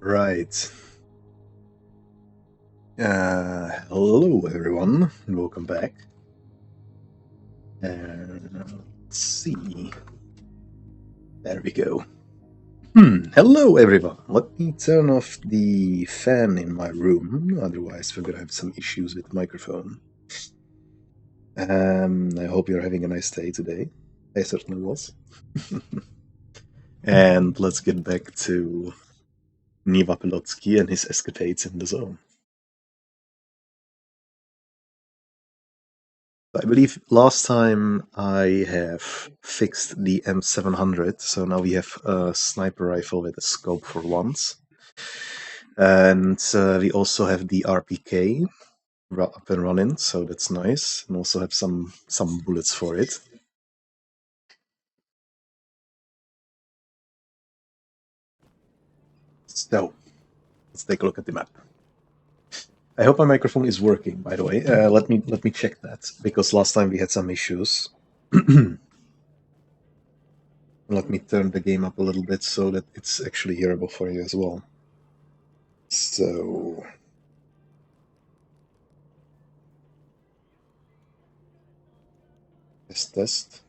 Right. Hello everyone, and welcome back. Let's see. There we go. Hello everyone. Let me turn off the fan in my room, otherwise we're gonna have some issues with the microphone. I hope you're having a nice day today. I certainly was. And let's get back to Niva Pilotsky and his escapades in the zone. I believe last time I have fixed the M700, so now we have a sniper rifle with a scope for once. And we also have the RPK up and running, so that's nice. And also have some bullets for it. So, let's take a look at the map. I hope my microphone is working, by the way. Let me check that, because last time we had some issues. Let me turn the game up a little bit so that it's actually hearable for you as well. So... Test.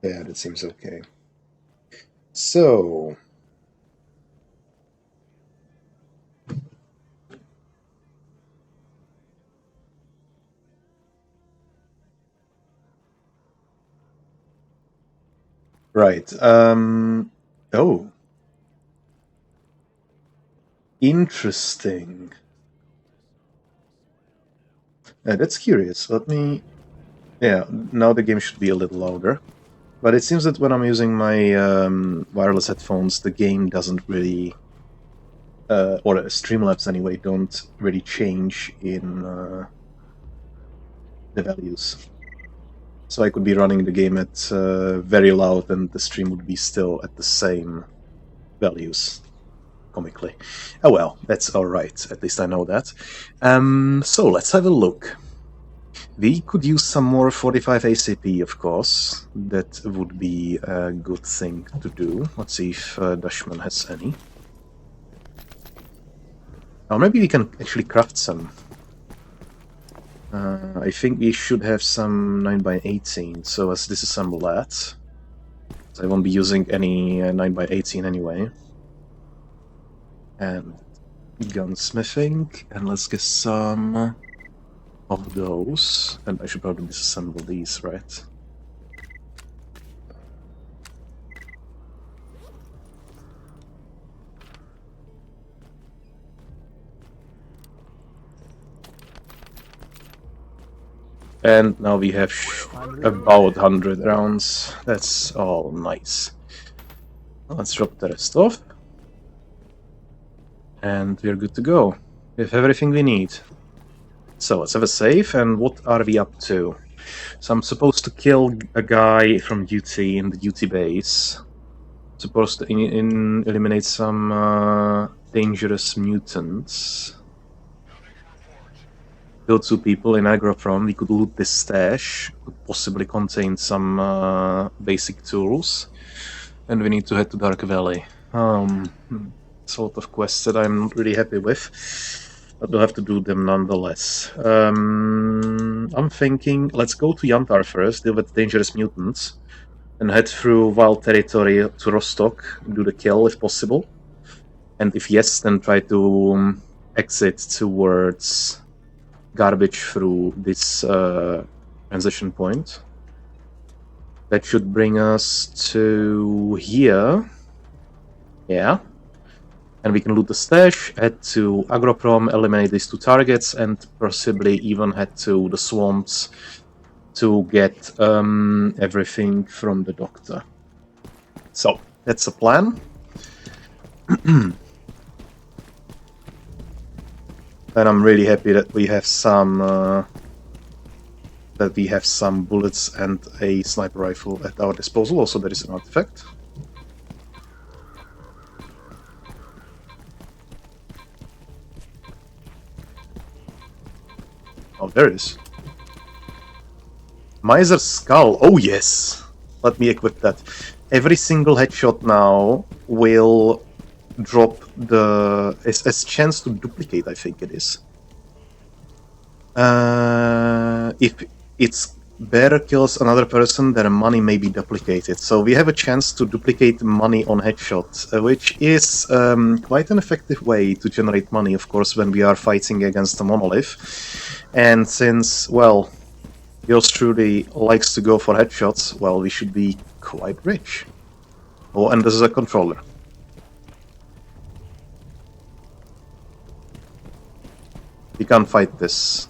Yeah, that seems okay. So... Right. Oh. Interesting. That's curious. Let me... Yeah, now the game should be a little louder. But it seems that when I'm using my wireless headphones, the game doesn't really... or Streamlabs anyway, don't really change in the values. So I could be running the game at very loud and the stream would be still at the same values. Comically. Oh well, that's alright, at least I know that. So let's have a look. We could use some more 45 ACP, of course. That would be a good thing to do. Let's see if Dashman has any. Or maybe we can actually craft some. I think we should have some 9x18, so let's disassemble that. I won't be using any 9x18 anyway. And gunsmithing, and let's get some of those. And I should probably disassemble these, right? And now we have about 100 rounds. That's all nice. Let's drop the rest off. And we're good to go. We have everything we need. So let's have a save, and what are we up to? So I'm supposed to kill a guy from duty in the duty base. Supposed to eliminate some dangerous mutants. Kill 2 people in Agroprom. We could loot this stash. Could possibly contain some basic tools. And we need to head to Dark Valley. It's a lot of quests that I'm not really happy with. But we'll have to do them nonetheless. I'm thinking, let's go to Yantar first, deal with dangerous mutants. And head through wild territory to Rostock, do the kill if possible. And if yes, then try to exit towards garbage through this transition point. That should bring us to here. Yeah. And we can loot the stash, head to Agroprom, eliminate these 2 targets, and possibly even head to the swamps to get everything from the doctor. So, that's a plan. And I'm really happy that we have some bullets and a sniper rifle at our disposal. Also, there is an artifact. Oh, there it is. Miser's Skull. Oh, yes. Let me equip that. Every single headshot now will drop the as chance to duplicate, I think it is. If it's bearer kills another person, their money may be duplicated. So we have a chance to duplicate money on headshots, which is quite an effective way to generate money, of course, when we are fighting against a monolith. And since, well, yours truly likes to go for headshots, well, we should be quite rich. Oh, and this is a controller. We can't fight this.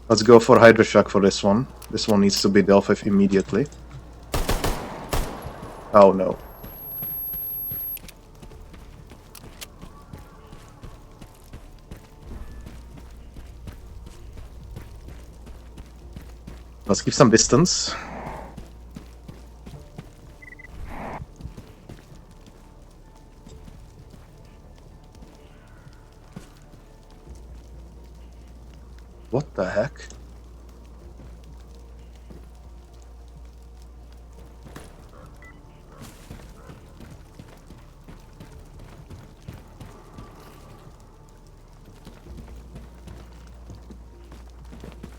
Let's go for Hydra Shock for this one. This one needs to be dealt with immediately. Oh no. Let's keep some distance. What the heck?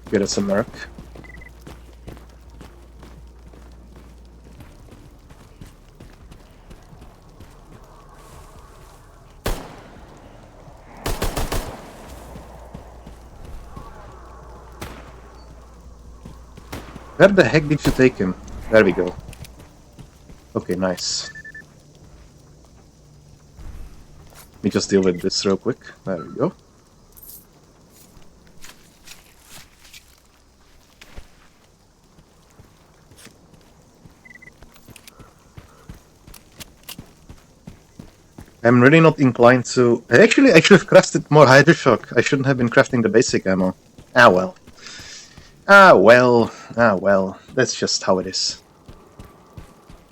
Get us a merc. Where the heck did you take him? There we go. Okay, nice. Let me just deal with this real quick. There we go. I'm really not inclined to... Actually, I should have crafted more Hydra Shock. I shouldn't have been crafting the basic ammo. Ah well. Ah well. That's just how it is.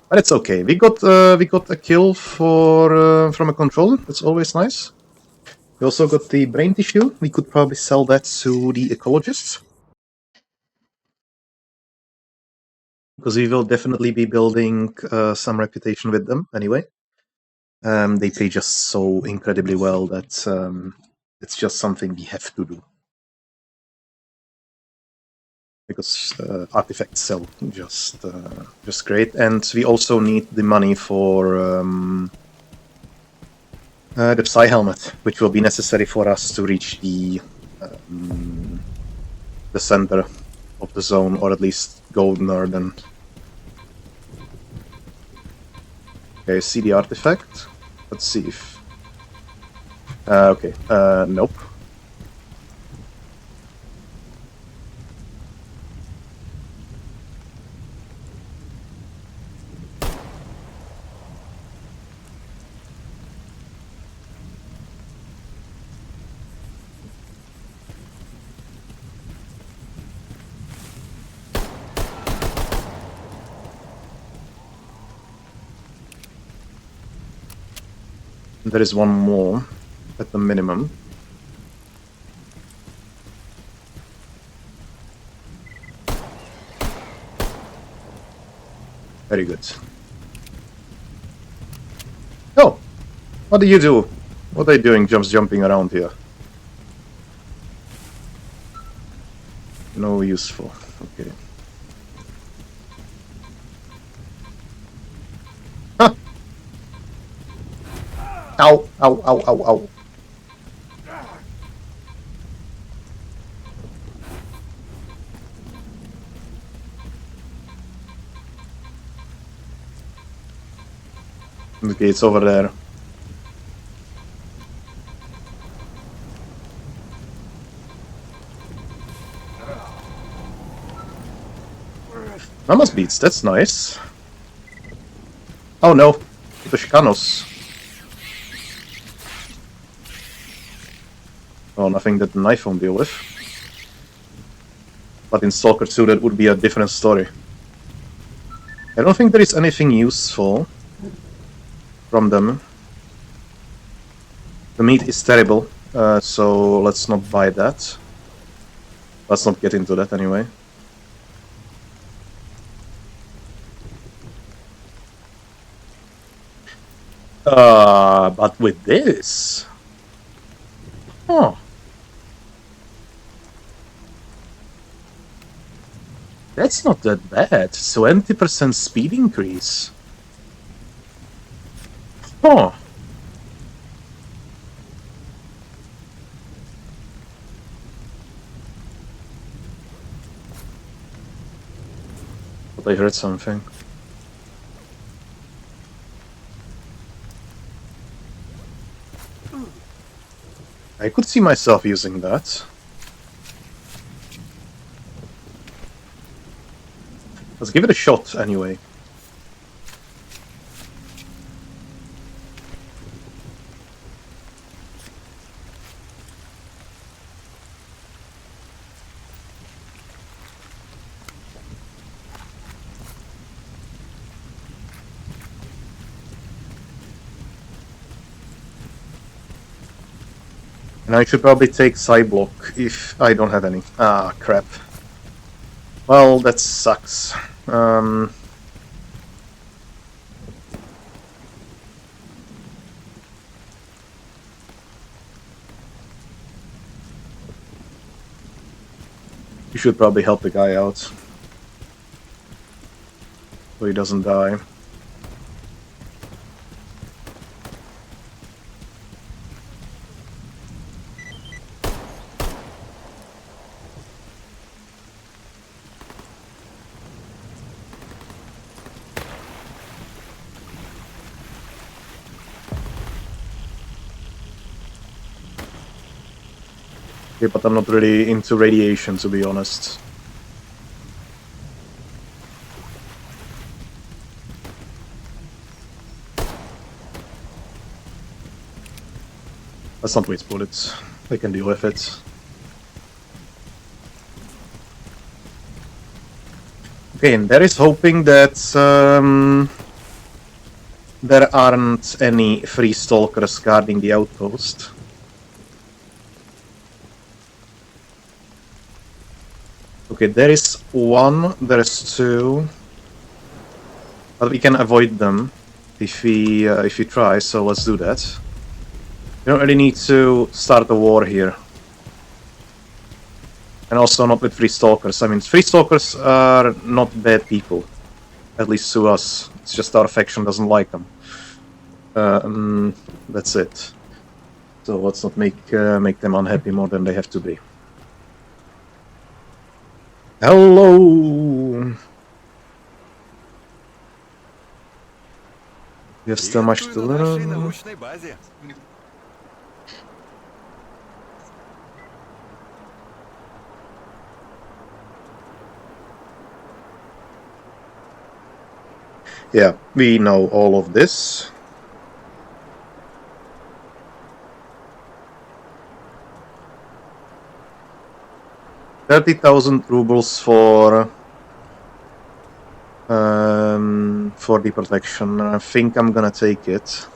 But it's okay. We got a kill for from a controller. That's always nice. We also got the brain tissue. We could probably sell that to the ecologists, because we will definitely be building some reputation with them anyway. They pay just so incredibly well that it's just something we have to do. Because artifacts sell just great, and we also need the money for the Psy helmet, which will be necessary for us to reach the center of the zone, or at least go northern. Okay, see the artifact. Let's see if. Okay, nope. There is one more, at the minimum. Very good. Oh! What do you do? What are you doing jumping around here? No useful. Okay. Huh! Ow! Ow! Ow! Ow! Ow! Okay, it's over there. Mama's beats, that's nice. Oh no, the Chicanos. Oh, nothing that the knife won't deal with. But in Stalker 2 that would be a different story. I don't think there is anything useful from them. The meat is terrible, so let's not buy that. Let's not get into that anyway. But with this... Huh. That's not that bad. 20% speed increase. Huh. But I heard something. I could see myself using that. Let's give it a shot anyway. And I should probably take side block if I don't have any. Ah, crap. Well, that sucks. You should probably help the guy out, so he doesn't die. Okay, but I'm not really into radiation, to be honest. Let's not waste bullets. They can deal with it. Okay, and there is hoping that there aren't any free stalkers guarding the outpost. Okay, there is one, there is two, but we can avoid them if we try. So let's do that. We don't really need to start a war here, and also not with free stalkers. I mean, free stalkers are not bad people, at least to us. It's just our faction doesn't like them. That's it. So let's not make them unhappy more than they have to be. Hello! You have still much to learn. Yeah, we know all of this. $30,000 rubles for the protection. I think I'm gonna take it.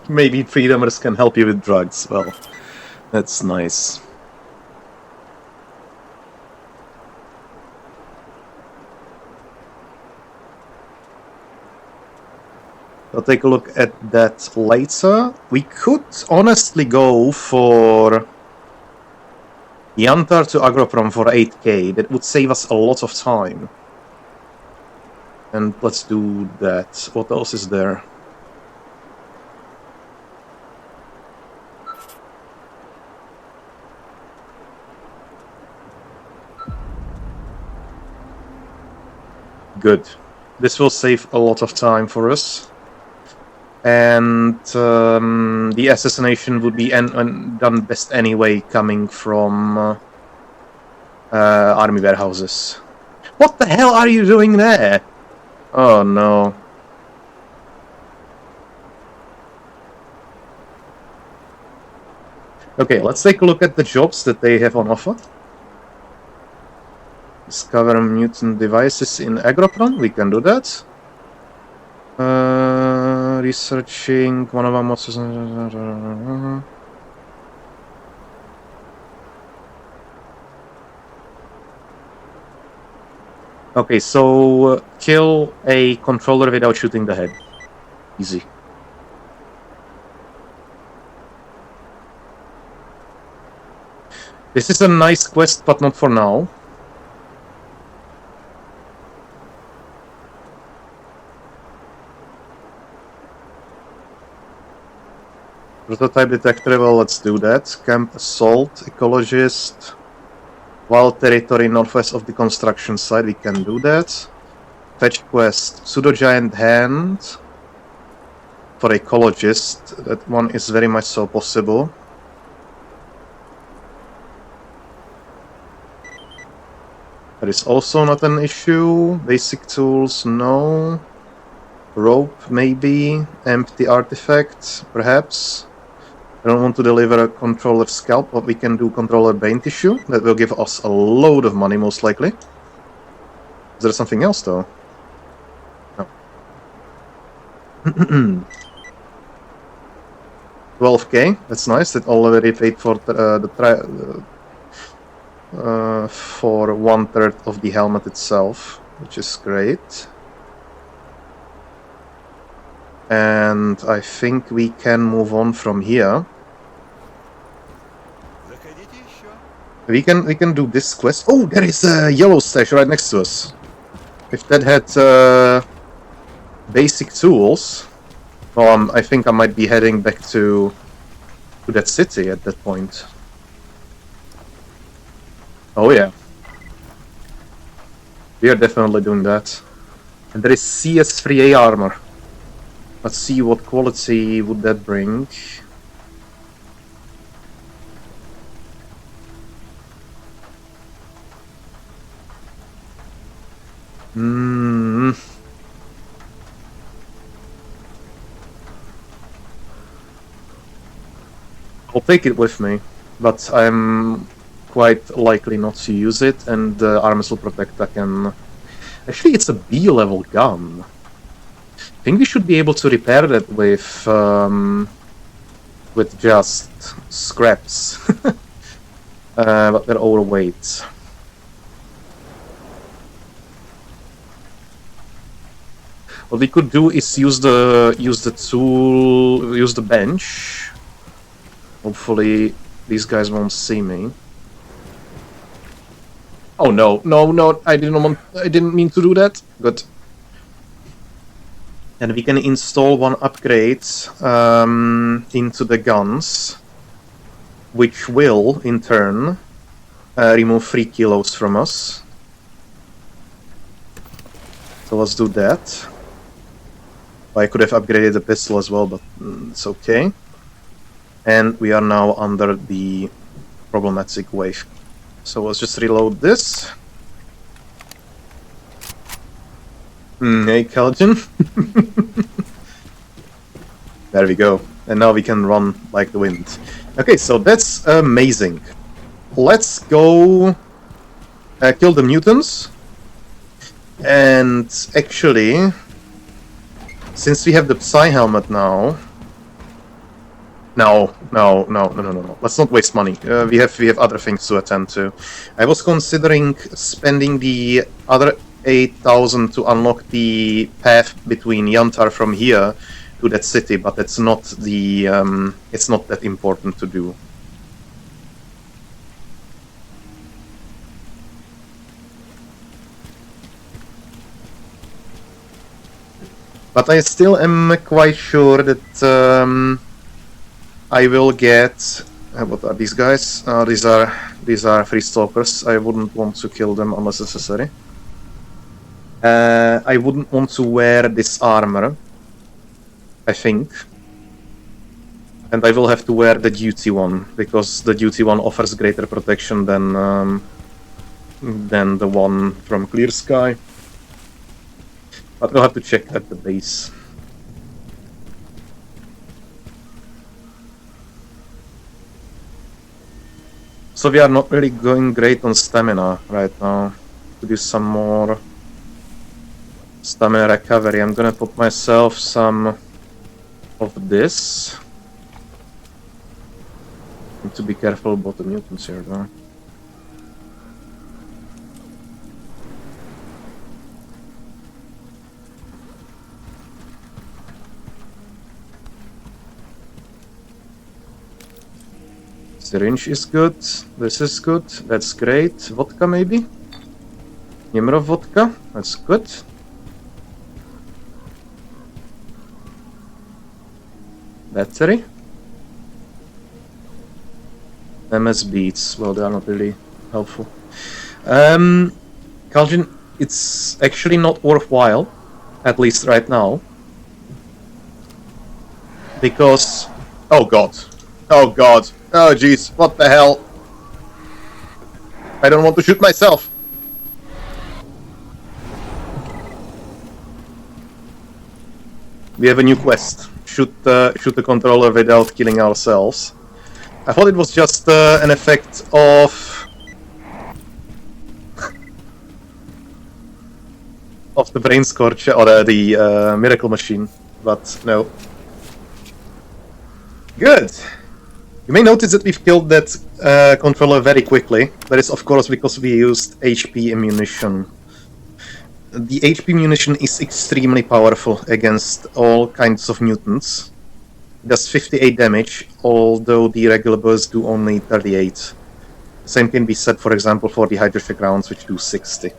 Maybe freedomers can help you with drugs. Well, that's nice. I'll take a look at that later. We could honestly go for Yantar to Agroprom for 8k. That would save us a lot of time. And let's do that. What else is there? Good. This will save a lot of time for us. And the assassination would be done best anyway, coming from army warehouses. What the hell are you doing there? Oh no. Okay, let's take a look at the jobs that they have on offer. Discover mutant devices in Agropron, we can do that. Researching one of our monsters. Okay, so kill a controller without shooting the head. Easy. This is a nice quest, but not for now. Prototype detector, well, let's do that. Camp assault, ecologist. Wild territory northwest of the construction site, we can do that. Fetch quest, pseudo-giant hand. For ecologist, that one is very much so possible. That is also not an issue. Basic tools, no. Rope, maybe. Empty artifact, perhaps. I don't want to deliver a controller scalp, but we can do controller brain tissue. That will give us a load of money, most likely. Is there something else, though? No. 12k, that's nice. That already paid for for 1/3 of the helmet itself, which is great. And I think we can move on from here. We can do this quest. Oh, there is a yellow stash right next to us. If that had basic tools, well, I think I might be heading back to that city at that point. Oh yeah, we are definitely doing that. And there is CS3A armor. Let's see what quality would that bring. I'll take it with me, but I'm quite likely not to use it, and the armors will protect. I can... Actually, it's a B-level gun. I think we should be able to repair that with just scraps. But they're overweight. What we could do is use the bench. Hopefully these guys won't see me. Oh no, no, I didn't mean to do that. Good. And we can install one upgrade into the guns, which will, in turn, remove 3 kilos from us. So let's do that. I could have upgraded the pistol as well, but it's okay. And we are now under the problematic wave. So let's just reload this. Hey, Kaladin. There we go. And now we can run like the wind. Okay, so that's amazing. Let's go kill the mutants. And actually, since we have the Psy helmet now... No. Let's not waste money. We have other things to attend to. I was considering spending the other 8,000 to unlock the path between Yantar from here to that city, but that's not the it's not that important to do. But I still am quite sure that I will get... what are these guys? These are free stalkers. I wouldn't want to kill them unless necessary. I wouldn't want to wear this armor, I think. And I will have to wear the duty one, because the duty one offers greater protection than the one from Clear Sky. But we'll have to check at the base. So we are not really going great on stamina right now. To do some more stamina recovery. I'm gonna put myself some of this. Need to be careful about the mutants here though. Syringe is good. This is good. That's great. Vodka maybe? Nimrov vodka. That's good. Battery. MS beads. Well, they are not really helpful. Kaljan, it's actually not worthwhile, at least right now. Because... Oh god. Oh god. Oh jeez. What the hell? I don't want to shoot myself. We have a new quest. Shoot the controller without killing ourselves. I thought it was just an effect of the brain scorcher or the miracle machine, but no. Good. You may notice that we've killed that controller very quickly. That is, of course, because we used HP ammunition. The HP munition is extremely powerful against all kinds of mutants. It does 58 damage, although the regular bursts do only 38. Same can be said, for example, for the hydrific rounds, which do 60.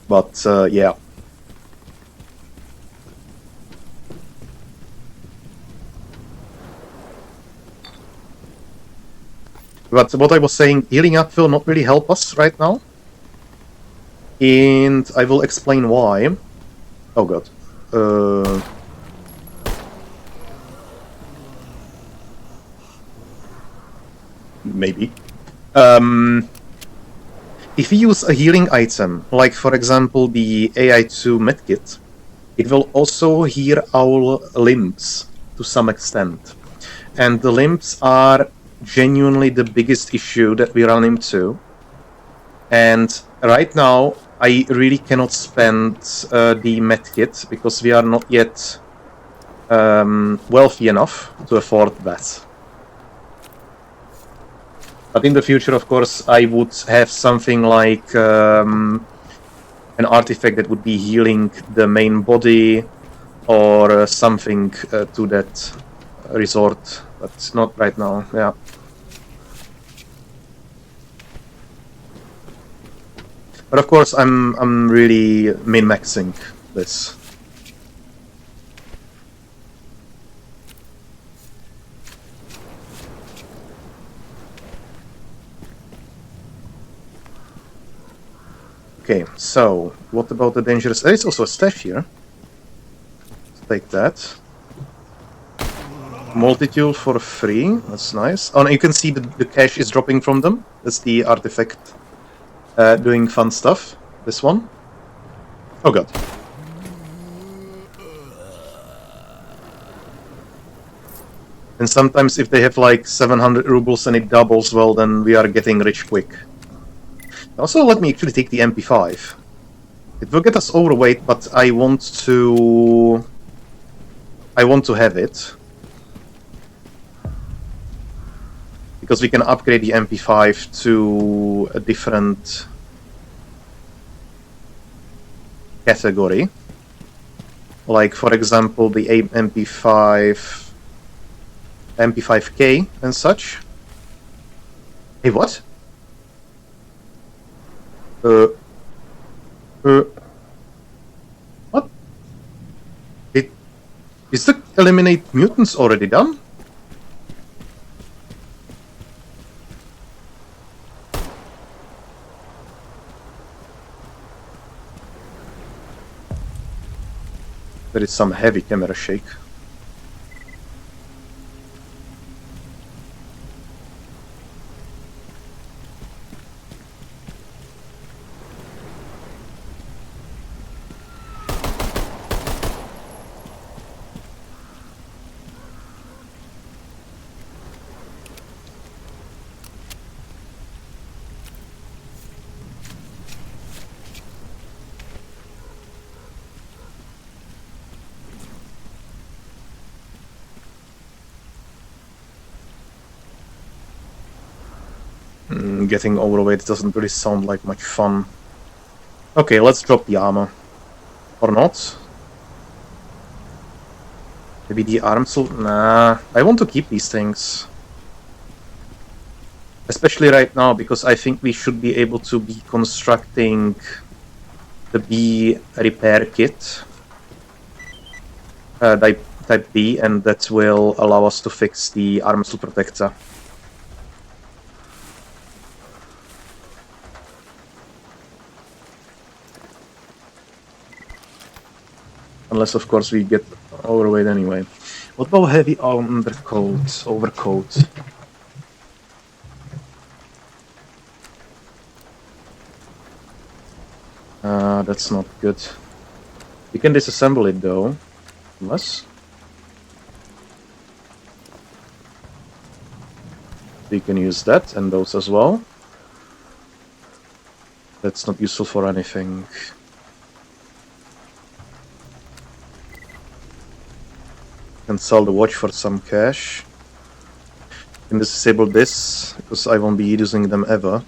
But, yeah. But what I was saying, healing up will not really help us right now. And I will explain why. Oh god. Maybe. If we use a healing item, like for example the AI2 medkit, it will also heal our limbs to some extent. And the limbs are genuinely the biggest issue that we run into. And right now, I really cannot spend the medkit because we are not yet wealthy enough to afford that. But in the future, of course, I would have something like an artifact that would be healing the main body or something to that resort. But not right now, yeah. But of course, I'm really min-maxing this. Okay, so what about the dangerous? There is also a stash here. Let's take that. Multitool for free. That's nice. Oh, and you can see the cash is dropping from them. That's the artifact. Doing fun stuff. This one. Oh god. And sometimes if they have like 700 rubles and it doubles, well then we are getting rich quick. Also, let me actually take the MP5. It will get us overweight, but I want to have it. Because we can upgrade the MP5 to a different category. Like, for example, the MP5K and such. Hey, what? What? Is the eliminate mutants already done? There is some heavy camera shake. Getting overweight doesn't really sound like much fun. Okay, let's drop the armor. Or not. Maybe the arms will... Nah, I want to keep these things. Especially right now, because I think we should be able to be constructing the B repair kit. Type B, and that will allow us to fix the arm muscle protector. Unless, of course, we get overweight anyway. What about heavy undercoat, overcoat? That's not good. We can disassemble it though. Unless we can use that and those as well. That's not useful for anything. Can sell the watch for some cash. Can disable this because I won't be using them ever.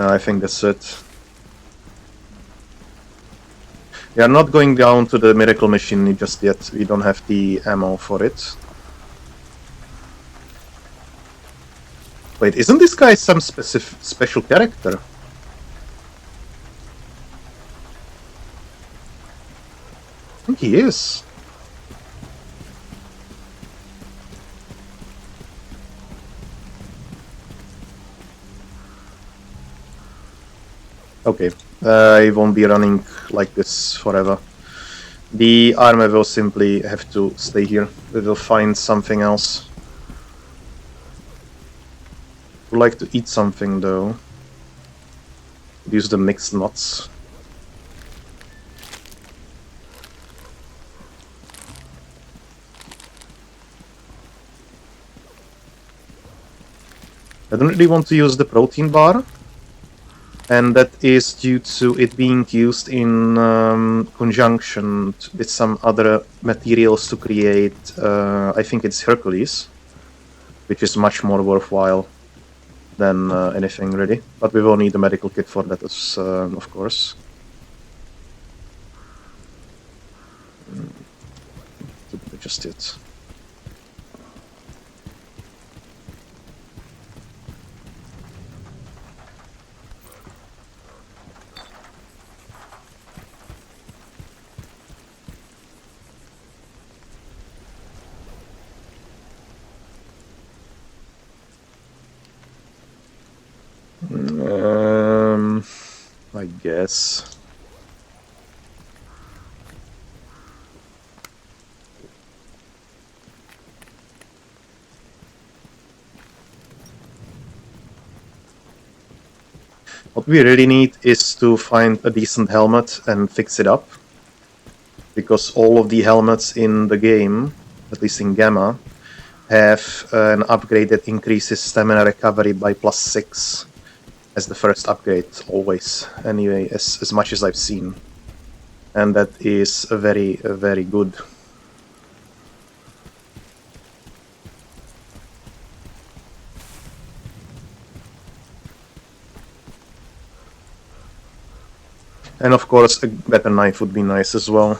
I think that's it. We are not going down to the miracle machine just yet. We don't have the ammo for it. Wait, isn't this guy some special character? I think he is. Okay, I won't be running like this forever. The armor will simply have to stay here. We will find something else. Would like to eat something though. Use the mixed nuts. I don't really want to use the protein bar, and that is due to it being used in conjunction with some other materials to create, I think it's Hercules, which is much more worthwhile than anything really. But we will need a medical kit for that, of course. Just it. I guess. What we really need is to find a decent helmet and fix it up. Because all of the helmets in the game, at least in Gamma, have an upgrade that increases stamina recovery by +6 as the first upgrade, always. Anyway, as much as I've seen. And that is very, very good. And of course, a better knife would be nice as well.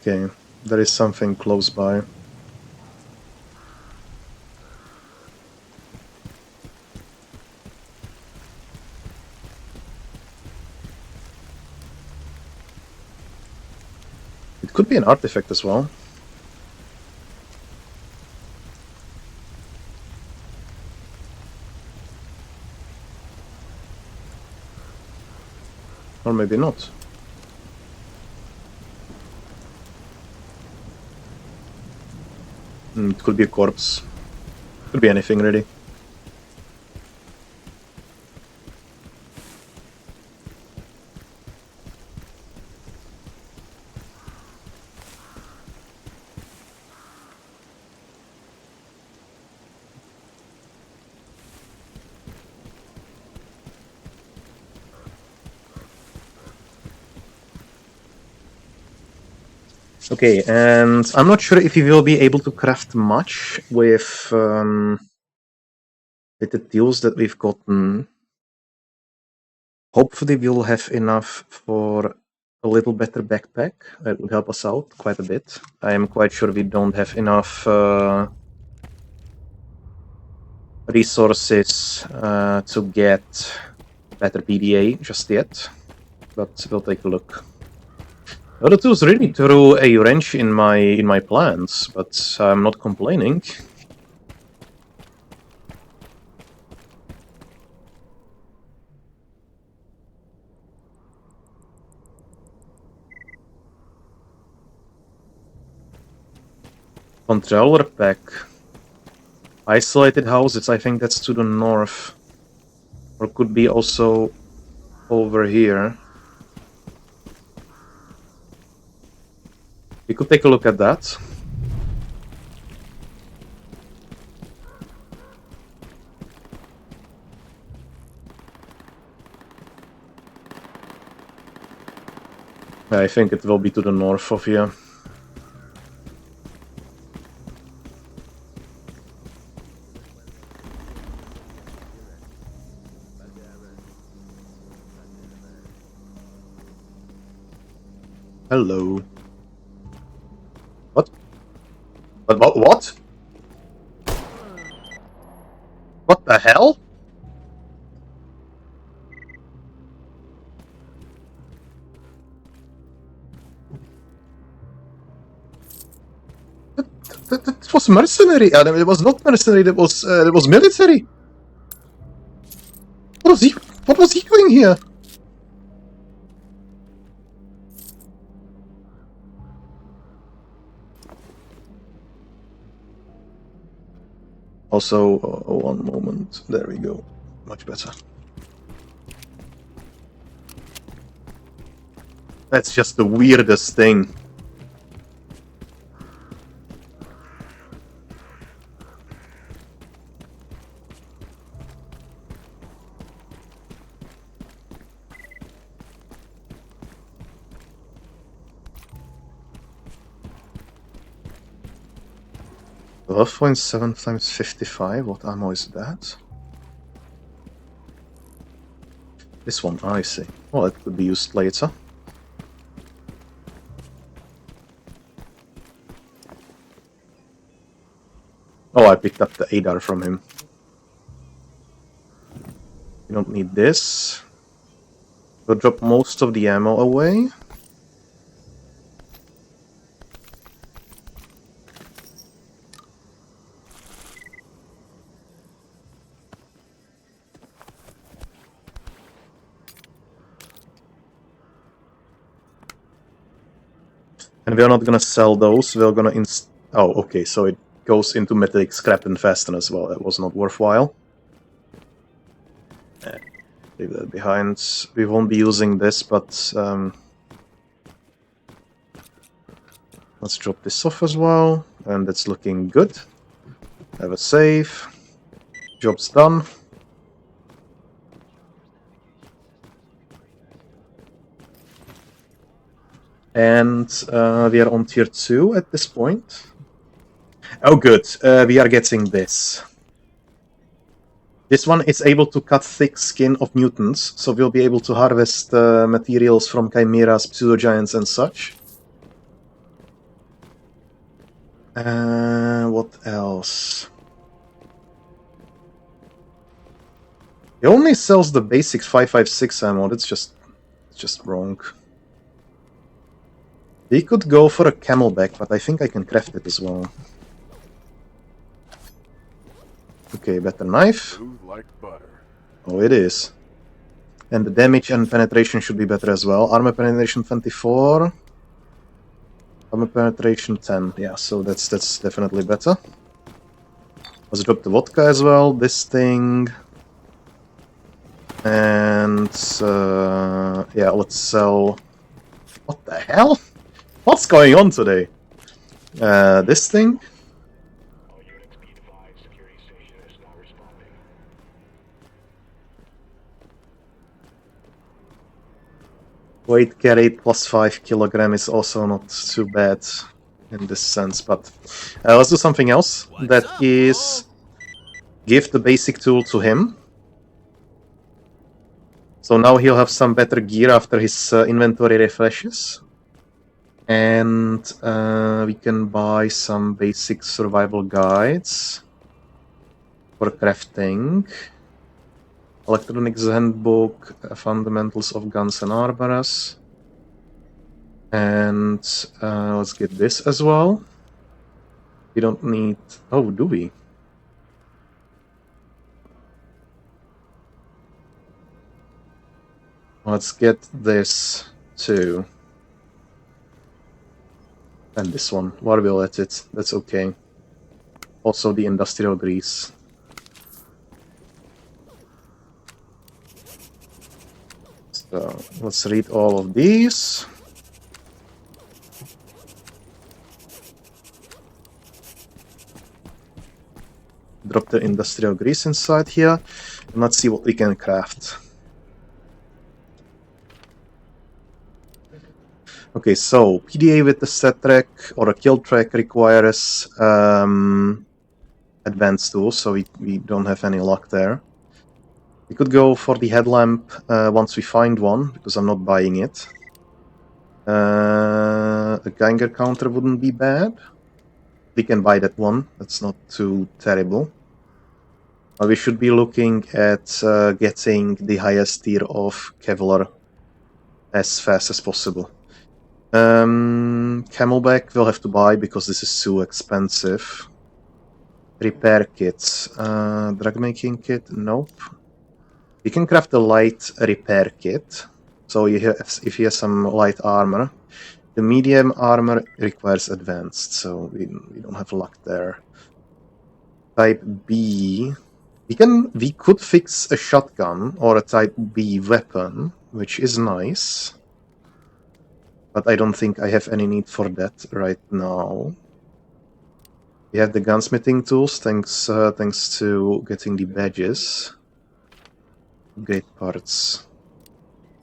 Okay, there is something close by. It could be an artifact as well. Or maybe not. It could be a corpse. Could be anything, really. Okay, and I'm not sure if you will be able to craft much with the tools that we've gotten. Hopefully we'll have enough for a little better backpack. That would help us out quite a bit. I am quite sure we don't have enough resources to get better PDA just yet, but we'll take a look. Well, the tools really threw a wrench in my plans, but I'm not complaining. Controller pack. Isolated houses, I think that's to the north. Or could be also over here. We could take a look at that. I think it will be to the north of here. Hello. What? But what? What the hell? That was mercenary. It was not mercenary. It was military. What was he? What was he doing here? Also, one moment. There we go. Much better. That's just the weirdest thing. Love point 7 times 55. What ammo is that? This one, I see. Well, it could be used later. Oh, I picked up the ADAR from him. We don't need this. We'll drop most of the ammo away. And we're not gonna sell those, we're gonna oh, okay, so it goes into metallic scrap and fasten as well. That was not worthwhile. Leave that behind. We won't be using this, but let's drop this off as well. And it's looking good. Have a save. Job's done. And we are on tier 2 at this point. Oh good, we are getting this. This one is able to cut thick skin of mutants, so we'll be able to harvest materials from chimeras, pseudogiants and such. What else? It only sells the basic 5.56 ammo, that's just wrong. We could go for a camelback, but I think I can craft it as well. Okay, better knife. Like butter. Oh, it is. And the damage and penetration should be better as well. Armor penetration 24. Armor penetration 10. Yeah, so that's definitely better. Let's drop the vodka as well. This thing. And yeah, let's sell. What the hell? What's going on today? This thing. weight carried plus 5 kilogram is also not too bad in this sense, but let's do something else. That is, give the basic tool to him. So now he'll have some better gear after his inventory refreshes. And we can buy some basic survival guides for crafting. Electronics handbook, fundamentals of guns and armors. And let's get this as well. We don't need... Oh, do we? Let's get this too. And this one. Why we'll let it. That's okay. Also the industrial grease. So let's read all of these. Drop the industrial grease inside here. And let's see what we can craft. Okay, so PDA with the stat track or a kill track requires advanced tools, so we don't have any luck there. We could go for the headlamp once we find one, because I'm not buying it. A Geiger counter wouldn't be bad. We can buy that one, that's not too terrible. We should be looking at getting the highest tier of Kevlar as fast as possible. Camelback we'll have to buy because this is too expensive. Repair kits. Drug making kit? Nope. We can craft a light repair kit. So if you have some light armor. The medium armor requires advanced, so we don't have luck there. Type B. We could fix a shotgun or a Type B weapon, which is nice. But I don't think I have any need for that right now. We have the gunsmithing tools, thanks to getting the badges. Great parts.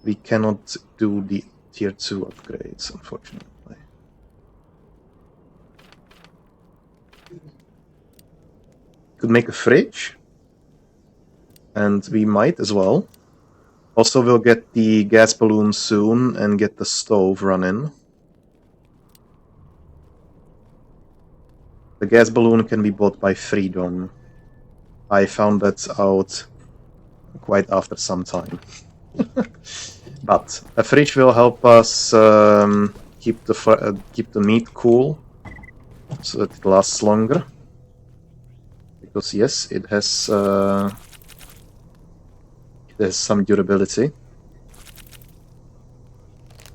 We cannot do the tier 2 upgrades, unfortunately. Could make a fridge. And we might as well. Also, we'll get the gas balloon soon and get the stove running. The gas balloon can be bought by Freedom. I found that out quite after some time. But a fridge will help us keep the meat cool, so that it lasts longer. Because yes, it has some durability.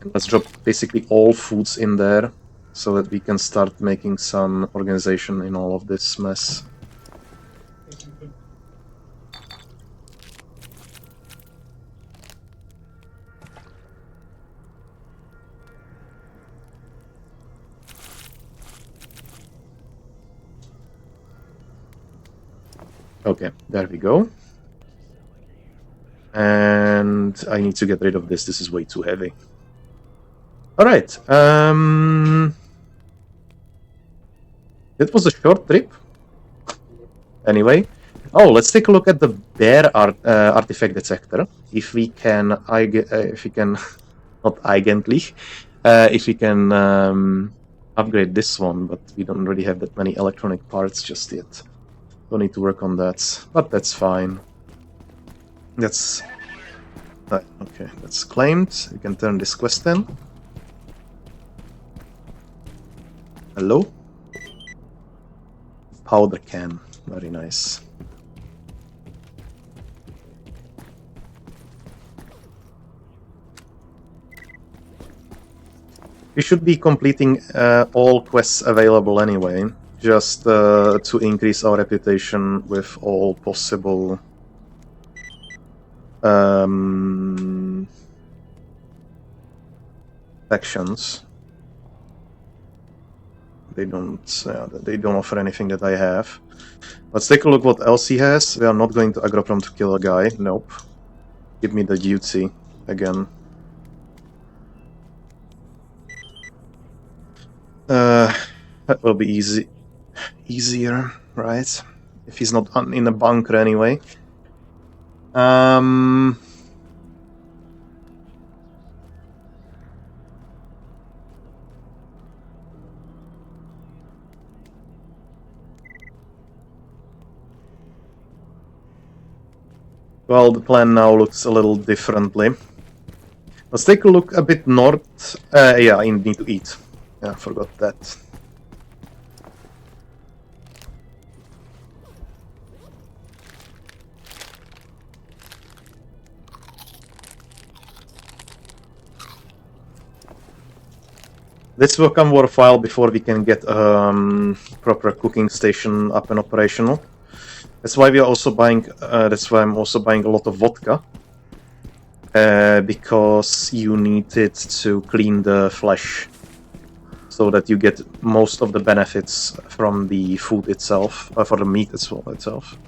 And let's drop basically all foods in there, so that we can start making some organization in all of this mess. Okay, there we go. And I need to get rid of this. This is way too heavy. Alright. It was a short trip. Anyway. Oh, let's take a look at the bear artifact detector. If we can, not eigentlich, if we can upgrade this one, but we don't really have that many electronic parts just yet. Don't need to work on that, but that's fine. That's... okay, that's claimed. We can turn this quest in. Hello? Powder can. Very nice. We should be completing all quests available anyway, just to increase our reputation with all possible factions. They don't offer anything that I have. Let's take a look what else he has. We are not going to Agroprom to kill a guy. Nope. Give me the duty again. That will be easier, right? If he's not in a bunker anyway. Well, the plan now looks a little differently. Let's take a look a bit north. Yeah, I need to eat. Yeah, I forgot that. This will come worthwhile before we can get proper cooking station up and operational. That's why we are also buying. That's why I'm also buying a lot of vodka. Because you need it to clean the flesh, so that you get most of the benefits from the food itself, for the meat itself.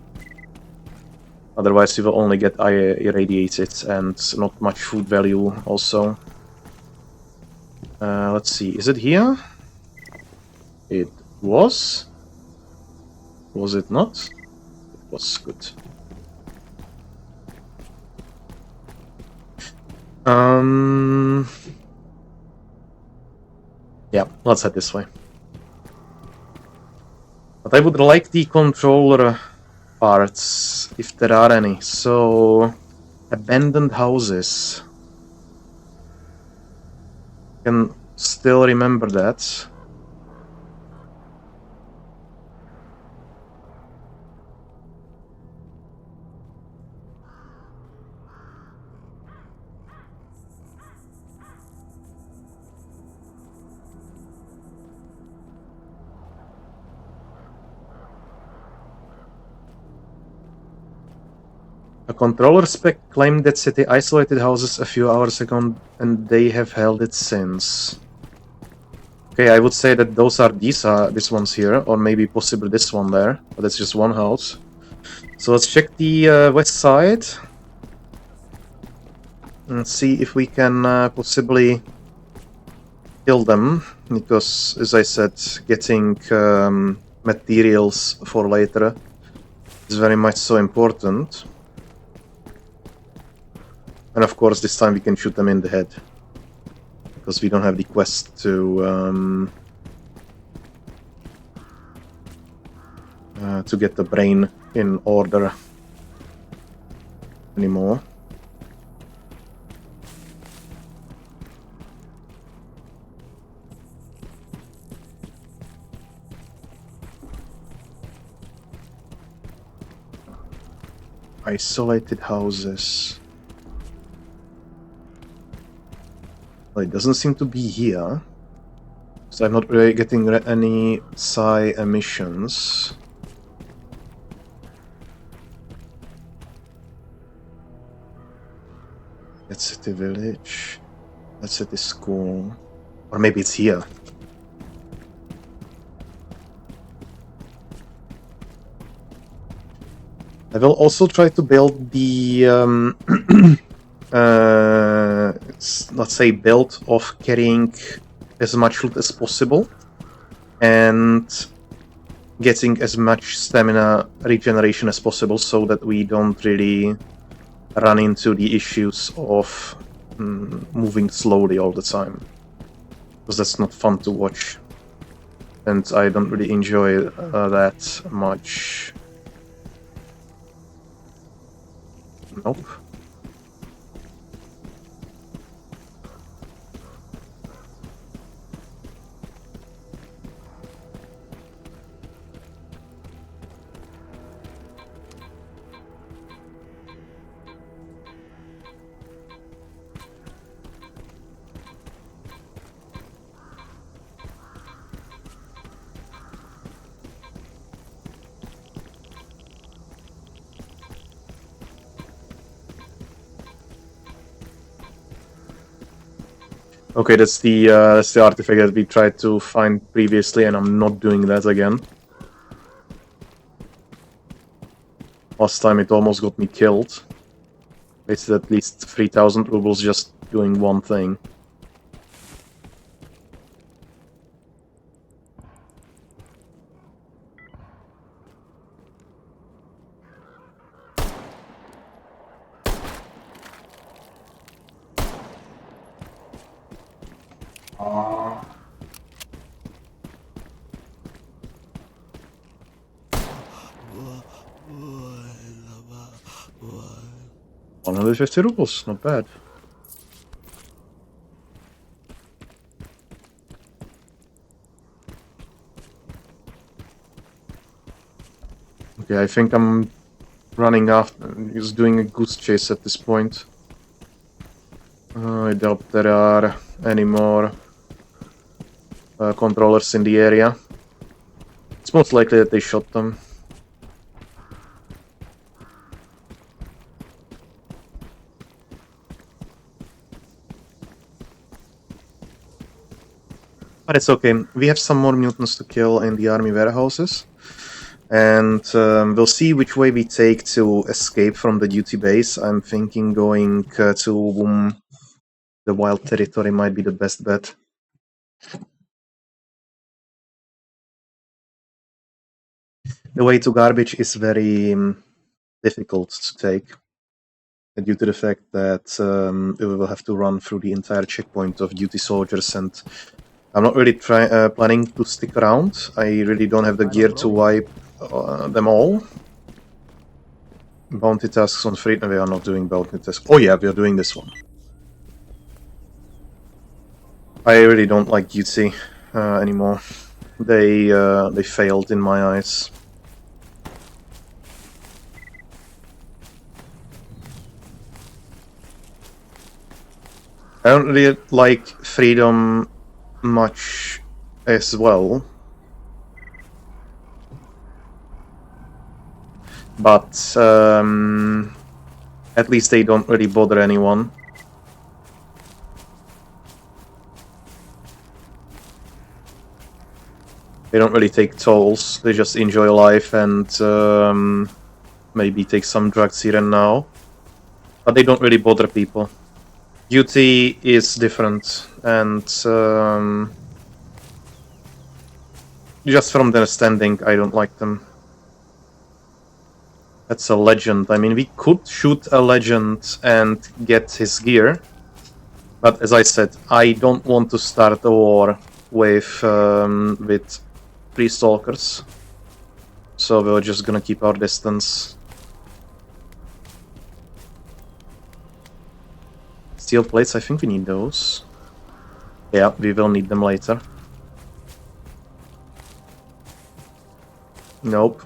Otherwise, you will only get irradiated and not much food value. Also, let's see. Is it here? It was. Was it not? It was good. Yeah, let's head this way. But I would like the controller parts, if there are any. So, abandoned houses. Can still remember that. A controller spec claimed that city isolated houses a few hours ago, and they have held it since. Okay, I would say that those are these ones here, or maybe possibly this one there, but that's just one house. So let's check the west side and see if we can possibly kill them, because, as I said, getting materials for later is very much so important. And of course, this time we can shoot them in the head, because we don't have the quest to get the brain in order anymore. Isolated houses. Well, it doesn't seem to be here. So I'm not really getting any psi emissions. That's City Village. That's City School. Or maybe it's here. I will also try to build the let's say build of carrying as much loot as possible and getting as much stamina regeneration as possible, so that we don't really run into the issues of moving slowly all the time, because that's not fun to watch, and I don't really enjoy that much. Nope. Okay, that's the artifact that we tried to find previously, and I'm not doing that again. Last time it almost got me killed. Wasted at least 3,000 rubles just doing one thing. $150, not bad. Okay, I think I'm running after, just doing a goose chase at this point. I doubt there are any more controllers in the area. It's most likely that they shot them. But it's okay. We have some more mutants to kill in the army warehouses. And we'll see which way we take to escape from the duty base. I'm thinking going to the wild territory might be the best bet. The way to garbage is very difficult to take due to the fact that we will have to run through the entire checkpoint of duty soldiers, and I'm not really planning to stick around. I really don't have the gear to wipe them all. Bounty tasks on free. No, we are not doing bounty tasks. Oh yeah, we are doing this one. I really don't like duty anymore. They failed in my eyes. I don't really like freedom much as well. But at least they don't really bother anyone. They don't really take tolls, they just enjoy life and maybe take some drugs here and now. But they don't really bother people. Duty is different, and just from their standing, I don't like them. That's a legend. I mean, we could shoot a legend and get his gear, but as I said, I don't want to start a war with 3 stalkers, so we're just gonna keep our distance. Steel plates, I think we need those. Yeah, we will need them later. Nope.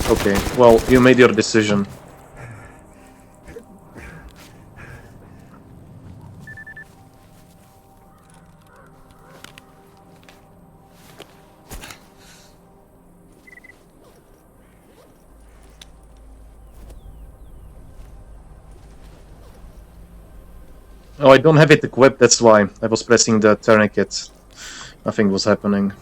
Okay, well, you made your decision. Oh, I don't have it equipped, that's why. I was pressing the tourniquet. Nothing was happening.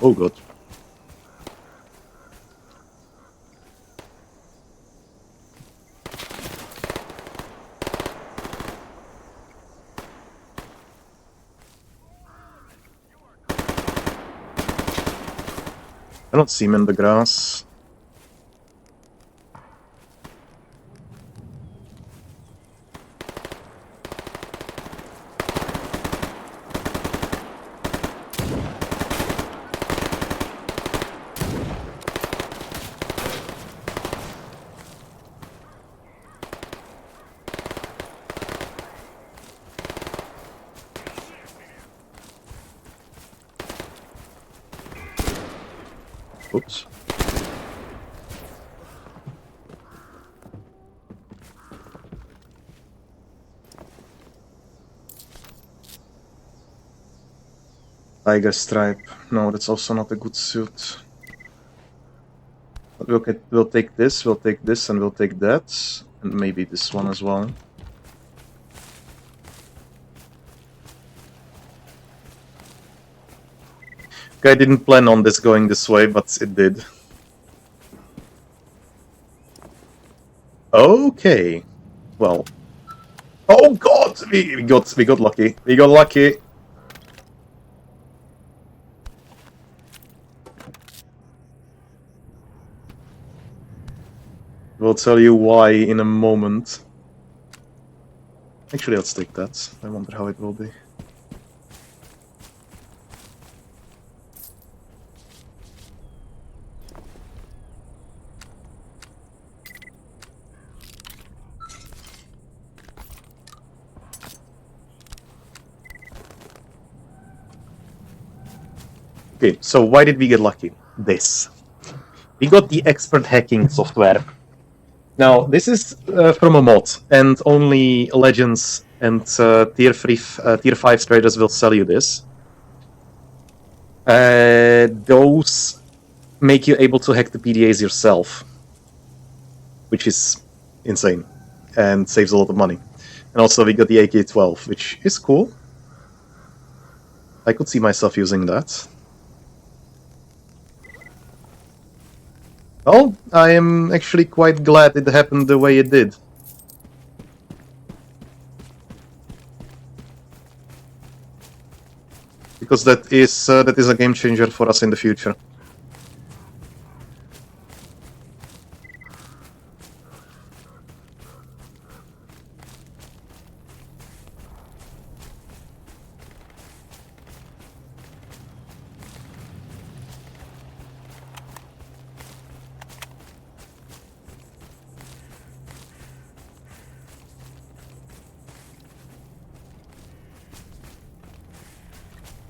Oh god. I don't see him in the grass. Oops. Tiger stripe. No, that's also not a good suit. We'll take this, and we'll take that, and maybe this one as well. Okay, I didn't plan on this going this way, but it did. Okay. Well. Oh god! We got lucky. We got lucky. We'll tell you why in a moment. Actually, let's take that. I wonder how it will be. Okay, so why did we get lucky? This. We got the expert hacking software. Now, this is from a mod, and only Legends and tier 5 traders will sell you this. Those make you able to hack the PDAs yourself, which is insane, and saves a lot of money. And also we got the AK-12, which is cool. I could see myself using that. Well, I am actually quite glad it happened the way it did. Because that is a game changer for us in the future.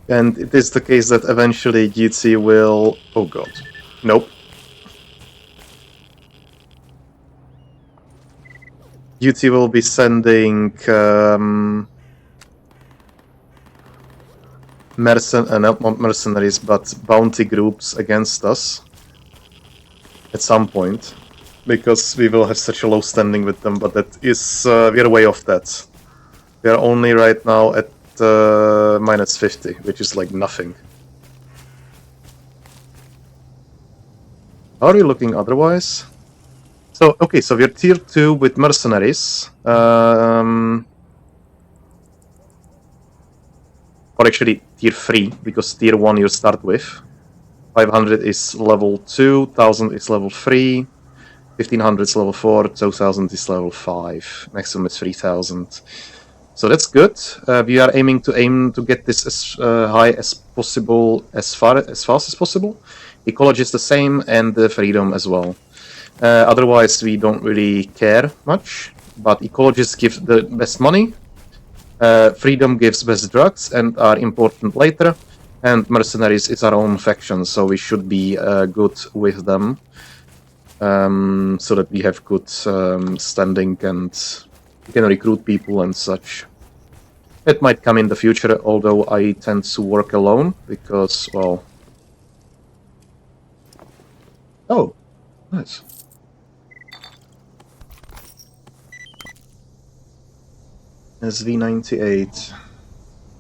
And it is the case that eventually GT will... Oh god. Nope. UT will be sending not mercenaries, but bounty groups against us at some point, because we will have such a low standing with them, but that is... we are way off that. We are only right now at minus 50, which is like nothing. How are you looking otherwise? So, okay, so we're tier 2 with mercenaries. Or actually tier 3, because tier 1 you start with. 500 is level 2, 1000 is level 3, 1500 is level 4, 2000 is level 5. Maximum is 3000. So that's good. We are aiming to get this as high as possible, as fast as possible. Ecology is the same, and the freedom as well. Otherwise, we don't really care much. But ecologists give the best money. Freedom gives best drugs and are important later. And mercenaries is our own faction, so we should be good with them, so that we have good standing and we can recruit people and such. It might come in the future, although I tend to work alone, because, well... Oh, nice. SV98.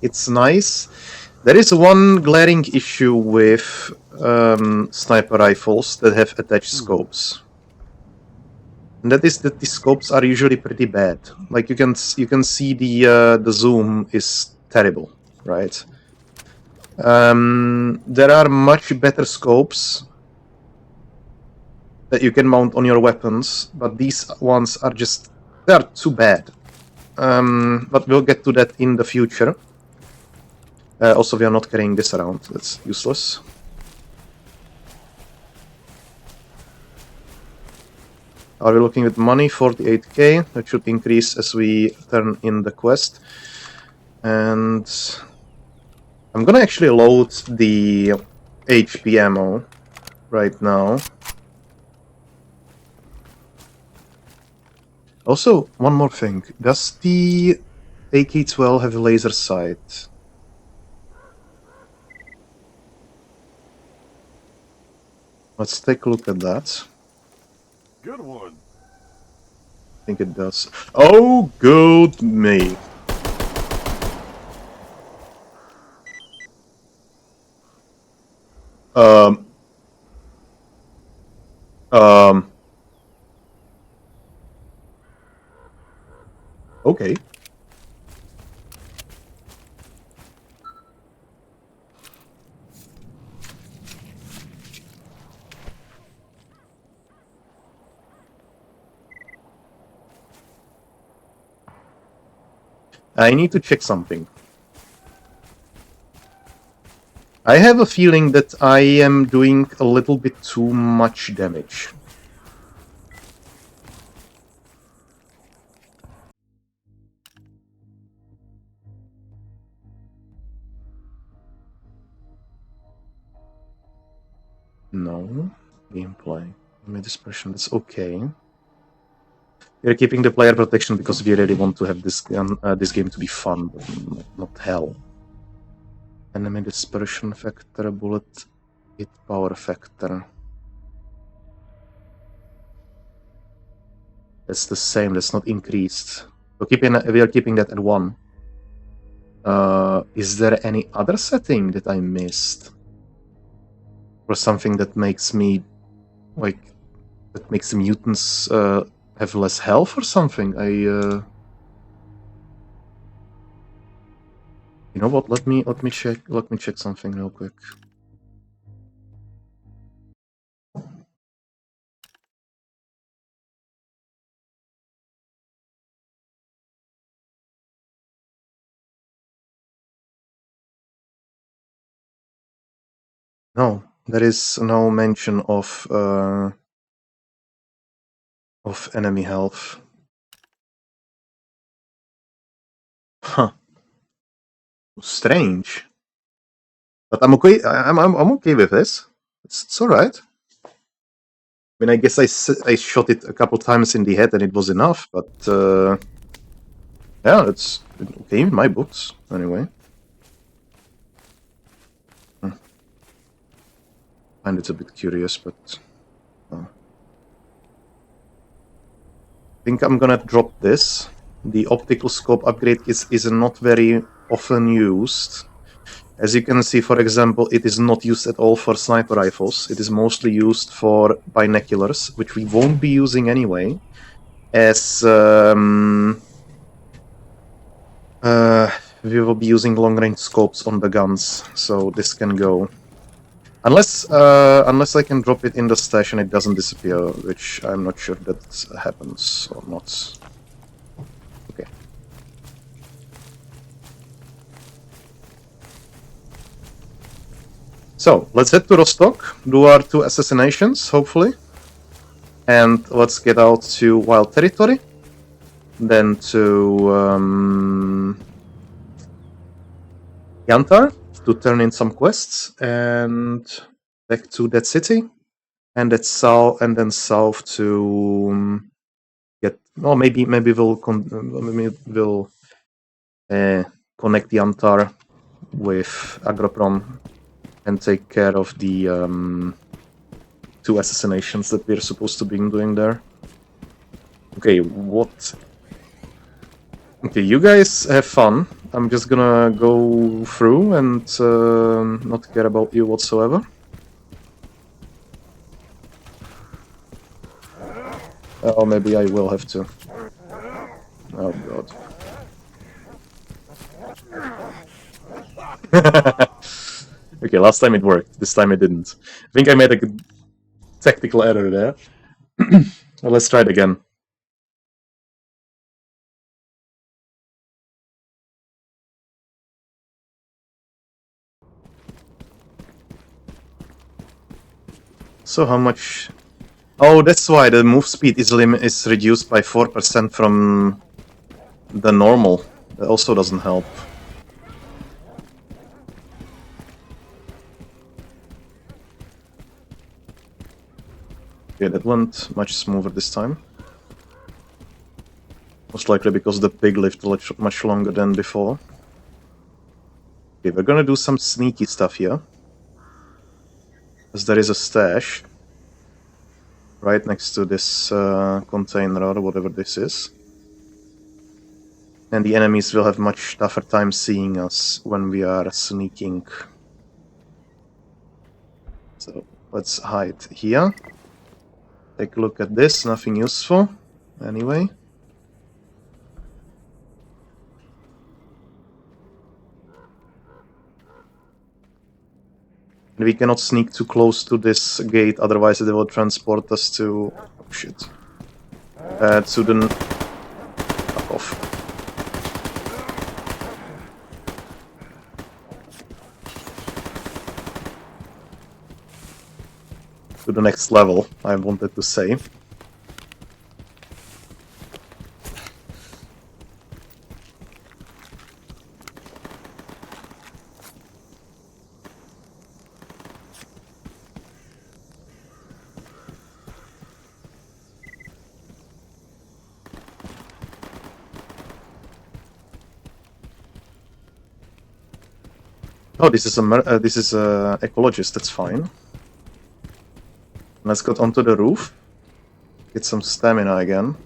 It's nice. There is one glaring issue with sniper rifles that have attached scopes. And that is that the scopes are usually pretty bad. Like you can see the zoom is terrible, right? There are much better scopes that you can mount on your weapons, but these ones are just, they are too bad. But we'll get to that in the future. Also, we are not carrying this around. That's useless. Are we looking at money? 48k. That should increase as we turn in the quest. And I'm gonna actually load the HP ammo right now. Also, one more thing. Does the AK-12 have a laser sight? Let's take a look at that. Good one. I think it does. Oh, good me. Um. Okay. I need to check something. I have a feeling that I am doing a little bit too much damage. No. Gameplay. Dispersion, that's okay. We're keeping the player protection because we really want to have this game to be fun, but not hell. Enemy dispersion factor, bullet hit power factor. That's the same, that's not increased. We are keeping that at 1. Is there any other setting that I missed? Or something that makes me, like, that makes the mutants have less health or something? You know what? Let me check something real quick. No, there is no mention of enemy health. Huh. Strange. But I'm okay. I'm okay with this. It's all right. I mean, I guess I shot it a couple times in the head and it was enough. But yeah, it's okay in my books anyway. I find it a bit curious, but I think I'm gonna drop this. The optical scope upgrade is not very often used. As you can see, for example, it is not used at all for sniper rifles. It is mostly used for binoculars, which we won't be using anyway, as we will be using long-range scopes on the guns, so this can go. Unless I can drop it in the stash and it doesn't disappear, which I'm not sure that happens or not. Okay. So, let's head to Rostock, do our 2 assassinations, hopefully. And let's get out to Wild Territory. Then to Yantar to turn in some quests, and back to that city. And that's south, and then south to get. Oh, maybe we'll connect Yantar with Agropron and take care of the 2 assassinations that we're supposed to be doing there. Okay, what? Okay, you guys have fun. I'm just gonna go through and not care about you whatsoever. Oh, maybe I will have to. Oh god. Okay, last time it worked. This time it didn't. I think I made a good tactical error there. Well, let's try it again. So how much? Oh, that's why the move speed is reduced by 4% from the normal. That also doesn't help. Okay, that went much smoother this time. Most likely because the pig lived much longer than before. Okay, we're gonna do some sneaky stuff here. Because there is a stash right next to this container or whatever this is. And the enemies will have much tougher time seeing us when we are sneaking. So let's hide here. Take a look at this, nothing useful. Anyway. And we cannot sneak too close to this gate, otherwise it will transport us to... oh shit. To the... fuck off. To the next level, I wanted to say. Oh, this is a ecologist. That's fine. Let's get onto the roof. Get some stamina again.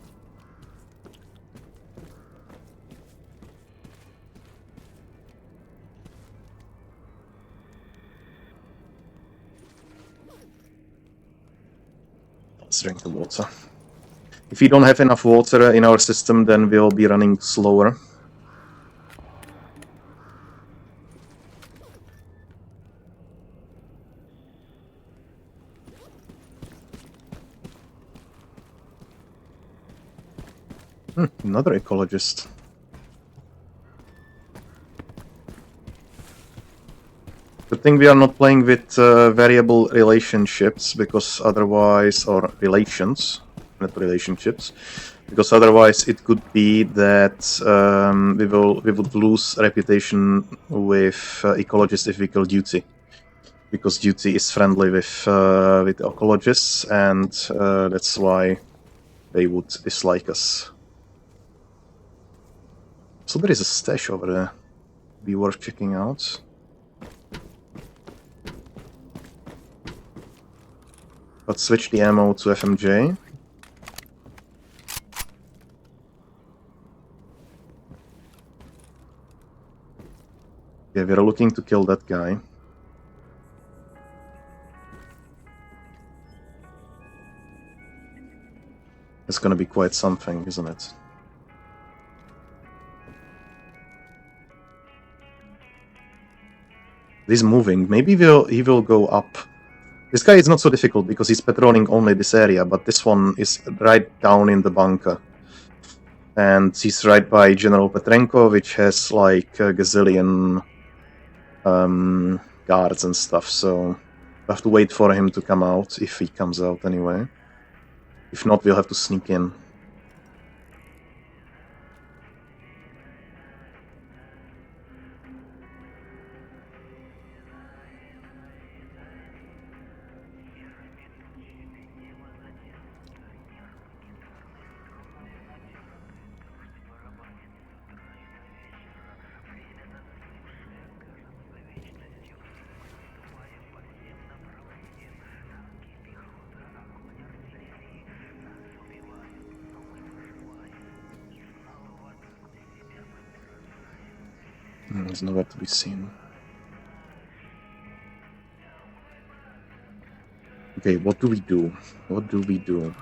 Let's drink the water. If we don't have enough water in our system, then we'll be running slower. Another ecologist. Good thing we are not playing with variable relationships, because otherwise, or relations, not relationships, because otherwise it could be that we would lose reputation with ecologists if we kill duty, because duty is friendly with ecologists, and that's why they would dislike us. So there is a stash over there. Be worth checking out. Let's switch the ammo to FMJ. Yeah, we're looking to kill that guy. It's gonna be quite something, isn't it? He's moving. Maybe he will go up. This guy is not so difficult because he's patrolling only this area, but this one is right down in the bunker. And he's right by General Petrenko, which has like a gazillion guards and stuff, so we have to wait for him to come out, if he comes out anyway. If not, we'll have to sneak in. He's nowhere to be seen. Okay, what do we do? What do we do?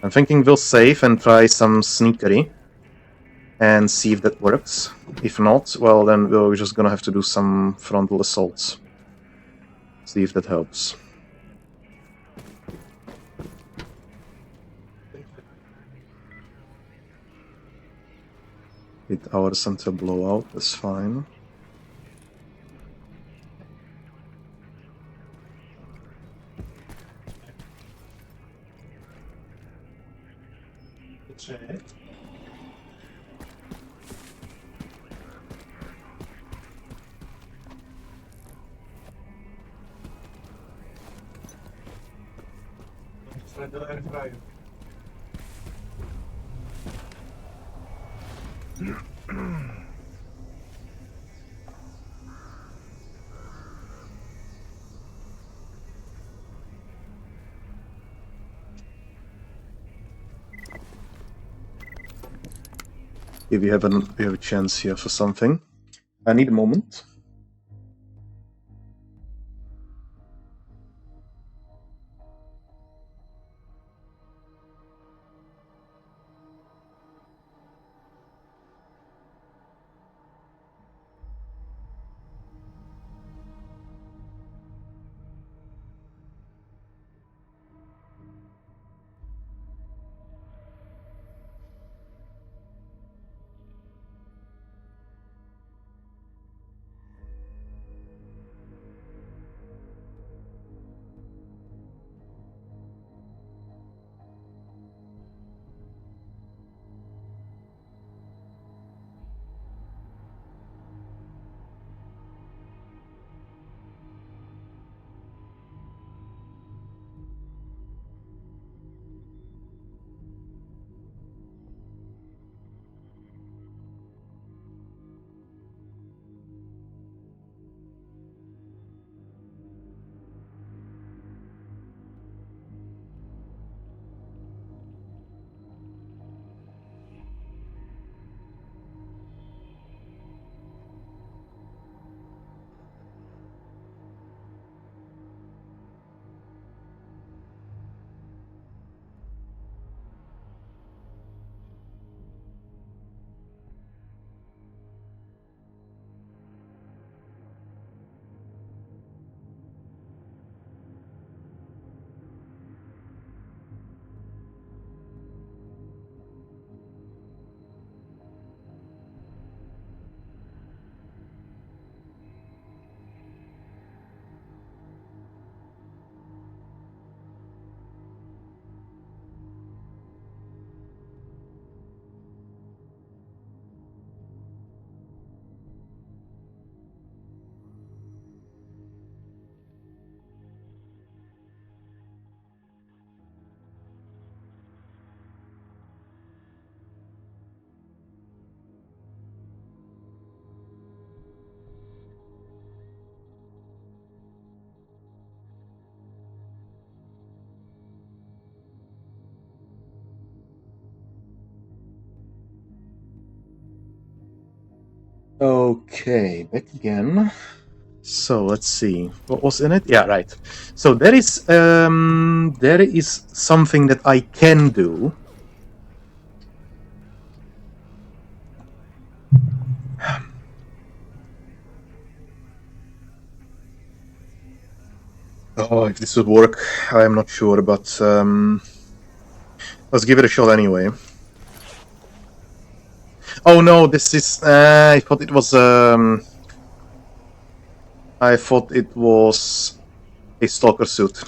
I'm thinking we'll save and try some sneakery and see if that works. If not, well, then we're just gonna have to do some frontal assaults. See if that helps. Hit our center blowout, that's fine. Check. If you have a chance here for something. I need a moment. Okay, back again. So let's see what was in it. Yeah, right. So there is something that I can do. Oh, if this would work, I am not sure, but let's give it a shot anyway. Oh no, this is. I thought it was. I thought it was a stalker suit.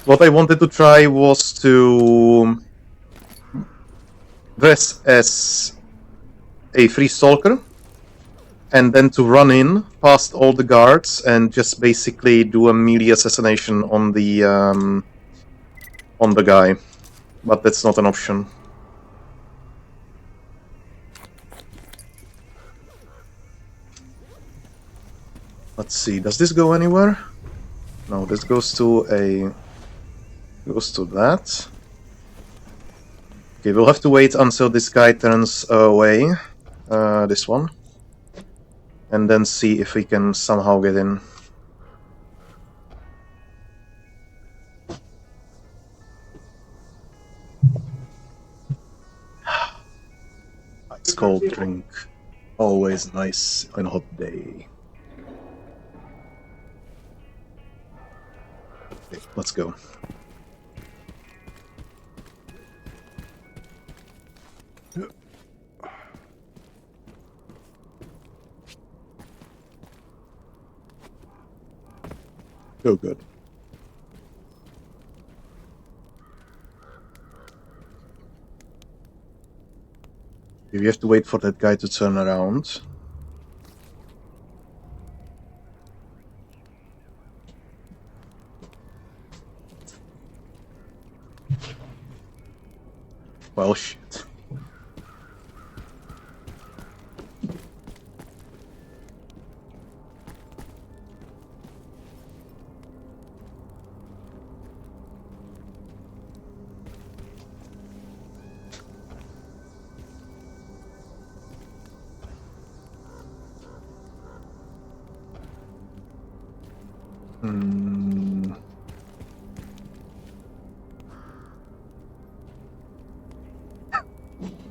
What I wanted to try was to dress as a free stalker, and then to run in past all the guards and just basically do a melee assassination on the guy. But that's not an option. Let's see. Does this go anywhere? No, this goes to that. Okay, we'll have to wait until this guy turns away. This one. And then see if we can somehow get in. Ice cold drink. Always nice on a hot day. Okay, let's go. Oh, good. We have to wait for that guy to turn around. Well, shit. Hmm.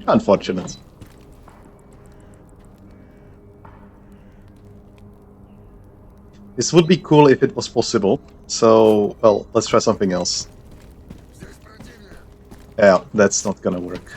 Unfortunate. This would be cool if it was possible. So, well, let's try something else. Yeah, that's not gonna work.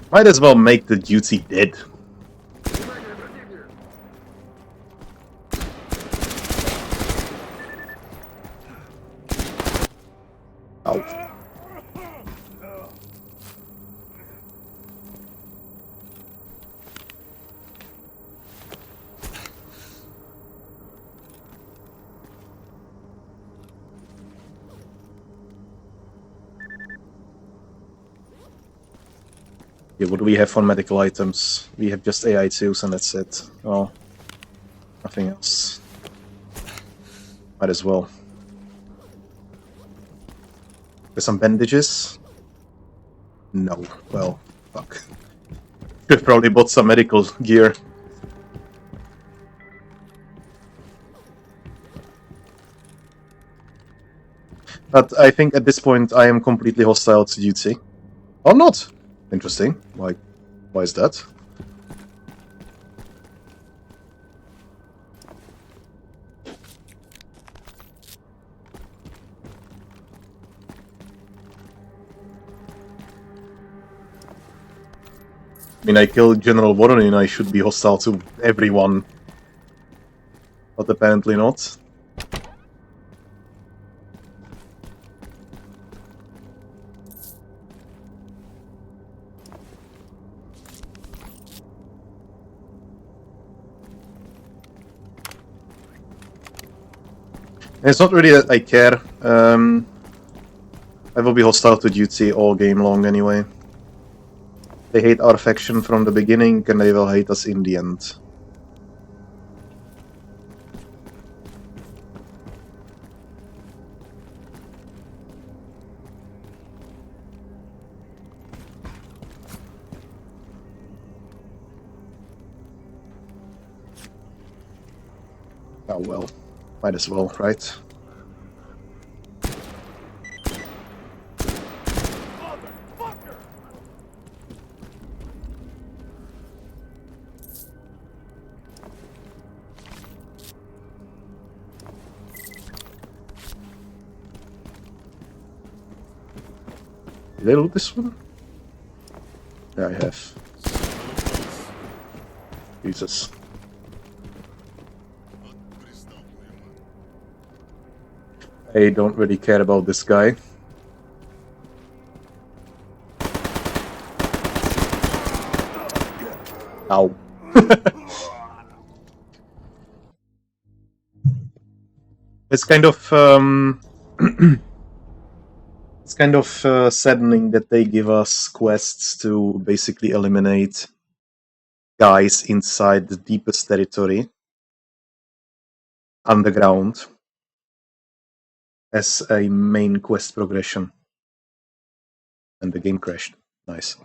Might as well make the duty dead. Ow. Yeah, what do we have for medical items? We have just AI2s and that's it. Well, nothing else. Might as well. There's some bandages? No. Well, fuck. Could've probably bought some medical gear. But I think at this point I am completely hostile to duty. Or not! Interesting. Why is that? I mean, I killed General Voronin, I should be hostile to everyone. But apparently not. It's not really that I care. I will be hostile to duty all game long anyway. They hate our faction from the beginning, and they will hate us in the end. Oh well. Might as well, right? Did I loot this one? Yeah, I have. Jesus. I don't really care about this guy. Ow. It's kind of it's kind of saddening that they give us quests to basically eliminate guys inside the deepest territory underground as a main quest progression. And the game crashed. Nice.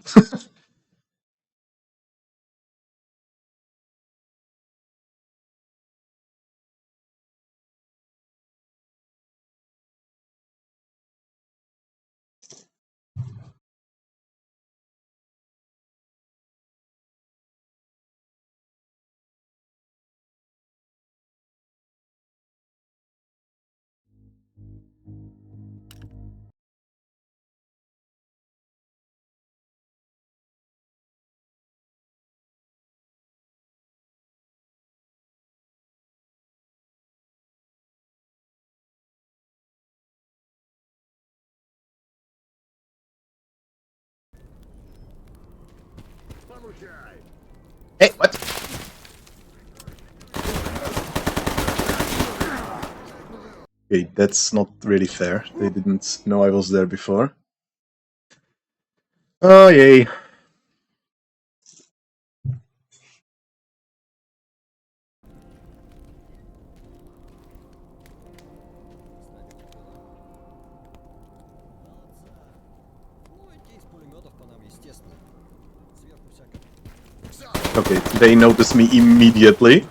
Hey, what? Okay, that's not really fair. They didn't know I was there before. Oh, yay. Okay, they notice me immediately.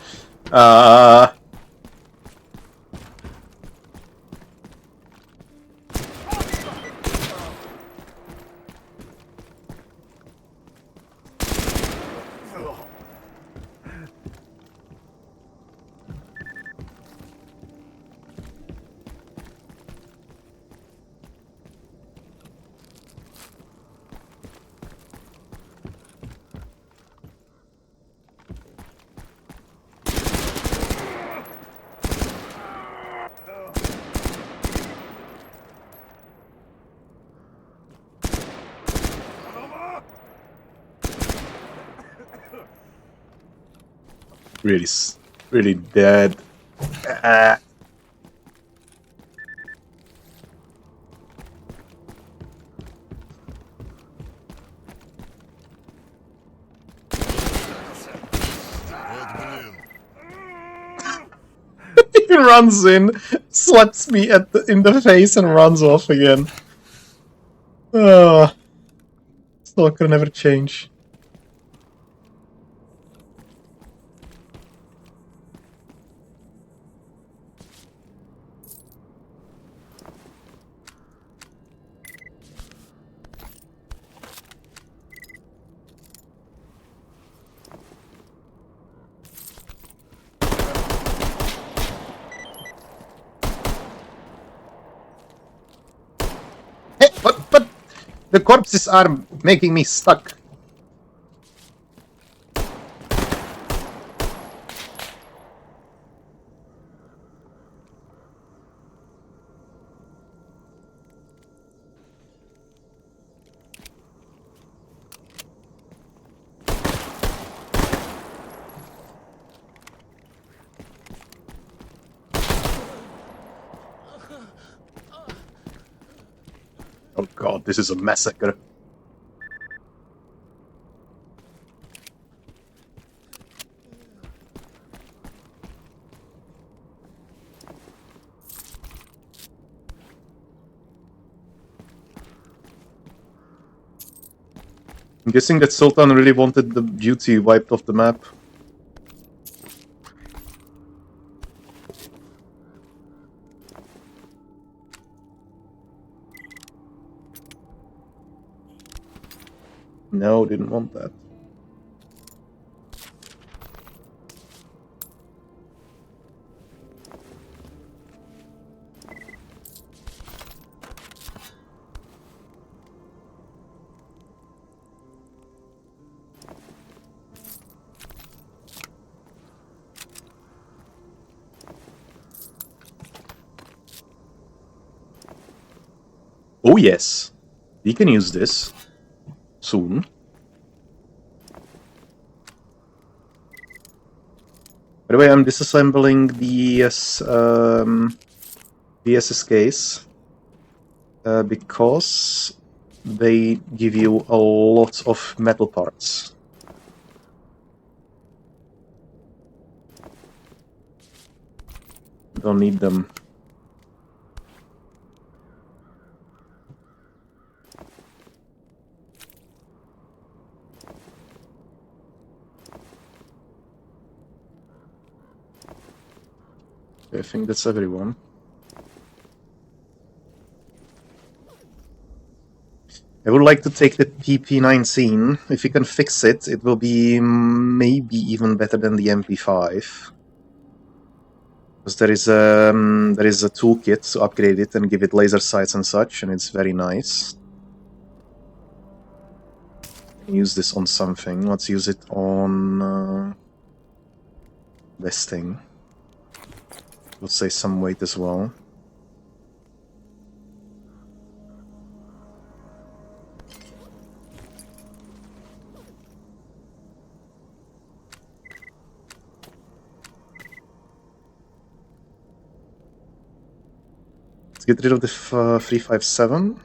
Really dead. He runs in, slaps me in the face, and runs off again. Stalker never change. Hey, but the corpses are making me stuck. Oh god, this is a massacre. I'm guessing that Sultan really wanted the beauty wiped off the map. No, didn't want that. Oh yes, we can use this soon. By the way, I'm disassembling the VSSKs because they give you a lot of metal parts. Don't need them. I think that's everyone. I would like to take the PP19. If you can fix it, it will be maybe even better than the MP5. Because there is a toolkit to upgrade it and give it laser sights and such, and it's very nice. Use this on something. Let's use it on this thing. Let's say some weight as well. get rid of the 357.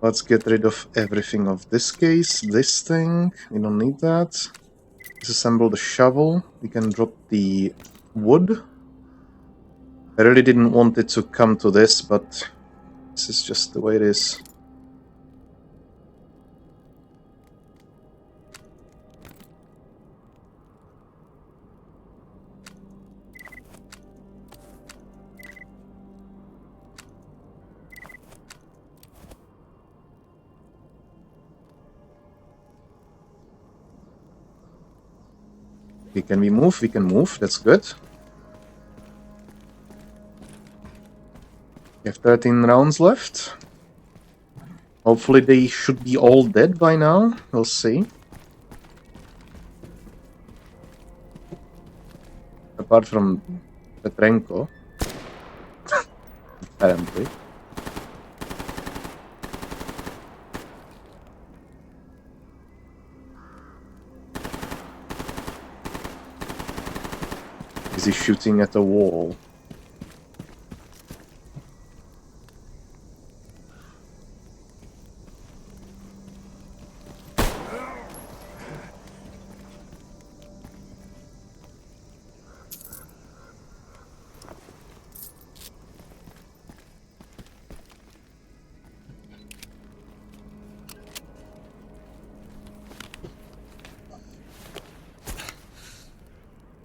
Let's get rid of everything of this case. This thing, we don't need that. Disassemble the shovel. We can drop the wood. I really didn't want it to come to this, but this is just the way it is. Okay, can we move? We can move. That's good. We have 13 rounds left. Hopefully they should be all dead by now. We'll see. Apart from Petrenko. Apparently. Is he shooting at a wall?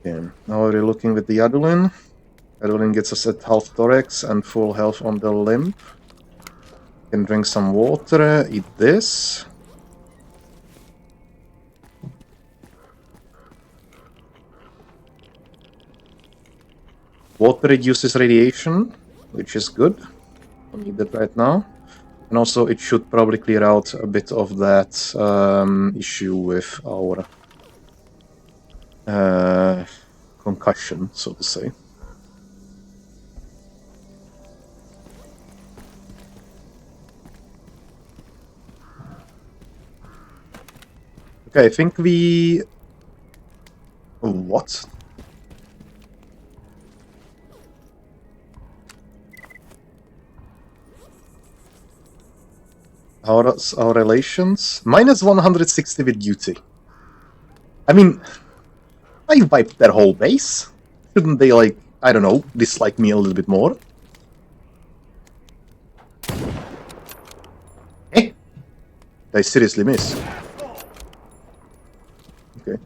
Okay, now we're looking with the Adolin. Adolin gets us at half thorax and full health on the limb. Can drink some water, eat this. Water reduces radiation, which is good. Don't need that right now. And also it should probably clear out a bit of that issue with our concussion, so to say. Okay, I think we... What? How's our relations? Minus 160 with duty. I mean, I wiped their whole base. Shouldn't they, like, I don't know, dislike me a little bit more? Eh? Did I seriously miss? Okay.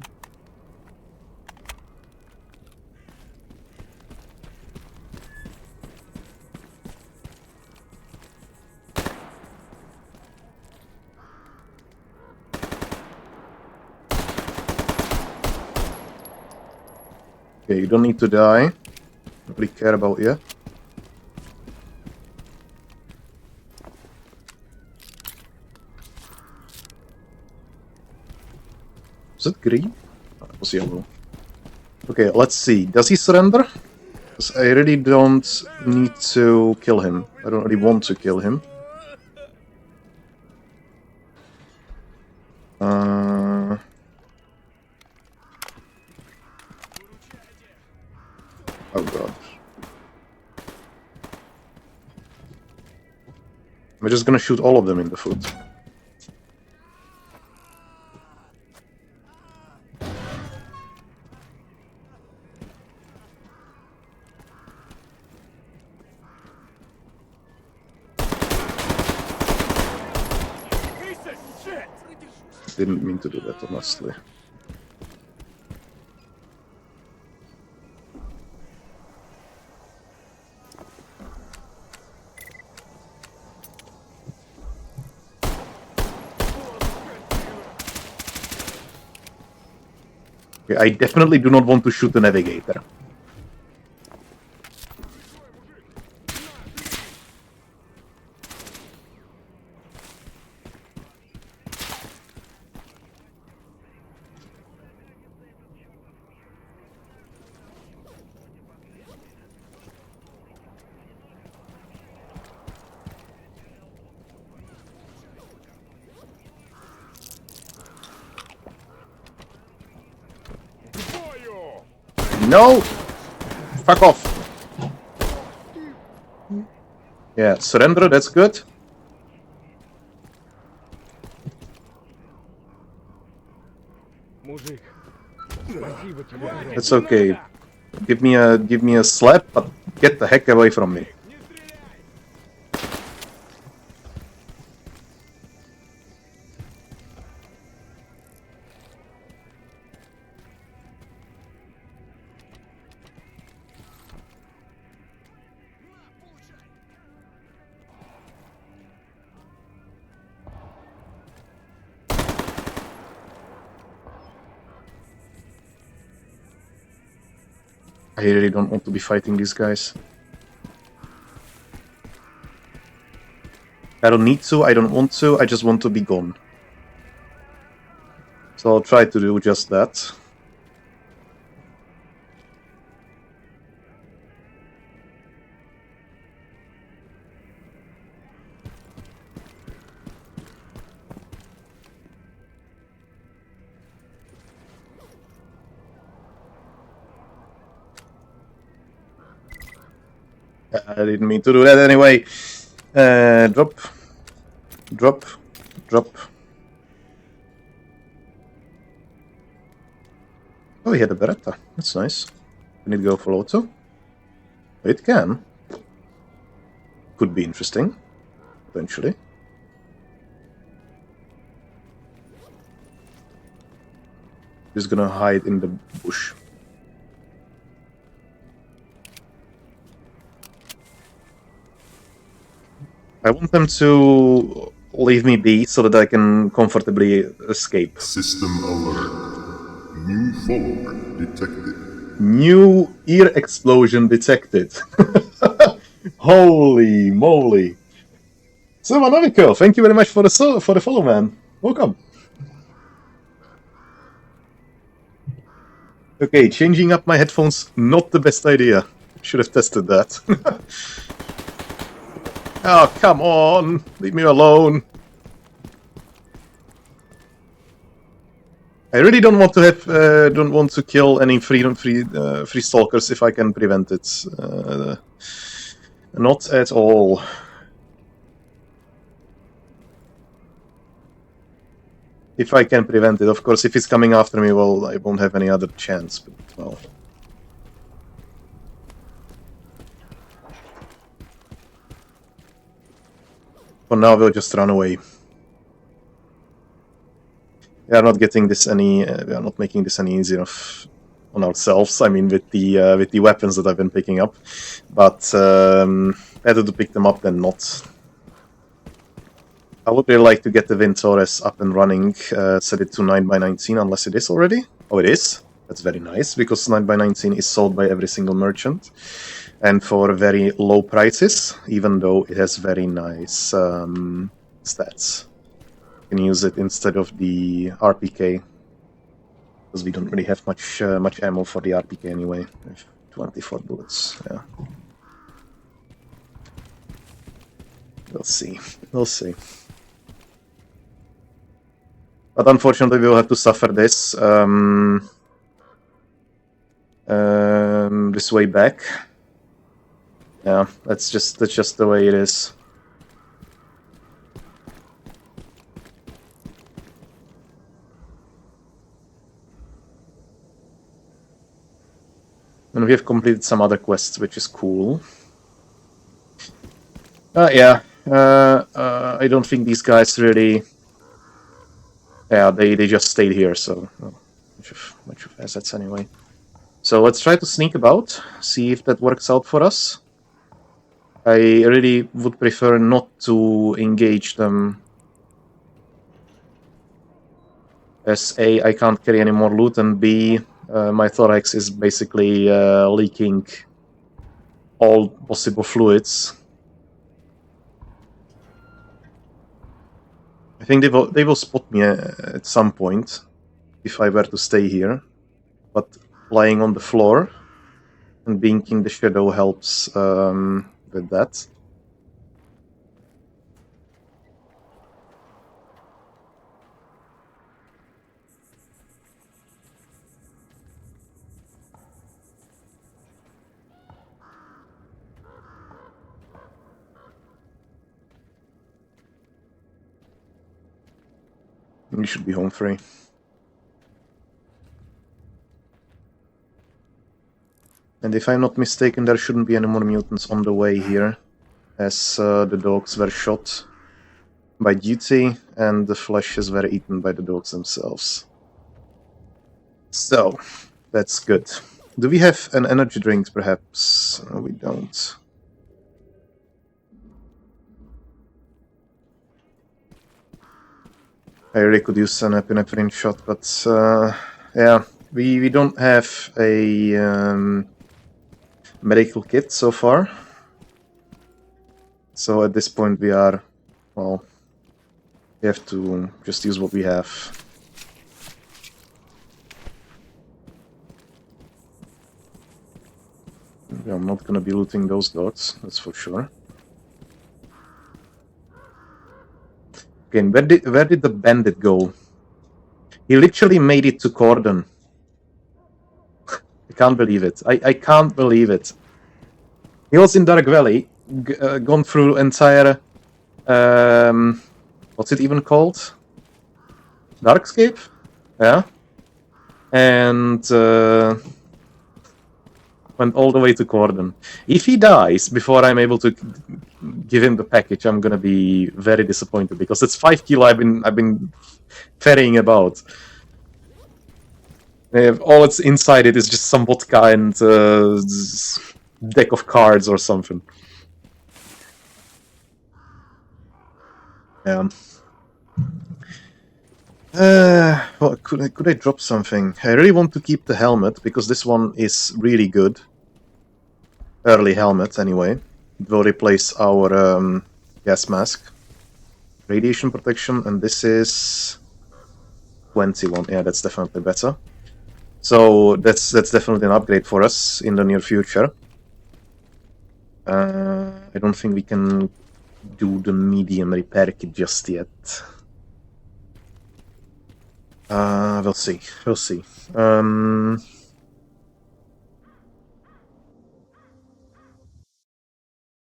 Okay, you don't need to die. Don't really care about you. Was it green? Oh, it was yellow. Okay, let's see. Does he surrender? Because I really don't need to kill him. I don't really want to kill him. Oh god. We're just gonna shoot all of them in the foot. Didn't mean to do that, honestly. Okay, I definitely do not want to shoot the navigator. No! Fuck off! Yeah, surrender, that's good. That's okay. Give me a slap, but get the heck away from me. I really don't want to be fighting these guys. I don't need to, I don't want to, I just want to be gone. So I'll try to do just that. I didn't mean to do that anyway. Drop. Drop. Drop. Oh, he had a Beretta. That's nice. Can it go for auto? It can. Could be interesting. Eventually. Just gonna hide in the bush. I want them to leave me be so that I can comfortably escape. System alert. New follower detected. New ear explosion detected. Holy moly. So, Manoviko, thank you very much for the follow, man. Welcome. Okay, changing up my headphones, not the best idea. Should have tested that. Oh, come on! Leave me alone. I really don't want to don't want to kill any free stalkers if I can prevent it. Not at all. If I can prevent it, of course. If he's coming after me, well, I won't have any other chance. But well. For now, we'll just run away. We are not getting this any. We are not making this any easier on ourselves. I mean, with the weapons that I've been picking up, but better to pick them up than not. I would really like to get the Ventores up and running. Set it to 9x19, unless it is already. Oh, it is. That's very nice because 9x19 is sold by every single merchant, and for very low prices, even though it has very nice stats. You can use it instead of the RPK, because we don't really have much ammo for the RPK anyway. We have 24 bullets. Yeah. We'll see. We'll see. But unfortunately, we will have to suffer this this way back. Yeah, that's just the way it is. And we have completed some other quests, which is cool. Yeah. I don't think these guys really. Yeah, they just stayed here, so much of assets anyway. So let's try to sneak about, see if that works out for us. I really would prefer not to engage them, as A, I can't carry any more loot, and B, my thorax is basically leaking all possible fluids. I think they will spot me at some point if I were to stay here, but lying on the floor and being in the shadow helps with that. You should be home free. And if I'm not mistaken, there shouldn't be any more mutants on the way here, as the dogs were shot by duty, and the fleshes were eaten by the dogs themselves. So, that's good. Do we have an energy drink, perhaps? No, we don't. I really could use an epinephrine shot, but yeah, we don't have a medical kit so far. So at this point we are, well, we have to just use what we have. I'm not gonna be looting those dogs, that's for sure. Again, where did the bandit go? He literally made it to Cordon. I can't believe it. I can't believe it. He was in Dark Valley, gone through entire... what's it even called? Darkscape? Yeah. And went all the way to Cordon. If he dies before I'm able to give him the package, I'm gonna be very disappointed, because it's 5 kilo I've been ferrying about. All it's inside it is just some vodka and deck of cards or something. Yeah. Well, could I drop something? I really want to keep the helmet, because this one is really good. Early helmet, anyway. It will replace our gas mask. Radiation protection, and this is 21. Yeah, that's definitely better. So that's definitely an upgrade for us in the near future. I don't think we can do the medium repair kit just yet. We'll see. We'll see.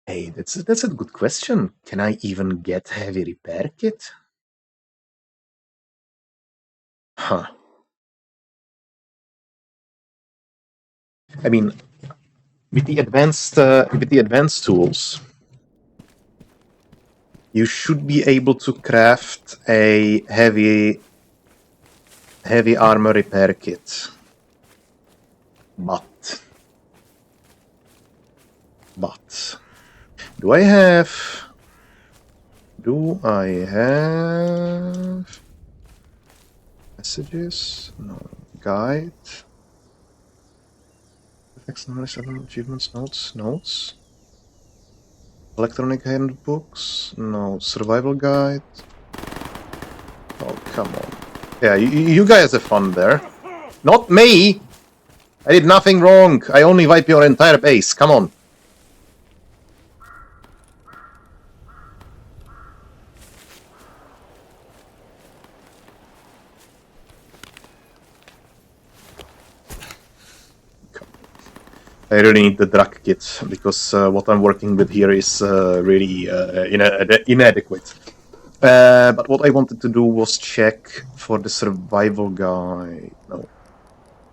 Hey, that's a good question. Can I even get heavy repair kit? Huh. I mean, with the advanced tools, you should be able to craft a heavy armor repair kit. But do I have messages? No. Guide. Achievements, notes. Electronic handbooks? No. Survival guide? Oh, come on. Yeah, you guys have fun there. Not me! I did nothing wrong. I only wipe your entire base. Come on. I really need the drug kit, because what I'm working with here is really inadequate. But what I wanted to do was check for the survival guide. No.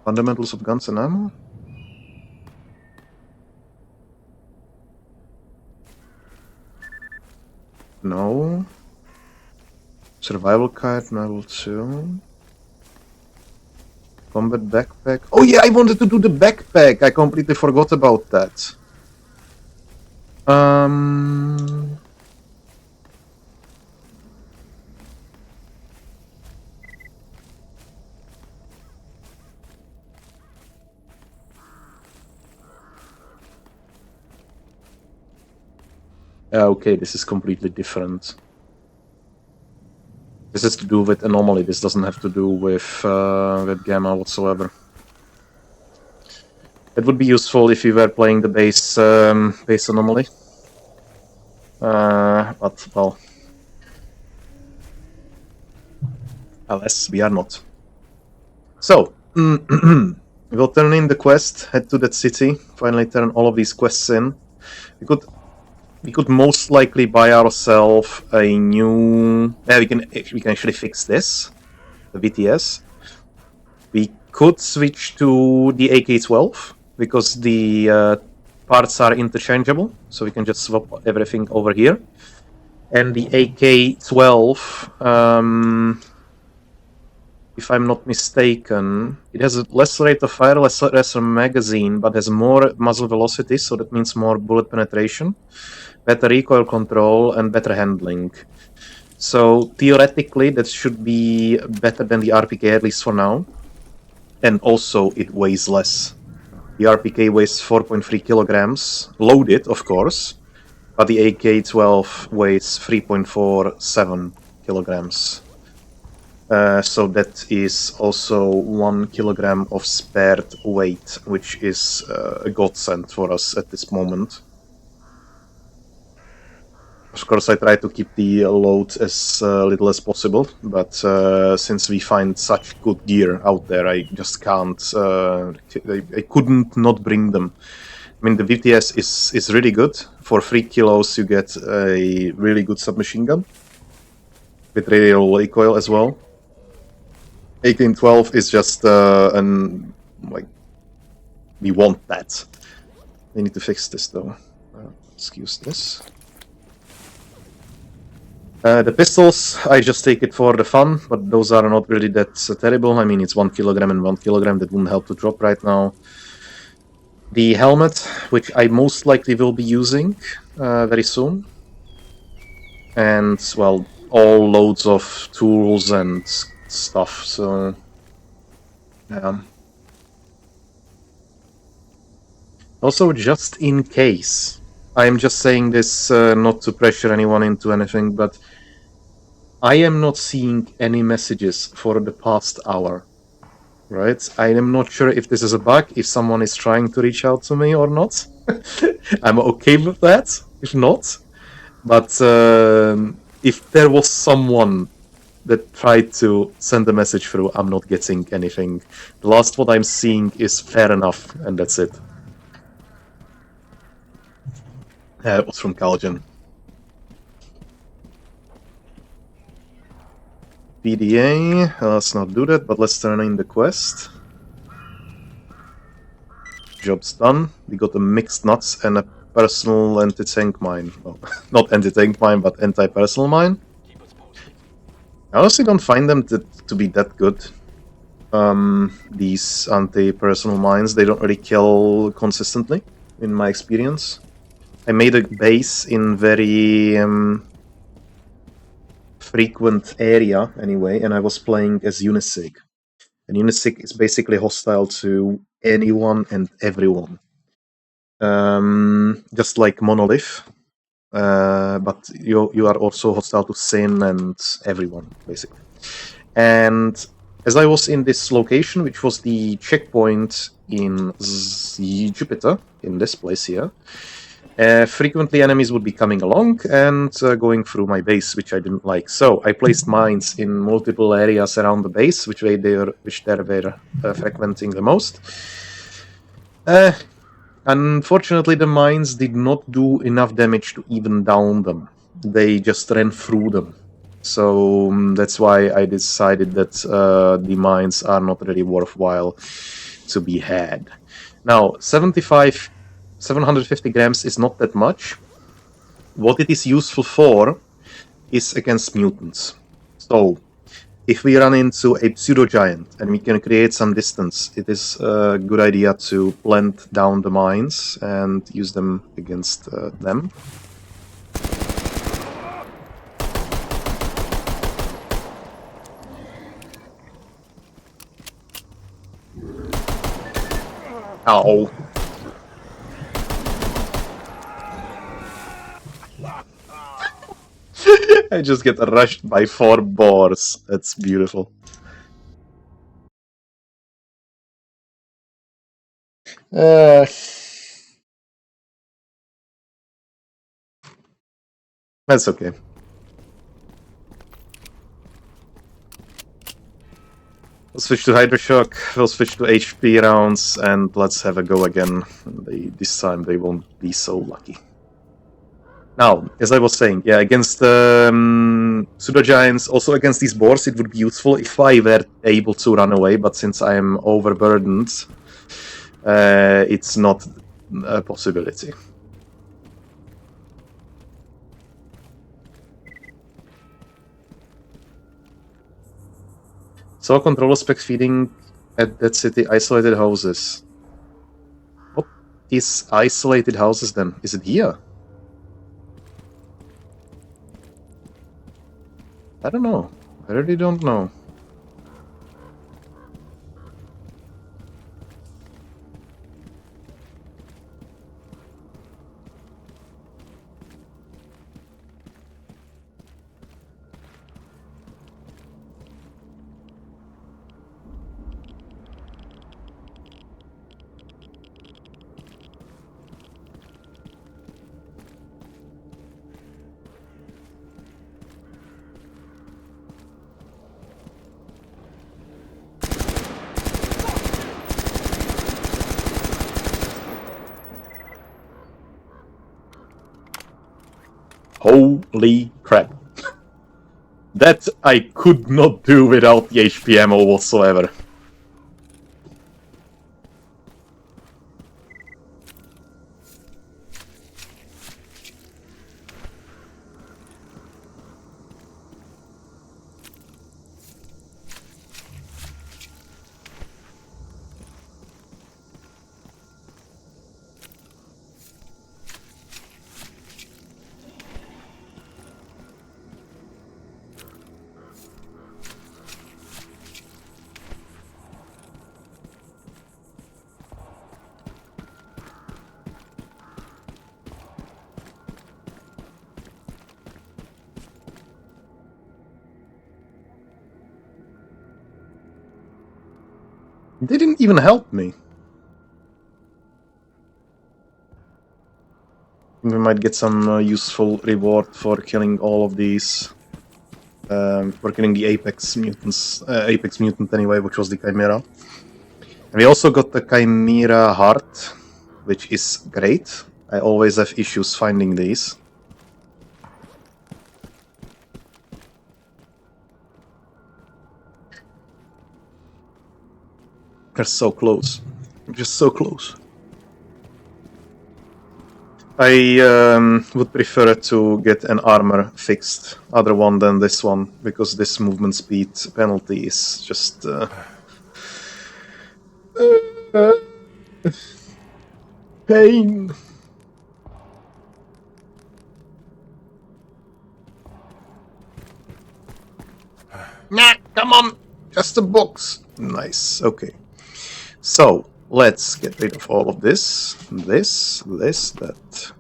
Fundamentals of guns and ammo? No. Survival guide, level 2. Combat backpack. Oh yeah, I wanted to do the backpack! I completely forgot about that. Okay, this is completely different. This has to do with anomaly. This doesn't have to do with gamma whatsoever. It would be useful if we were playing the base anomaly. But, well... alas, we are not. So, we'll turn in the quest, head to that city, finally turn all of these quests in. We could most likely buy ourselves a new... Yeah, we can actually fix this. the VTS. We could switch to the AK-12 because the parts are interchangeable, so we can just swap everything over here. And the AK-12, if I'm not mistaken, it has a less rate of fire, lesser magazine, but has more muzzle velocity, so that means more bullet penetration, better recoil control, and better handling. So theoretically, that should be better than the RPK, at least for now. And also, it weighs less. The RPK weighs 4.3 kilograms, loaded, of course, but the AK-12 weighs 3.47 kilograms. So that is also 1 kilogram of spared weight, which is a godsend for us at this moment. Of course, I try to keep the load as little as possible, but since we find such good gear out there, I just can't. I couldn't not bring them. I mean, the VTS is really good. For 3 kilos, you get a really good submachine gun with radial recoil as well. 1812 is just we want that. We need to fix this though. Excuse this. The pistols, I just take it for the fun, but those are not really that terrible. I mean, it's 1 kilogram and 1 kilogram, that wouldn't help to drop right now. The helmet, which I most likely will be using very soon. And, well, all loads of tools and stuff, so... yeah. Also, just in case, I'm just saying this not to pressure anyone into anything, but I am not seeing any messages for the past hour, right? I am not sure if this is a bug, if someone is trying to reach out to me or not. I'm okay with that, if not. But if there was someone that tried to send a message through, I'm not getting anything. The last what I'm seeing is fair enough, and that's it. It was from Kaljan. PDA, let's not do that, but let's turn in the quest. Job's done. We got a mixed nuts and a personal anti-tank mine. Well, not anti-tank mine, but anti-personal mine. I honestly don't find them to be that good. These anti-personal mines, they don't really kill consistently, in my experience. I made a base in very frequent area, anyway, and I was playing as Unisig. And Unisig is basically hostile to anyone and everyone. Just like Monolith. But you are also hostile to Sin and everyone, basically. And as I was in this location, which was the checkpoint in Jupiter, in this place here, frequently enemies would be coming along and going through my base, which I didn't like. So I placed mines in multiple areas around the base, which they were frequenting the most. Unfortunately, the mines did not do enough damage to even down them. They just ran through them. So that's why I decided that the mines are not really worthwhile to be had. Now, 750 grams is not that much. What it is useful for is against mutants. So, if we run into a pseudo-giant and we can create some distance, it is a good idea to plant down the mines and use them against them. Ow. I just get rushed by 4 boars. That's beautiful. That's okay. We'll switch to Hydroshock, we'll switch to HP rounds, and let's have a go again. This time they won't be so lucky. Now, as I was saying, yeah, against pseudo giants, also against these boars, it would be useful if I were able to run away. But since I am overburdened, it's not a possibility. So controller spec feeding at that city isolated houses. What is isolated houses then? Is it here? I don't know. I really don't know. Holy crap. That I could not do without the HP ammo whatsoever. They didn't even help me. We might get some useful reward for killing all of these. For killing the Apex mutants. Apex mutant anyway, which was the Chimera. And we also got the Chimera heart, which is great. I always have issues finding these. They're so close. Just so close. I would prefer to get an armor fixed other one than this one, because this movement speed penalty is just pain. Nah, come on, just a box. Nice, okay. So, let's get rid of all of this, this, that,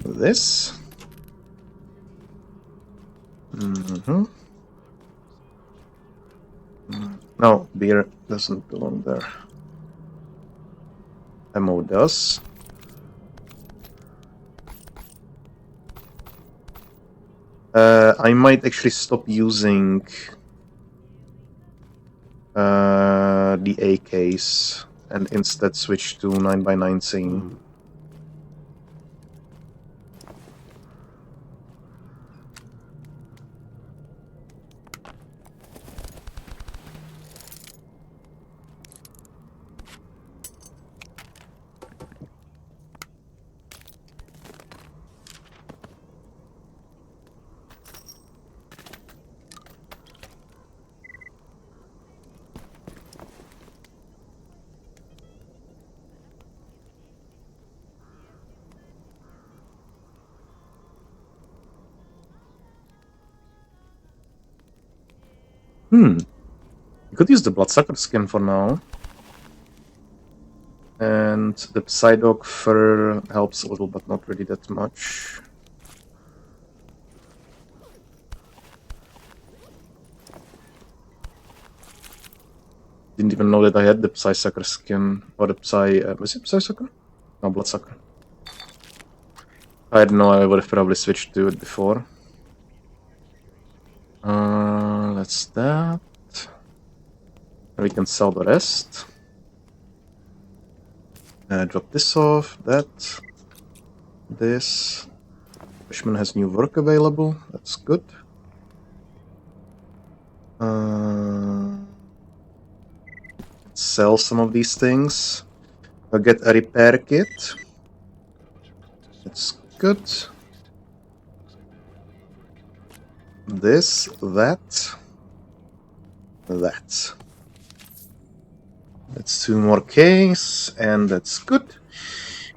this. No, beer doesn't belong there. Ammo does. I might actually stop using the AKs and instead switch to 9x19. You could use the bloodsucker skin for now. And the Psydog fur helps a little, but not really that much. Didn't even know that I had the Psysucker skin, or the was it Psysucker? No, Bloodsucker. I didn't know, I would have probably switched to it before. That's that. And we can sell the rest. Drop this off, that, this, Freshman has new work available. That's good. Let's sell some of these things. I'll get a repair kit. That's good. This, that. That's 2 more Ks, and that's good.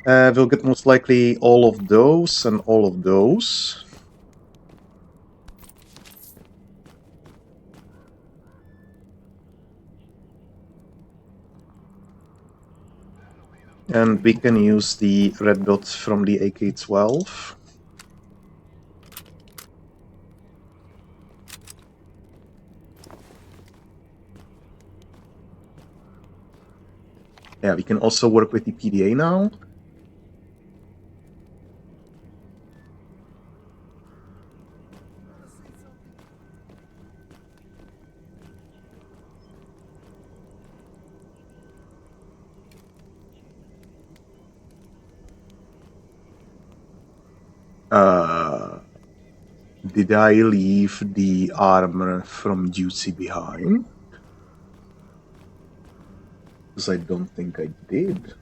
We'll get most likely all of those and all of those. And we can use the red dot from the AK-12. Yeah, we can also work with the PDA now. Did I leave the armor from duty behind? Because I don't think I did.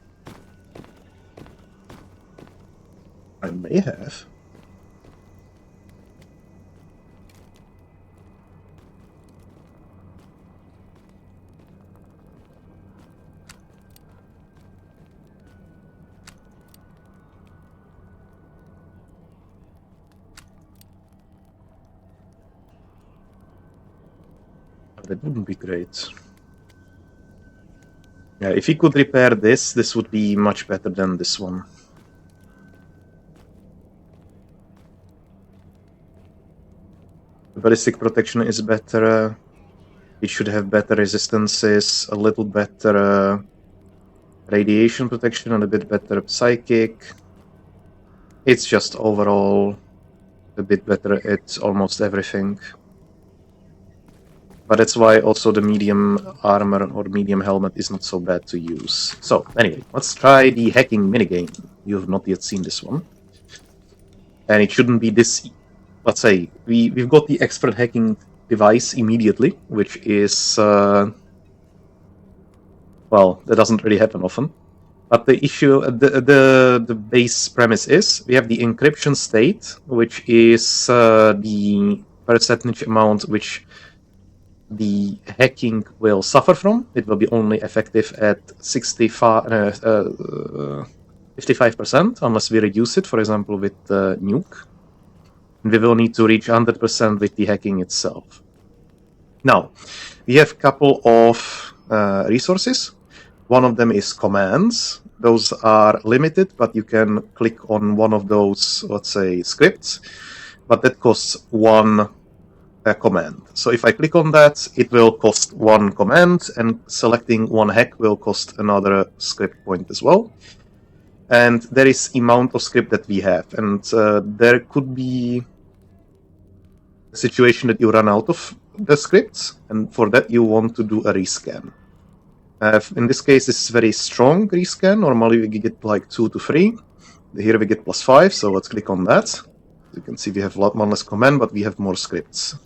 I may have. That wouldn't be great. Yeah, if he could repair this, this would be much better than this one. Ballistic protection is better. It should have better resistances, a little better radiation protection, and a bit better psychic. It's just overall a bit better at almost everything. But that's why also the medium armor or medium helmet is not so bad to use. So, anyway, let's try the hacking minigame. You have not yet seen this one. And it shouldn't be this... Let's say, we've got the expert hacking device immediately, which is... well, that doesn't really happen often. But the issue, the base premise is, we have the encryption state, which is the percentage amount which the hacking will suffer from. It will be only effective at 55%, unless we reduce it, for example, with nuke. And we will need to reach 100% with the hacking itself. Now, we have a couple of resources. One of them is commands. Those are limited, but you can click on one of those, let's say, scripts. But that costs one command. So if I click on that, it will cost one command, and selecting one hack will cost another script point as well. And there is amount of script that we have, and there could be a situation that you run out of the scripts, and for that you want to do a rescan. In this case, this is very strong rescan. Normally we get like 2 to 3. Here we get +5, so let's click on that. You can see we have a lot more less command, but we have more scripts.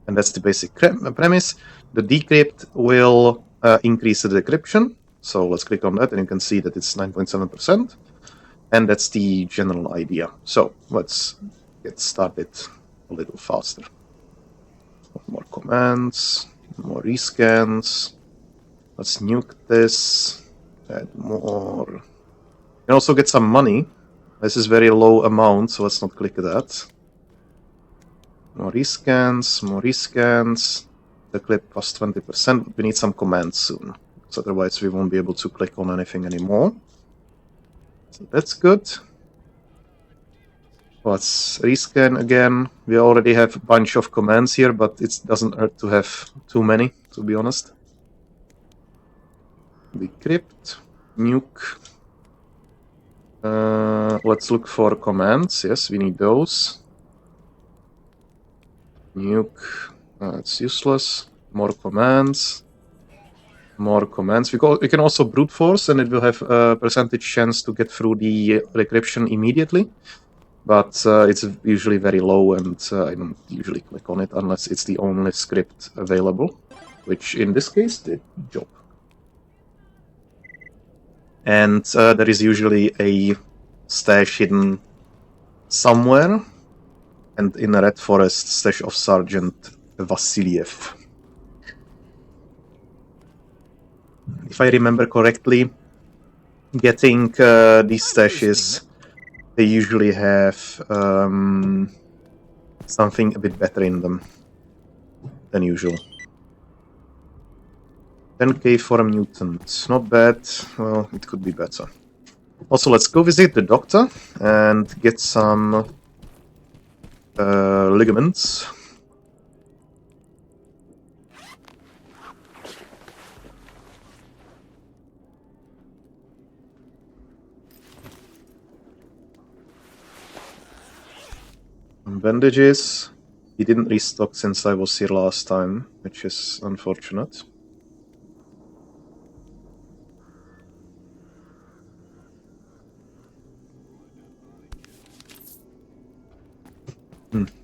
And that's the basic premise. The decrypt will increase the decryption. So let's click on that, and you can see that it's 9.7%. And that's the general idea. So let's get started a little faster. More commands, more rescans. Let's nuke this. Add more. You can also get some money. This is very low amount, so let's not click that. More rescans, more rescans. The clip plus 20%. We need some commands soon, because otherwise we won't be able to click on anything anymore. So that's good. Let's rescan again. We already have a bunch of commands here, but it doesn't hurt to have too many, to be honest. Decrypt, nuke. Let's look for commands. Yes, we need those. Nuke. It's useless. More commands. More commands. We can also brute force, and it will have a percentage chance to get through the decryption immediately. but it's usually very low, and I don't usually click on it unless it's the only script available, which in this case did the job. And there is usually a stash hidden somewhere, and in a Red Forest, stash of Sergeant Vasiliev. If I remember correctly, getting these stashes, they usually have something a bit better in them than usual. 10k for a mutant. Not bad. Well, it could be better. Also, let's go visit the doctor and get some ligaments. Some bandages. He didn't restock since I was here last time, which is unfortunate.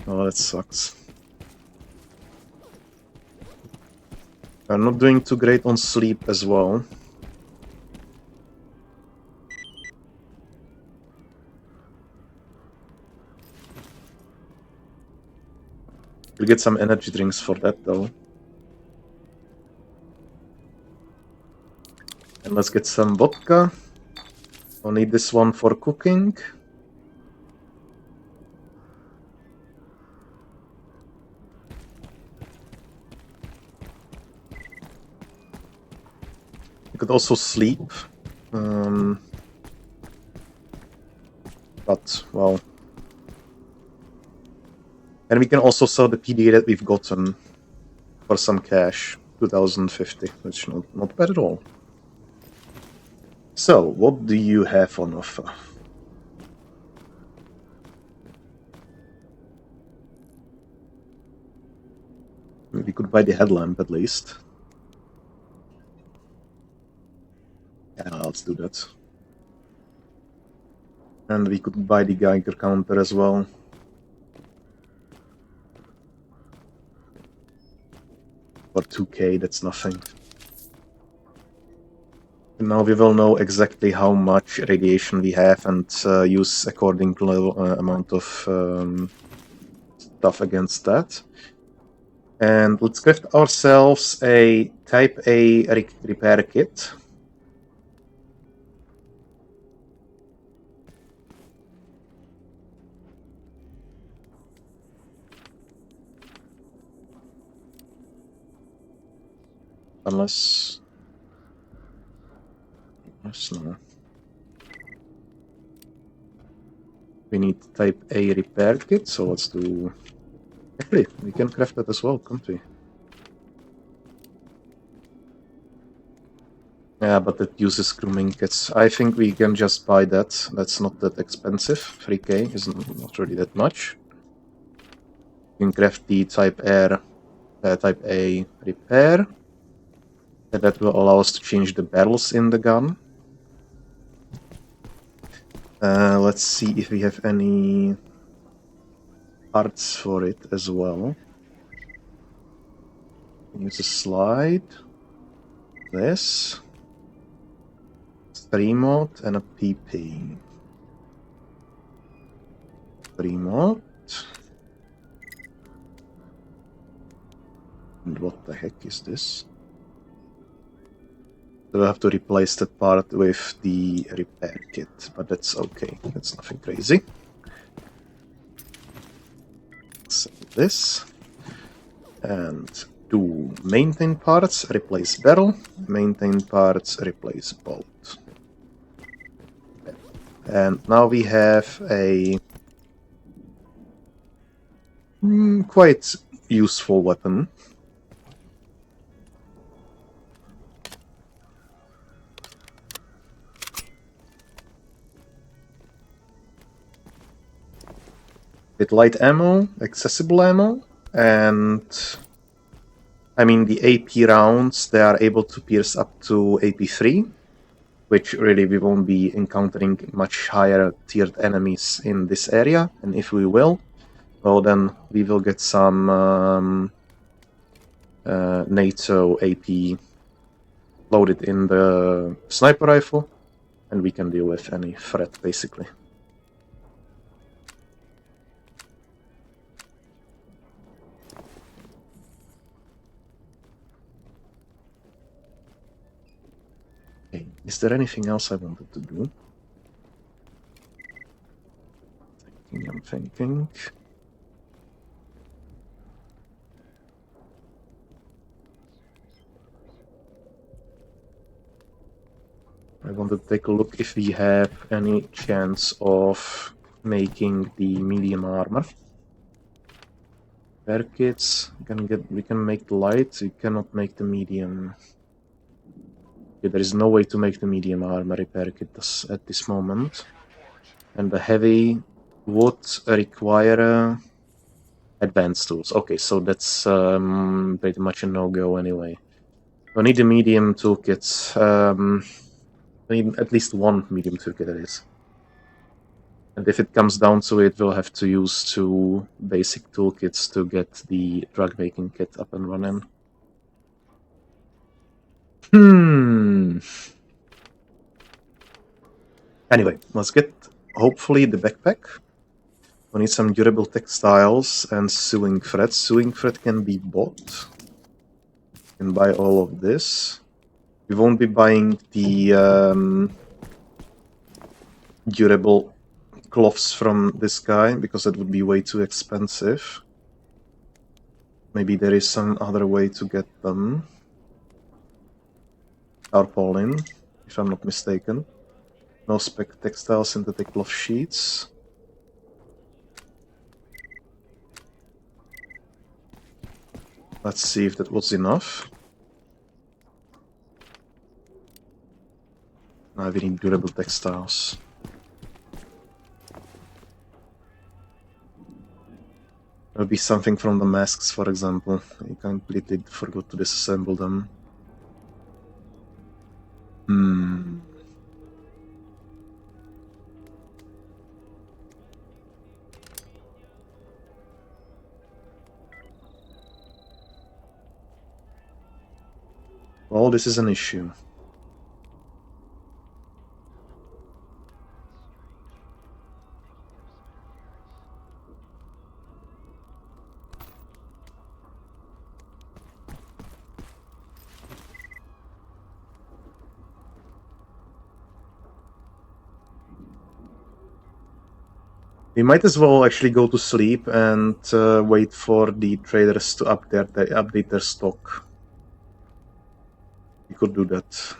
Oh, that sucks. I'm not doing too great on sleep as well. We'll get some energy drinks for that though. And let's get some vodka. I'll need this one for cooking. You could also sleep. But, well... And we can also sell the PD that we've gotten for some cash. 2050, which not bad at all. So, what do you have on offer? We could buy the headlamp at least. Yeah, let's do that. And we could buy the Geiger counter as well. For 2k, that's nothing. And now we will know exactly how much radiation we have and use according to amount of stuff against that. And let's craft ourselves a Type A repair kit. Unless no. We need Type A repair kit, so let's do... Actually, we can craft that as well, can't we? Yeah, but it uses grooming kits. I think we can just buy that. That's not that expensive. 3k is not really that much. We can craft the Type A repair. And that will allow us to change the barrels in the gun. Let's see if we have any parts for it as well. Use a slide. This. Remote and a PP. Remote. And what the heck is this? So I have to replace that part with the repair kit, but that's okay. That's nothing crazy. Sell this. And do maintain parts, replace barrel. Maintain parts, replace bolt. And now we have a quite useful weapon. With light ammo, accessible ammo, and I mean the AP rounds, they are able to pierce up to AP3. which really we won't be encountering much higher tiered enemies in this area, and if we will, well then we will get some NATO AP loaded in the sniper rifle, and we can deal with any threat basically. Okay, is there anything else I wanted to do? I'm thinking. I want to take a look if we have any chance of making the medium armor. Repair kits, we can make the light, we cannot make the medium. Okay, there is no way to make the medium armor repair kit at this moment. And the heavy would require advanced tools. Okay, so that's pretty much a no-go anyway. We need a medium toolkit. I need at least one medium toolkit, that is. And if it comes down to it, we'll have to use 2 basic toolkits to get the drug making kit up and running. Anyway, let's get, hopefully, the backpack. We need some durable textiles and sewing thread. Sewing thread can be bought. You can buy all of this. We won't be buying the durable cloths from this guy, because that would be way too expensive. Maybe there is some other way to get them. Tarpaulin, if I'm not mistaken. No spec textile synthetic cloth sheets. Let's see if that was enough. Now we need durable textiles. There'll be something from the masks, for example. I completely forgot to disassemble them. Well, this is an issue. We might as well actually go to sleep and wait for the traders to update their stock. We could do that.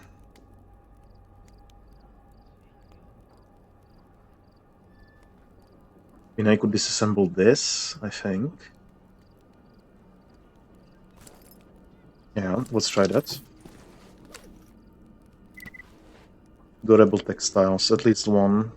And I could disassemble this, I think. Yeah, let's try that. Durable textiles, at least one.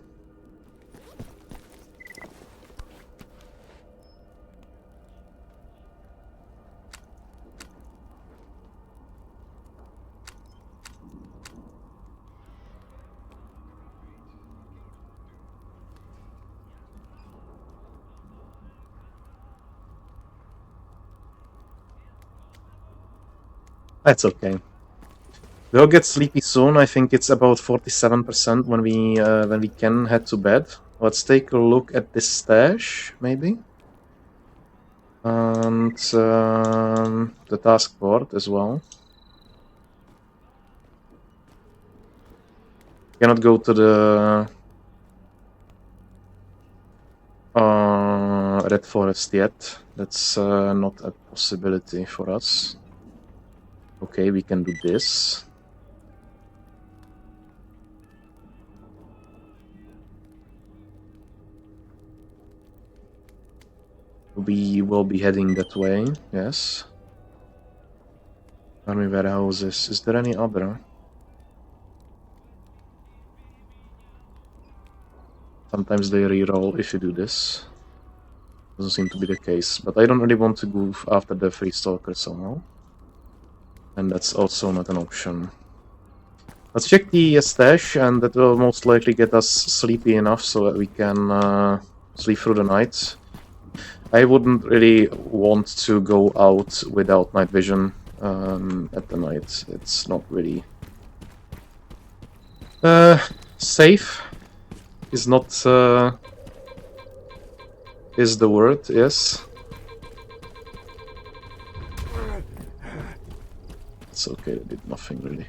That's okay. We'll get sleepy soon. I think it's about 47% when we can head to bed. Let's take a look at this stash, maybe. And the task board as well. Cannot go to the Red Forest yet. That's not a possibility for us. Okay, we can do this. We will be heading that way, yes. Army warehouses. Is there any other? Sometimes they reroll if you do this. Doesn't seem to be the case, but I don't really want to go after the free stalker somehow. And that's also not an option. Let's check the stash, and that will most likely get us sleepy enough so that we can sleep through the night. I wouldn't really want to go out without night vision at the night. It's not really safe. Is not is the word, yes. It's okay, I did nothing really.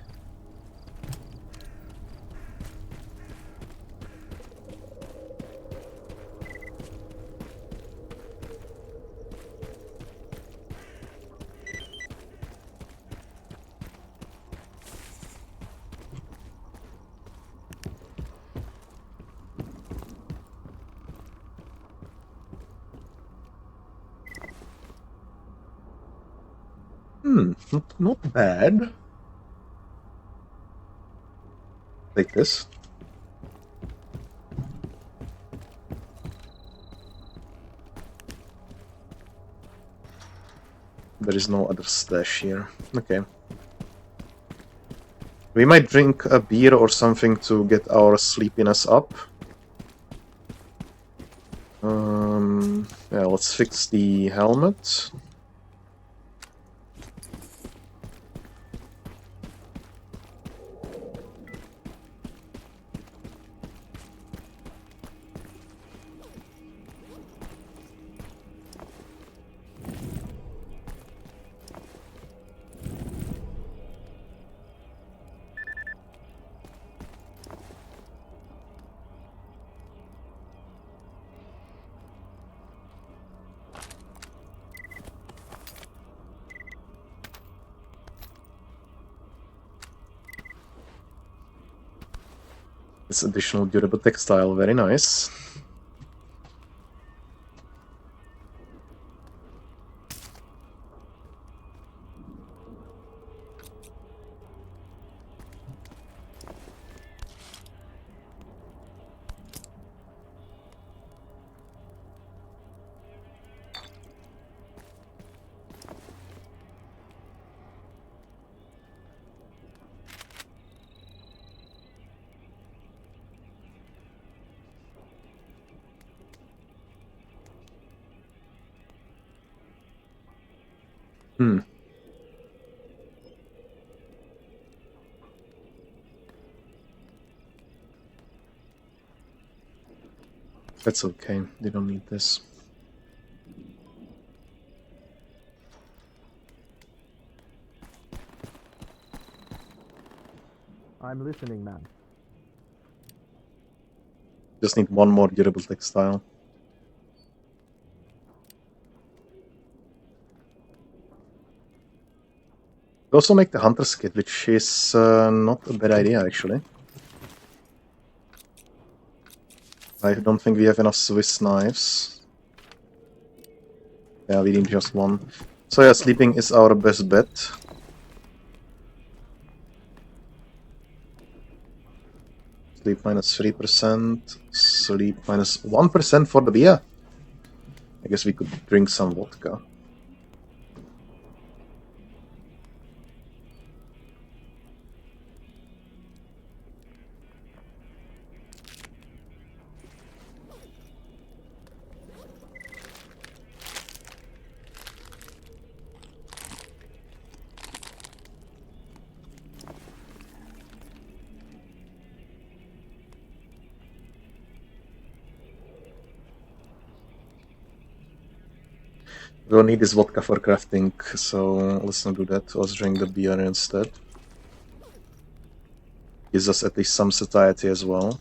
Not bad. Take this. There is no other stash here. Okay. We might drink a beer or something to get our sleepiness up. Yeah, let's fix the helmet. This additional durable textile, very nice. That's okay, they don't need this. I'm listening, man. Just need one more durable textile. We also make the hunter's kit, which is not a bad idea actually. I don't think we have enough Swiss knives. Yeah, we need just one. So yeah, sleeping is our best bet. Sleep minus 3%, sleep minus 1% for the beer. I guess we could drink some vodka. We'll need this vodka for crafting, so let's not do that. Let's drink the beer instead. Gives us at least some satiety as well.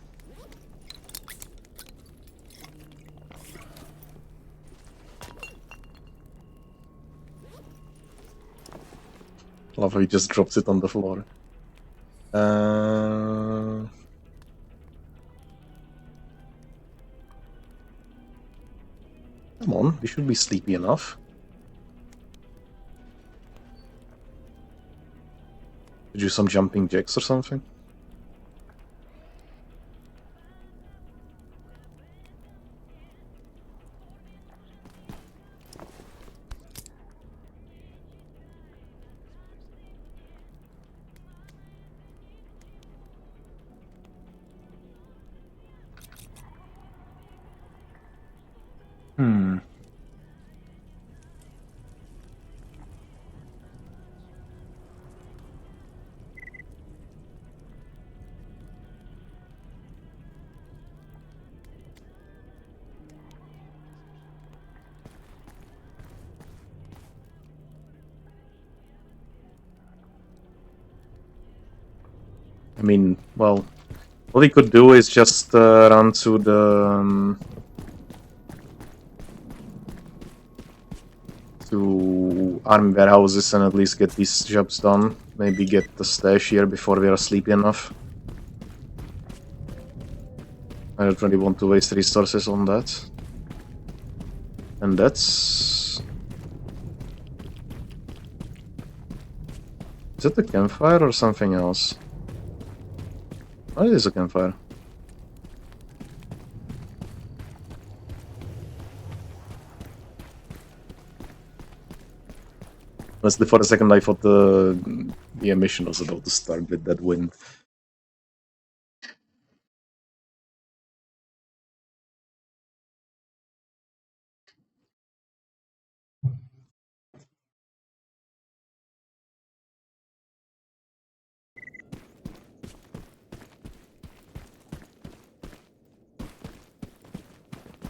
Love how he just drops it on the floor. Come on, we should be sleepy enough. Do some jumping jacks or something. Hmm. I mean, well, what we could do is just run to the to army warehouses and at least get these jobs done. Maybe get the stash here before we are sleepy enough. I don't really want to waste resources on that. And that's... Is it a campfire or something else? Oh, it is a campfire. Honestly, for a second I thought the emission was about to start with that wind.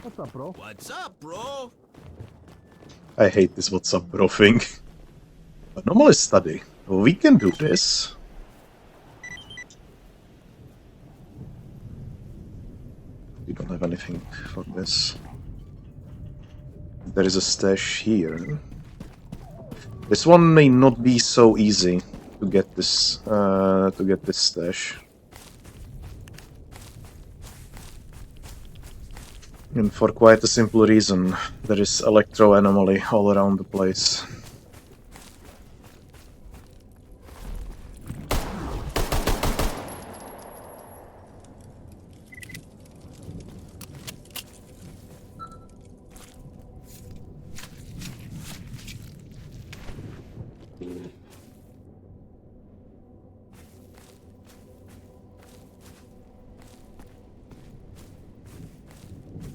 What's up, bro? What's up, bro? I hate this what's up bro thing. Anomaly study. We can do this. We don't have anything for this. There is a stash here. This one may not be so easy to get this stash. And for quite a simple reason, there is electro anomaly all around the place.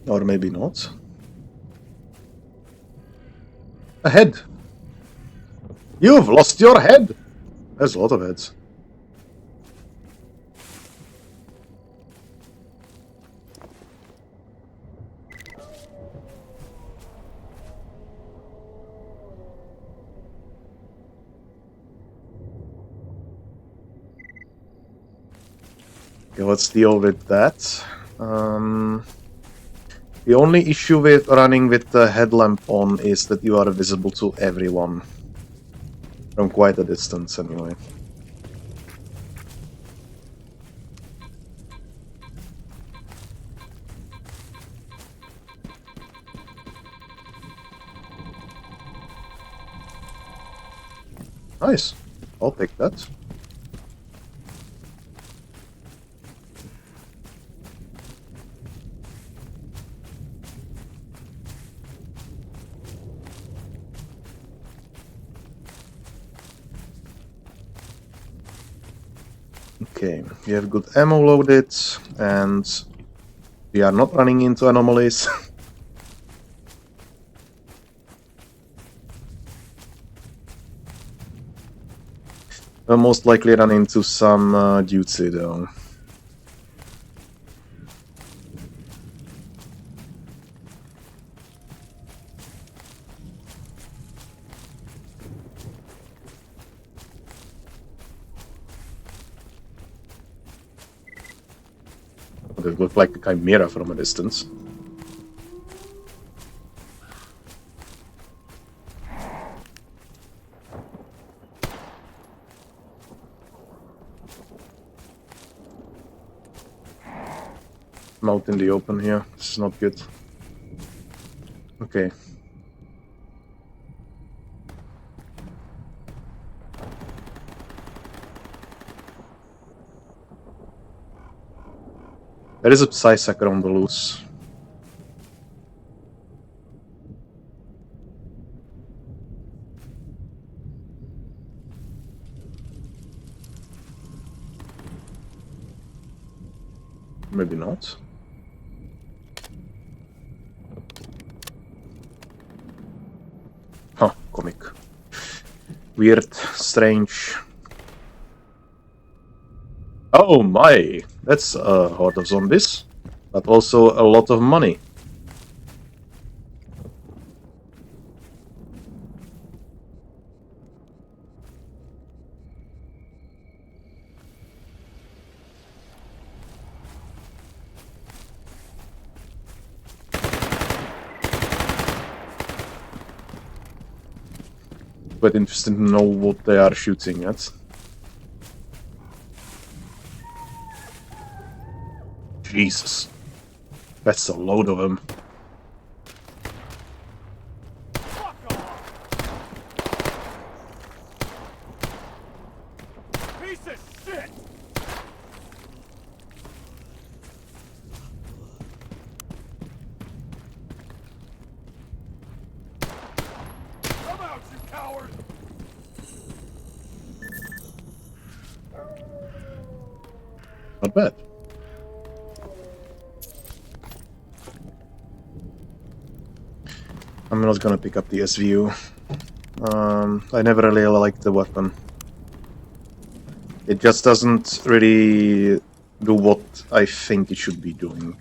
Or maybe not. A head! You've lost your head! There's a lot of heads. Okay, let's deal with that. The only issue with running with the headlamp on is that you are visible to everyone. From quite a distance, anyway. Nice. I'll take that. Okay, we have good ammo loaded, and we are not running into anomalies. We'll most likely run into some duty, though. They look like a chimera from a distance. I'm out in the open here. This is not good. Okay. There is a Psysacker on the loose. Maybe not. Weird, strange. Oh my! That's a horde of zombies, but also a lot of money. Quite interesting to know what they are shooting at. Jesus. That's a load of them. Piece of shit! Come out, you coward! Not bad. I'm not gonna pick up the SVU. I never really liked the weapon. It just doesn't really do what I think it should be doing.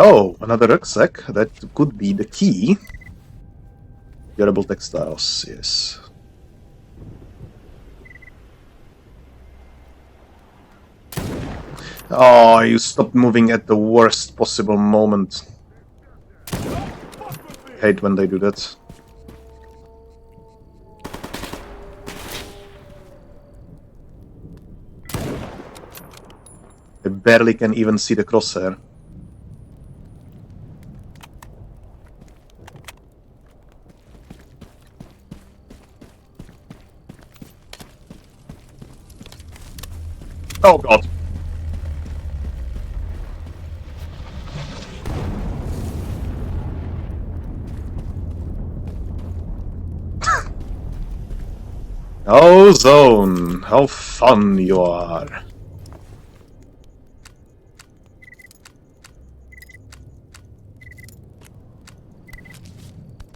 Oh, another rucksack. That could be the key. Durable textiles, yes. Oh, you stopped moving at the worst possible moment. Hate when they do that. I barely can even see the crosshair. Oh god. Oh, Zone, how fun you are.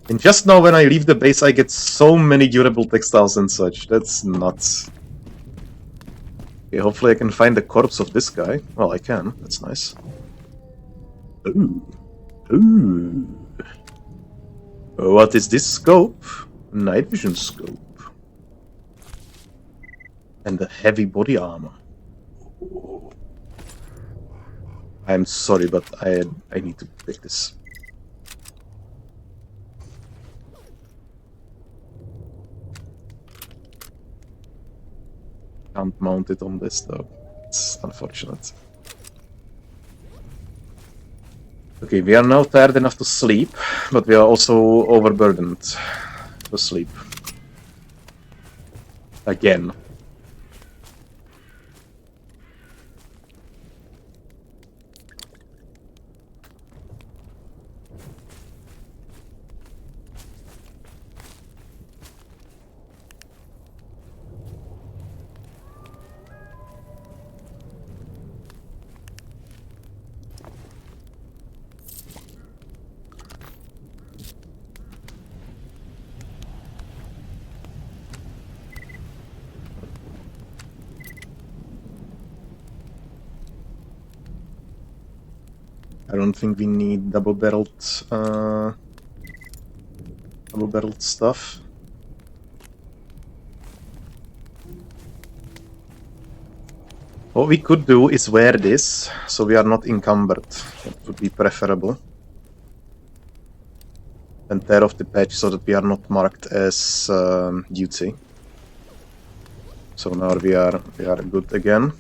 And just now when I leave the base I get so many durable textiles and such. That's nuts. Okay, hopefully I can find the corpse of this guy. Well, I can. That's nice. Ooh. Ooh. What is this scope? Night vision scope. And the heavy body armor. I'm sorry, but I need to pick this. Can't mount it on this though. It's unfortunate. Okay, we are now tired enough to sleep, but we are also overburdened to sleep. Again. I don't think we need double-barreled stuff. What we could do is wear this, so we are not encumbered. That would be preferable. And tear off the patch so that we are not marked as duty. So now we are good again.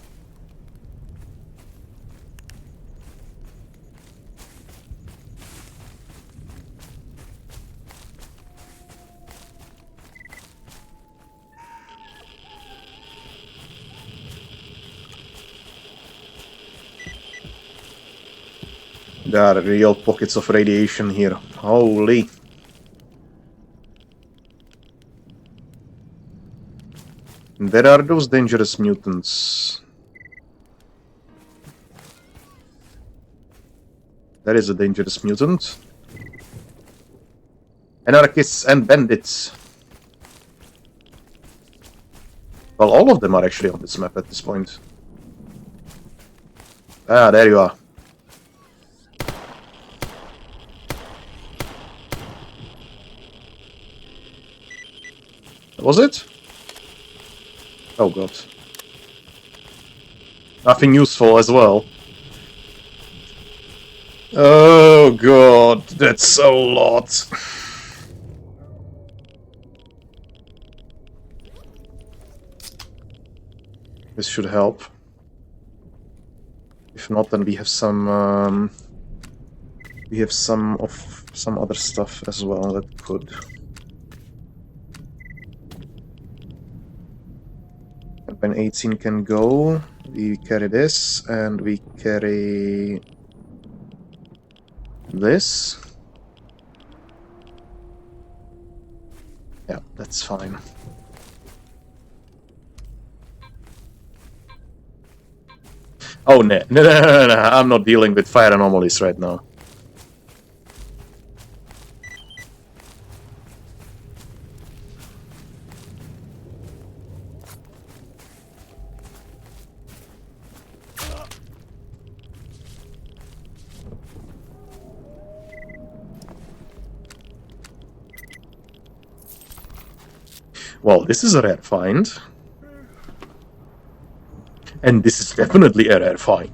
There are real pockets of radiation here. Holy. There are those dangerous mutants. That is a dangerous mutant. Anarchists and bandits. Well, all of them are actually on this map at this point. Ah, there you are. Was it? Oh god. Nothing useful as well. Oh god, that's a lot. This should help. If not, then we have some other stuff as well that could. When 18 can go, we carry this and we carry this. Yeah, that's fine. Oh, no, I'm not dealing with fire anomalies right now. Well, this is a rare find. And this is definitely a rare find.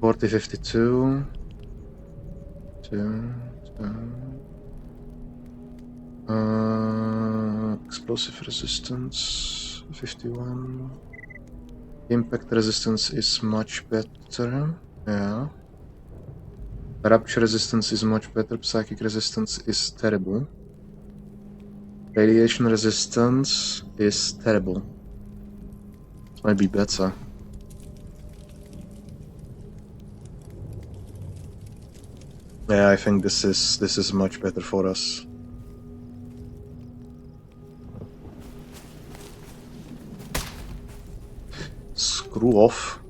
$40.52. Explosive resistance 51. Impact resistance is much better. Yeah. Rupture resistance is much better. Psychic resistance is terrible. Radiation resistance is terrible. Might be better. Yeah, I think this is much better for us. Screw off.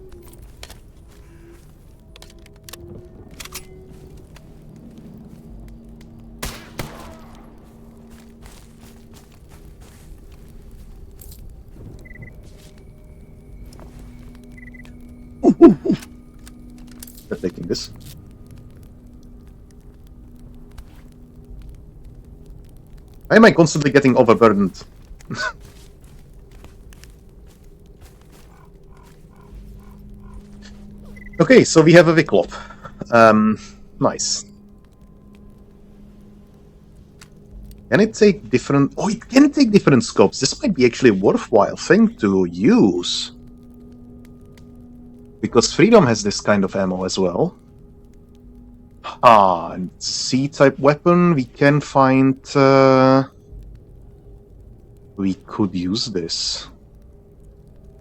They're taking this. Why am I constantly getting overburdened? Okay, so we have a Viclop. Nice. Can it take different... Oh, it can take different scopes. This might be actually a worthwhile thing to use. Because Freedom has this kind of ammo as well. Ah, and C-type weapon, we can find... We could use this.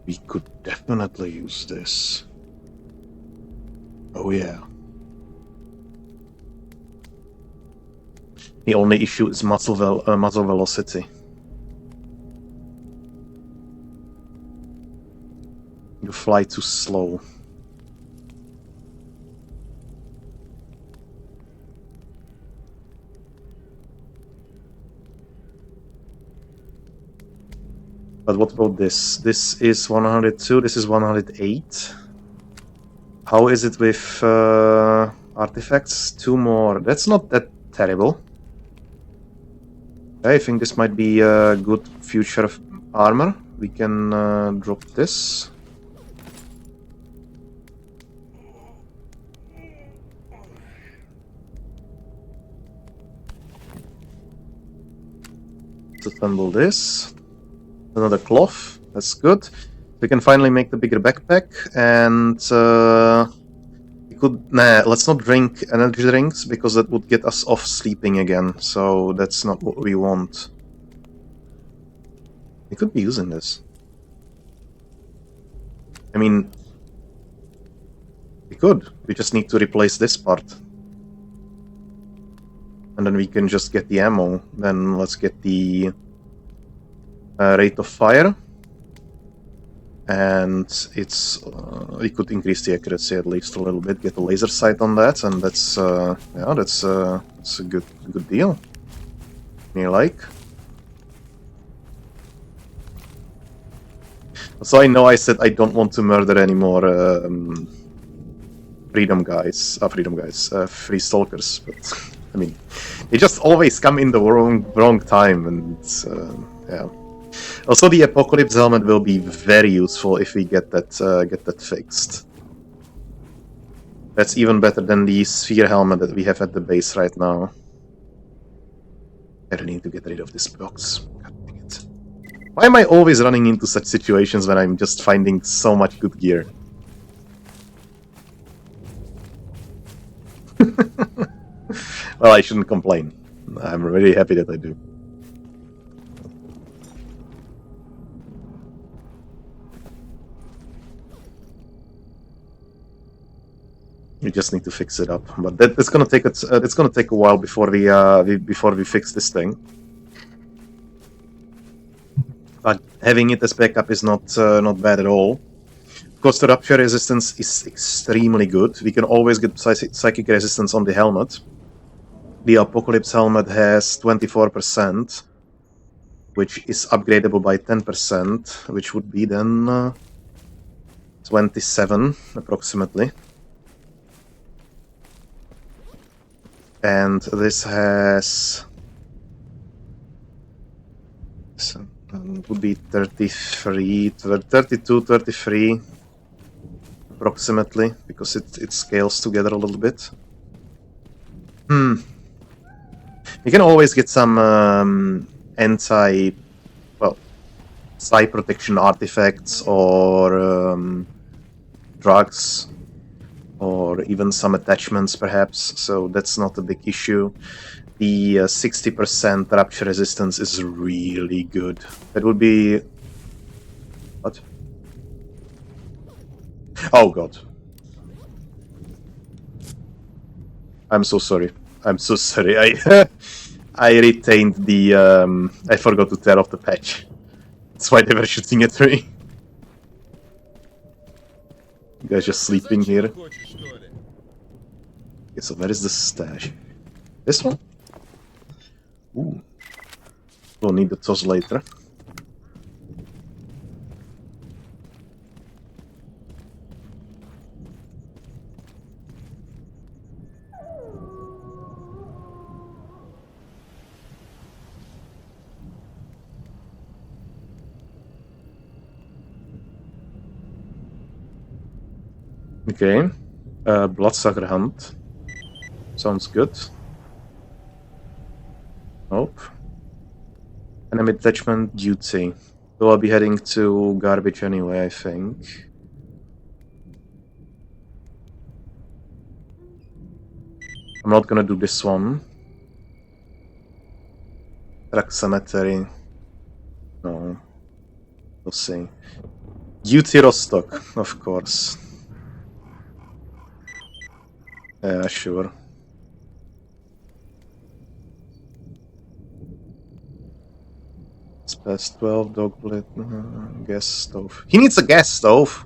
We could definitely use this. Oh yeah. The only issue is muzzle velocity. You fly too slow. But what about this? This is 102, this is 108. How is it with artifacts? 2 more. That's not that terrible. I think this might be a good future of armor. We can drop this. Assemble this. Another cloth. That's good. We can finally make the bigger backpack, and we could... Nah, let's not drink energy drinks, because that would get us off sleeping again, so that's not what we want. We could be using this. I mean... We could. We just need to replace this part. And then we can just get the ammo. Then let's get the rate of fire. And it's we could increase the accuracy at least a little bit, get a laser sight on that, and that's yeah, that's a good deal. Me like. So I know I said I don't want to murder any more free stalkers, but I mean, they just always come in the wrong time, and yeah. Also, the Apocalypse helmet will be very useful if we get that fixed. That's even better than the sphere helmet that we have at the base right now. I really need to get rid of this box. God dang it. Why am I always running into such situations when I'm just finding so much good gear? Well, I shouldn't complain. I'm really happy that I do. We just need to fix it up, but that's gonna take it's gonna take a while before we fix this thing. But having it as backup is not bad at all. Of course, the rupture resistance is extremely good. We can always get psychic resistance on the helmet. The Apocalypse helmet has 24%, which is upgradable by 10%, which would be then 27 approximately. And this has would be 33, 32, 33 approximately, because it scales together a little bit. We can always get some psi protection artifacts or drugs, or even some attachments perhaps, so that's not a big issue. The 60% rupture resistance is really good. That would be... What? Oh god. I'm so sorry. I'm so sorry. I retained the... I forgot to tear off the patch. That's why they were shooting at me. You guys just sleeping here. Okay, so where is the stash? This one? Ooh. We'll need the toss later. Okay. Bloodsucker Hunt. Sounds good. Nope. Enemy detachment duty. So I'll be heading to garbage anyway, I think. I'm not gonna do this one. Truck cemetery. No. We'll see. Duty Rostock, of course. Yeah, sure. It's past 12, dog bullet, gas stove. He needs a gas stove!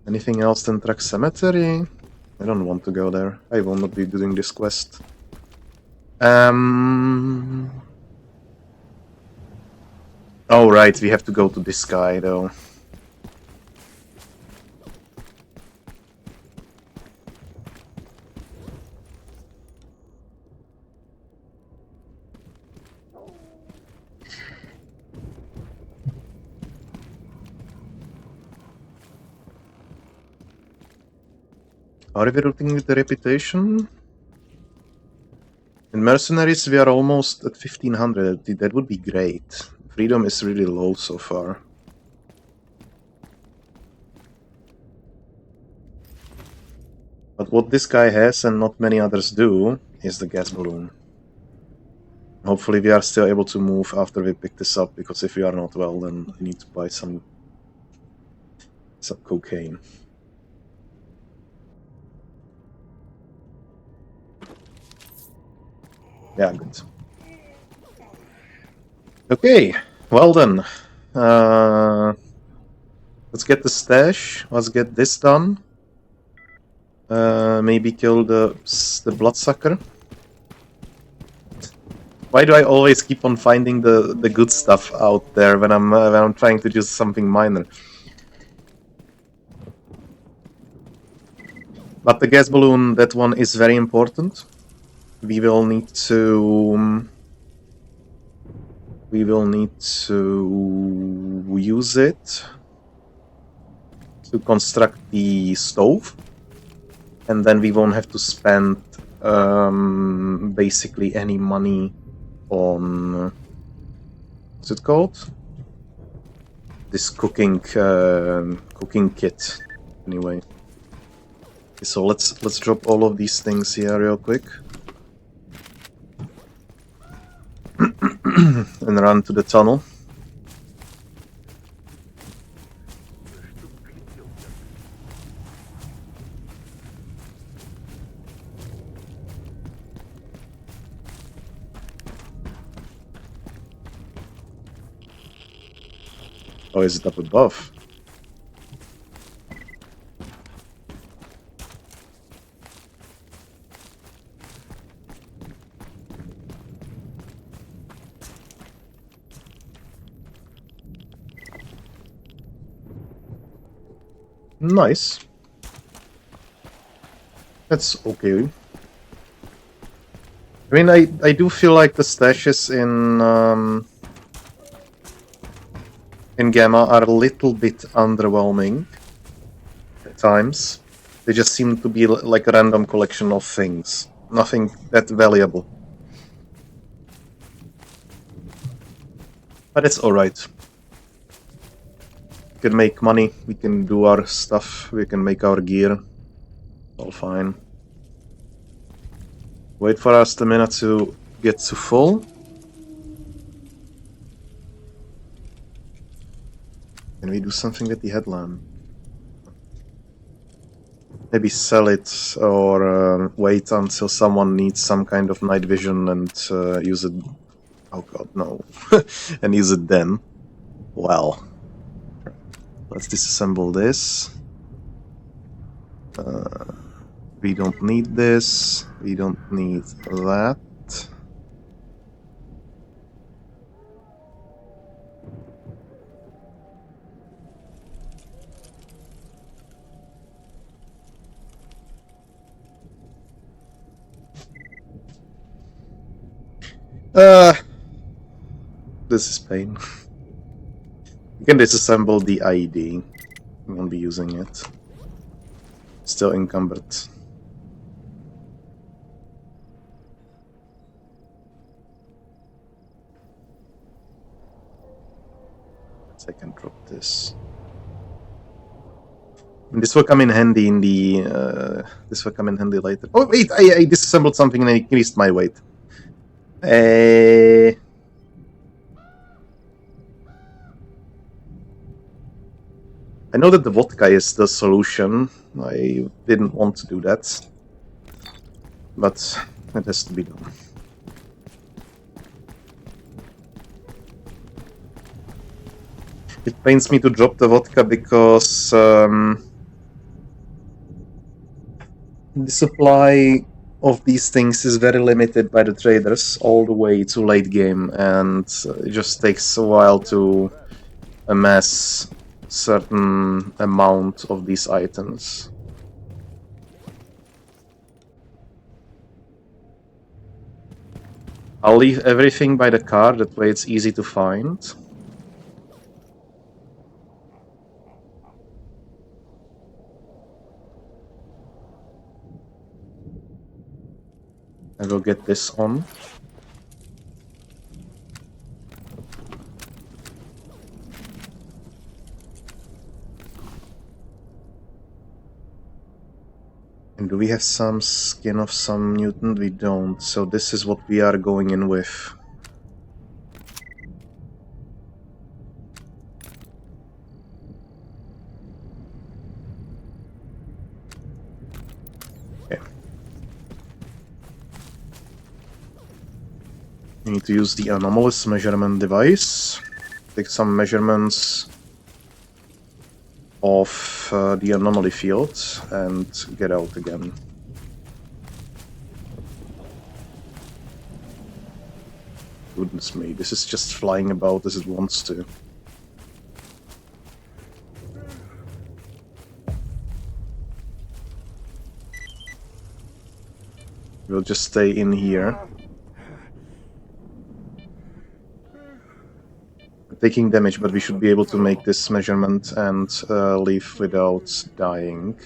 Anything else than Truck Cemetery? I don't want to go there. I will not be doing this quest. Oh right, we have to go to this guy though. Are we looking at the reputation? In Mercenaries we are almost at 1500, that would be great. Freedom is really low so far. But what this guy has and not many others do is the gas balloon. Hopefully we are still able to move after we pick this up, because if we are not, well, then we need to buy some Some cocaine. Yeah, good. Okay, well then. Let's get the stash. Let's get this done. Maybe kill the bloodsucker. Why do I always keep on finding the good stuff out there when I'm trying to do something minor? But the gas balloon, that one is very important. We will need to use it to construct the stove, and then we won't have to spend basically any money on what's it called? This cooking kit. Anyway, okay, so let's drop all of these things here real quick and run to the tunnel. Oh, is it up above? Nice. That's okay. I mean, I do feel like the stashes in Gamma are a little bit underwhelming at times. They just seem to be like a random collection of things. Nothing that valuable. But it's alright. We can make money, we can do our stuff, we can make our gear. All fine. Wait for our stamina to get to full. Can we do something with the headlamp? Maybe sell it, or wait until someone needs some kind of night vision and use it. Oh god, no. And use it then. Well. Let's disassemble this. We don't need this. We don't need that. This is pain. You can disassemble the IED. We won't be using it. Still encumbered. I can drop this. And this will come in handy in the. This will come in handy later. Oh wait! I disassembled something and I increased my weight. I know that the vodka is the solution. I didn't want to do that, but it has to be done. It pains me to drop the vodka because the supply of these things is very limited by the traders all the way to late game, and it just takes a while to amass certain amount of these items. I'll leave everything by the car, that way it's easy to find. I will get this on. And do we have some skin of some mutant? We don't, so this is what we are going in with. We need to use the anomalous measurement device. Take some measurements of the anomaly field and get out again. Goodness me, this is just flying about as it wants to. We'll just stay in here. We're taking damage, but we should be able to make this measurement and leave without dying.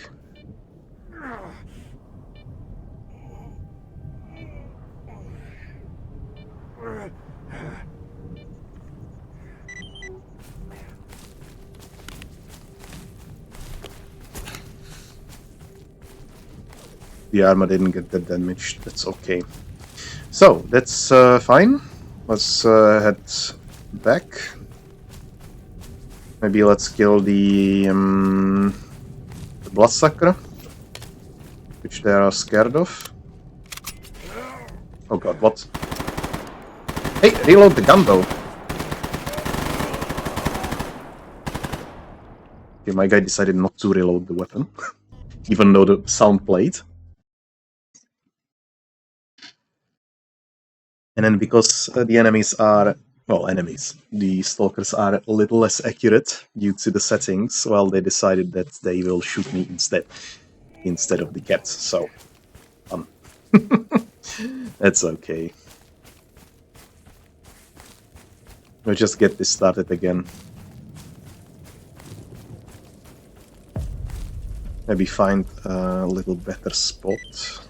The armor didn't get that damaged, that's okay. So, that's fine. Let's head back. Maybe let's kill the bloodsucker, which they are scared of. Oh god, what? Hey, reload the gun though! Okay, my guy decided not to reload the weapon, even though the sound played. And then because the enemies are, well, the stalkers are a little less accurate due to the settings, well, they decided that they will shoot me instead of the cat, so... that's okay. We'll just get this started again. Maybe find a little better spot.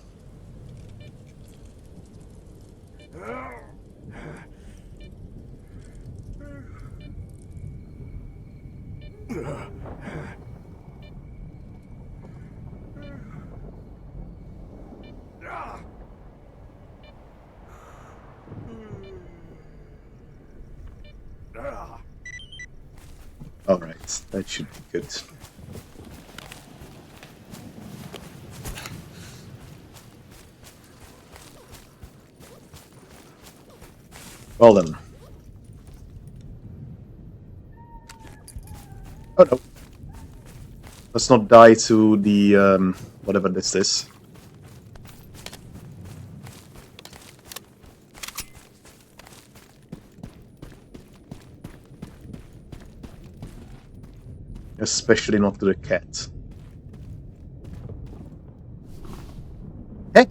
Alright, that should be good. Well then. Oh no. Let's not die to the, whatever this is. Especially not to the cat. Hey!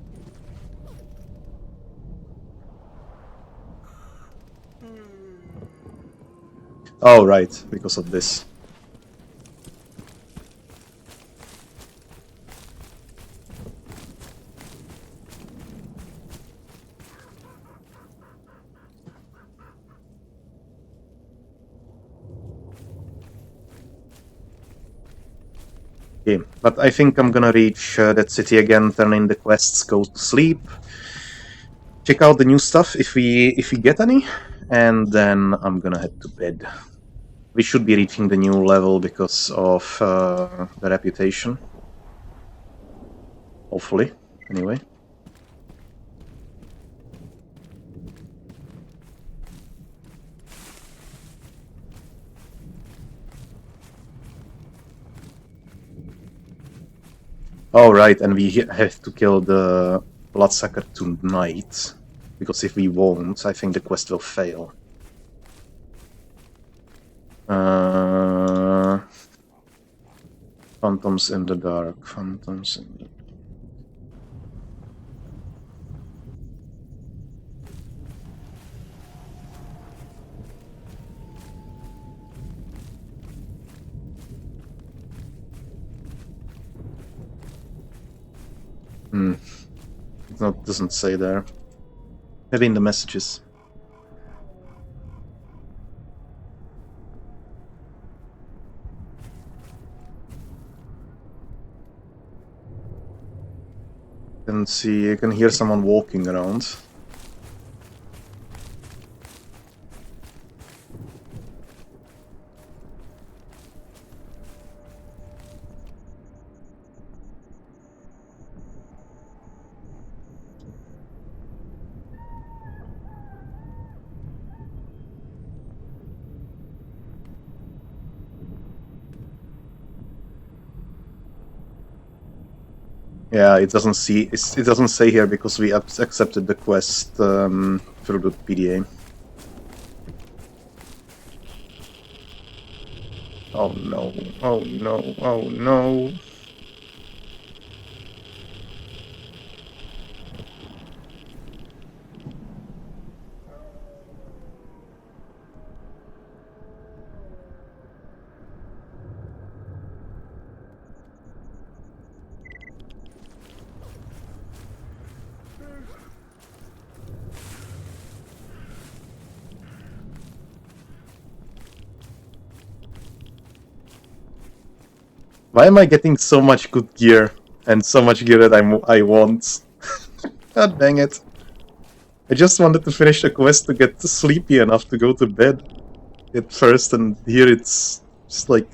Oh, right, because of this. Okay, but I think I'm gonna reach that city again, turn in the quests, go to sleep, check out the new stuff if we get any, and then I'm gonna head to bed. We should be reaching the new level because of the reputation. Hopefully, anyway. Oh, right, and we have to kill the bloodsucker tonight, because if we won't, I think the quest will fail. Phantoms in the dark, phantoms in the... It doesn't say there. Maybe in the messages. You can hear someone walking around. Yeah, it doesn't say here because we accepted the quest through the PDA. Oh no! Oh no! Oh no! Why am I getting so much good gear and so much gear that I want? God dang it! I just wanted to finish the quest to get sleepy enough to go to bed at first, and here it's just like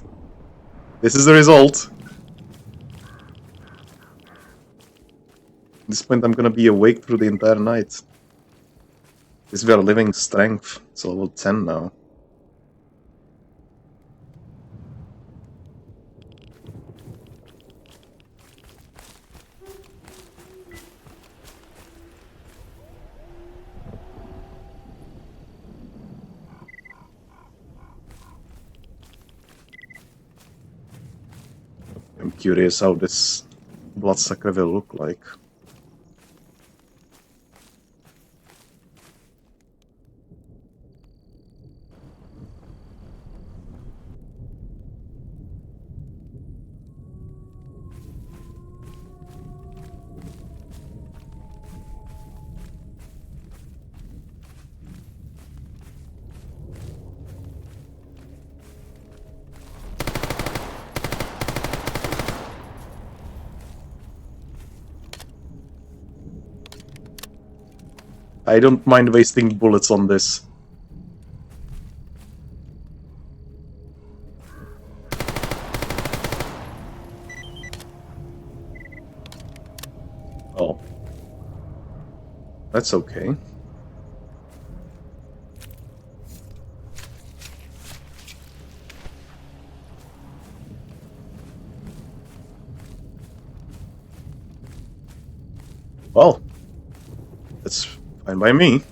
this is the result. At this point, I'm gonna be awake through the entire night. This we are living strength. It's level 10 now. I'm curious how this bloodsucker will look like. I don't mind wasting bullets on this. Oh. That's okay. Well, that's fine by me.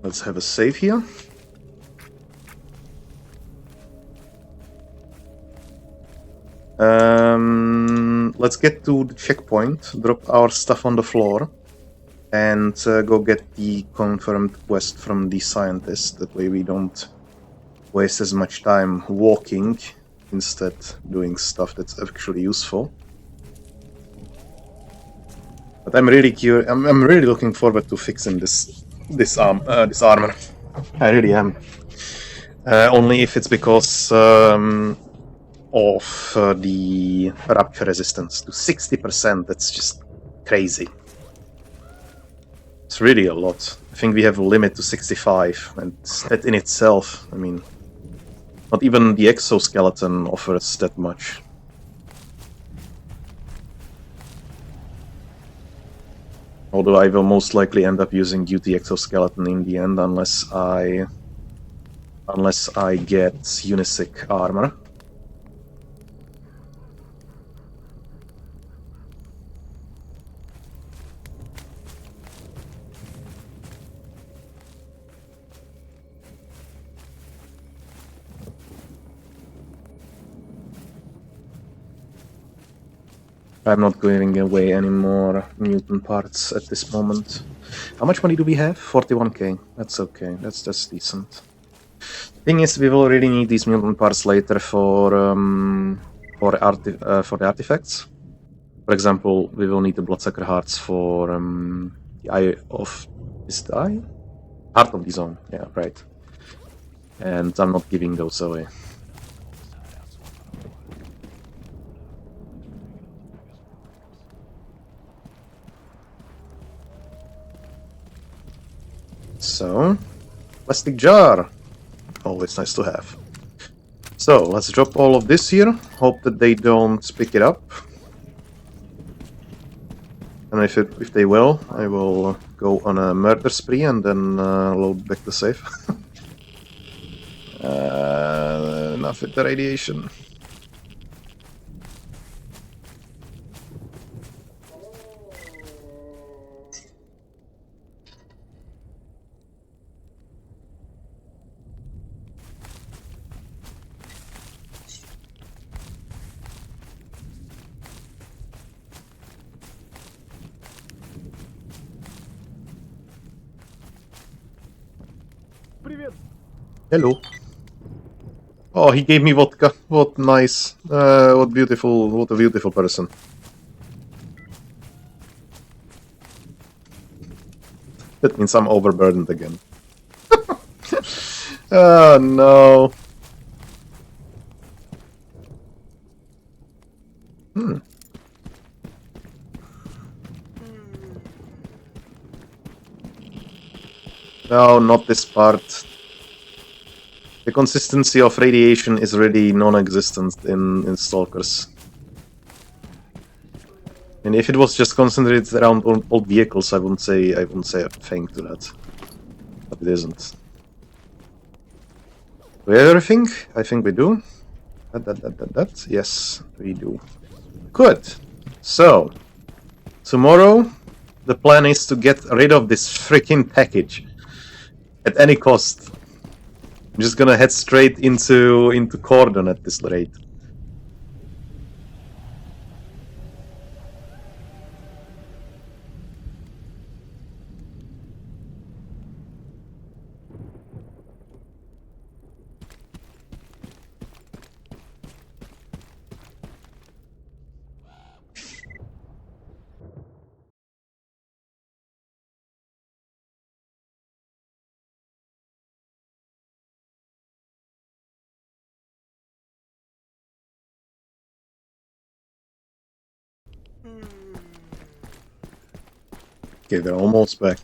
Let's have a save here. Let's get to the checkpoint, drop our stuff on the floor, and go get the confirmed quest from the scientist. That way we don't waste as much time walking, instead doing stuff that's actually useful. But I'm really curious. I'm really looking forward to fixing this armor. I really am. Only if it's because of the rupture resistance to 60%. That's just crazy. It's really a lot. I think we have a limit to 65, and that in itself, I mean, not even the exoskeleton offers that much. Although I will most likely end up using duty exoskeleton in the end, unless I get Unisec armor. I'm not giving away any more mutant parts at this moment. How much money do we have? 41k. That's okay. That's decent. Thing is, we will really need these mutant parts later for the artifacts. For example, we will need the bloodsucker hearts for the eye of is the eye? Heart of the zone. Yeah, right. And I'm not giving those away. So, plastic jar. Always nice to have. So, let's drop all of this here. Hope that they don't pick it up. And if they will, I will go on a murder spree and then load back the safe. Enough with the radiation. Привет. Hello. Oh, he gave me vodka. What nice. What a beautiful person. That means I'm overburdened again. Oh no. No, not this part. The consistency of radiation is really non-existent in Stalkers. And if it was just concentrated around old vehicles, I wouldn't say a thing to that. But it isn't. Do we have everything? I think we do. That. Yes, we do. Good. So, tomorrow, the plan is to get rid of this freaking package. At any cost. I'm just gonna head straight into Cordon at this rate. Okay, they're almost back.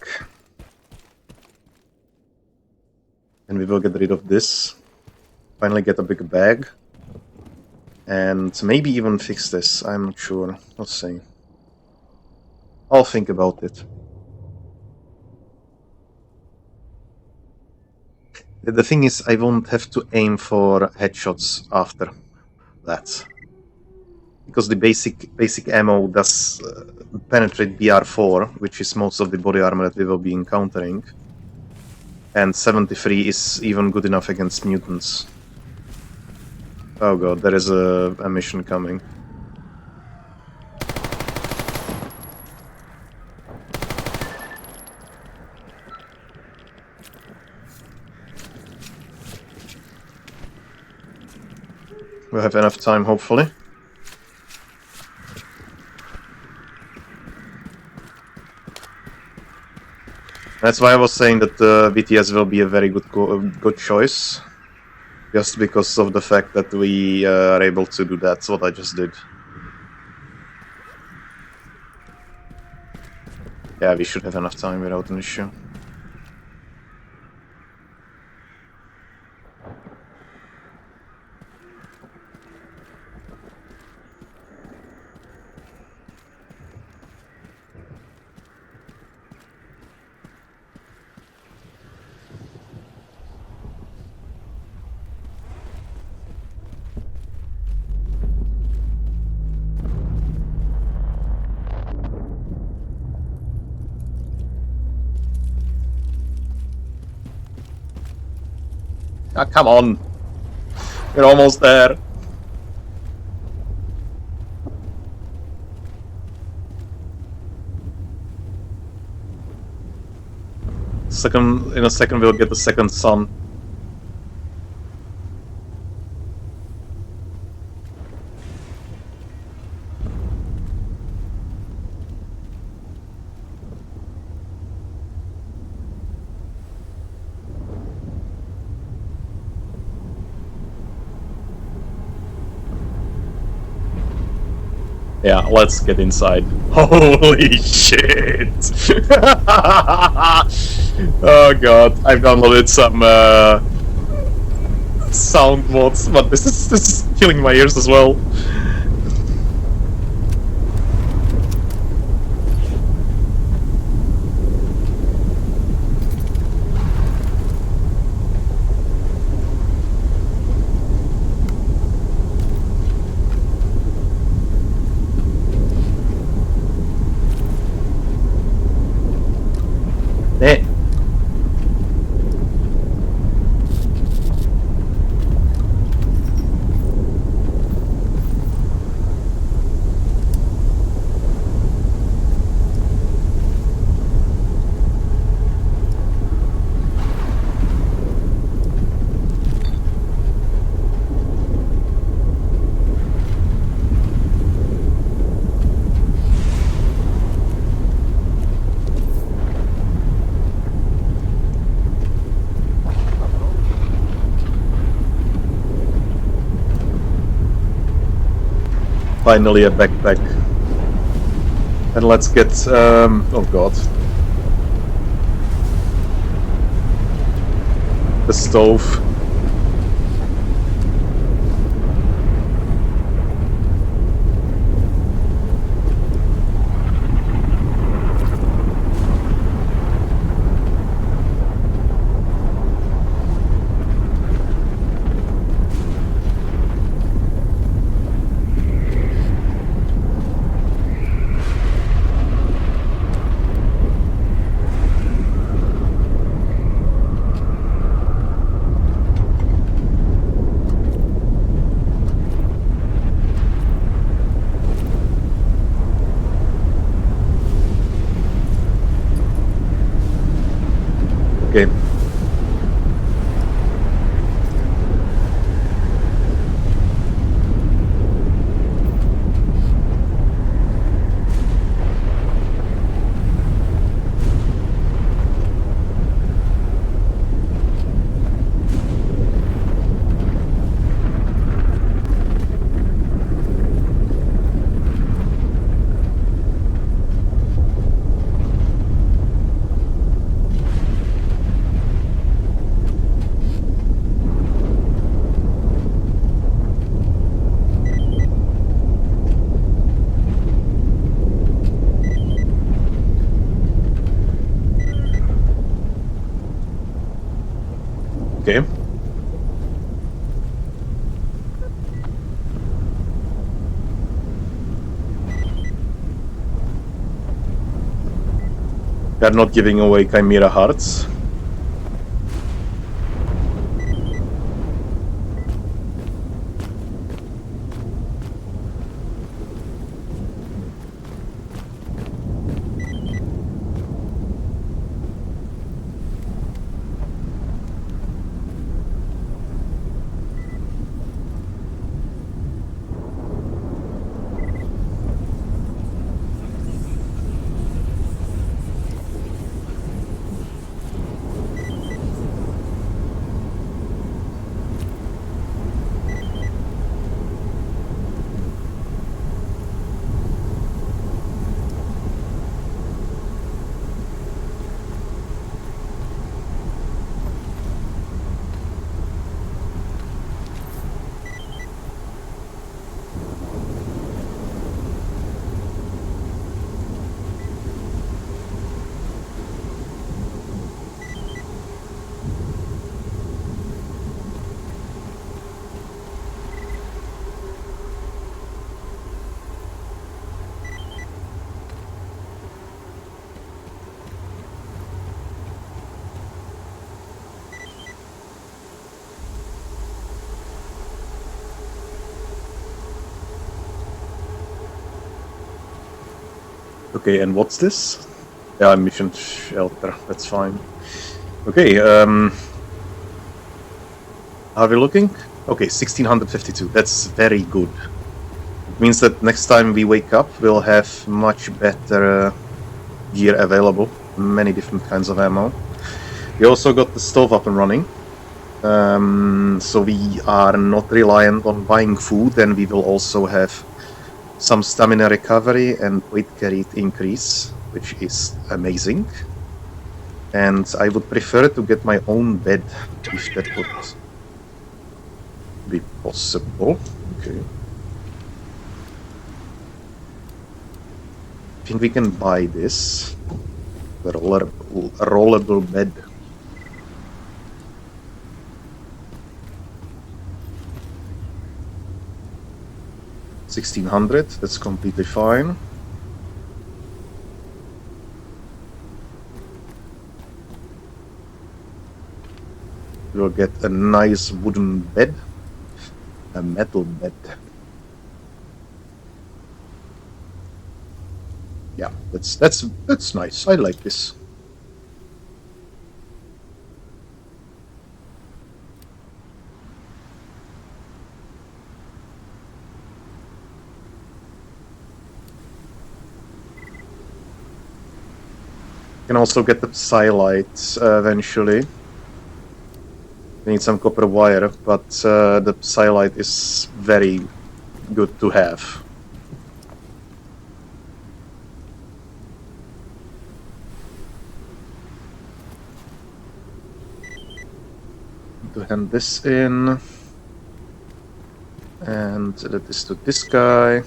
And we will get rid of this. Finally get a big bag. And maybe even fix this. I'm not sure. Let's see. I'll think about it. The thing is, I won't have to aim for headshots after that. Because the basic ammo does penetrate BR4, which is most of the body armor that we will be encountering. And 73 is even good enough against mutants. Oh god, there is a mission coming. We'll have enough time, hopefully. That's why I was saying that BTS will be a very good choice. Just because of the fact that we are able to do that, what I just did. Yeah, we should have enough time without an issue. Ah, come on! We're almost there! In a second we'll get the second sun. Yeah, let's get inside. Holy shit! Oh god, I've downloaded some sound mods, but this is killing my ears as well. Finally a backpack. And let's get, oh god. The stove. Okay. Okay. They're not giving away Chimera Hearts. Okay, and what's this? Yeah, mission shelter, that's fine. Okay, are we looking? Okay, 1652, that's very good. It means that next time we wake up, we'll have much better gear available, many different kinds of ammo. We also got the stove up and running, so we are not reliant on buying food, and we will also have some stamina recovery and weight carried increase, which is amazing. And I would prefer to get my own bed, if that would be possible. Okay. I think we can buy this. A rollable bed. $1,600, that's completely fine. We'll get a nice wooden bed, a metal bed. Yeah, that's nice. I like this. Can also get the Psylight eventually. We need some copper wire, but the Psylight is very good to have. To hand this in. And let this to this guy.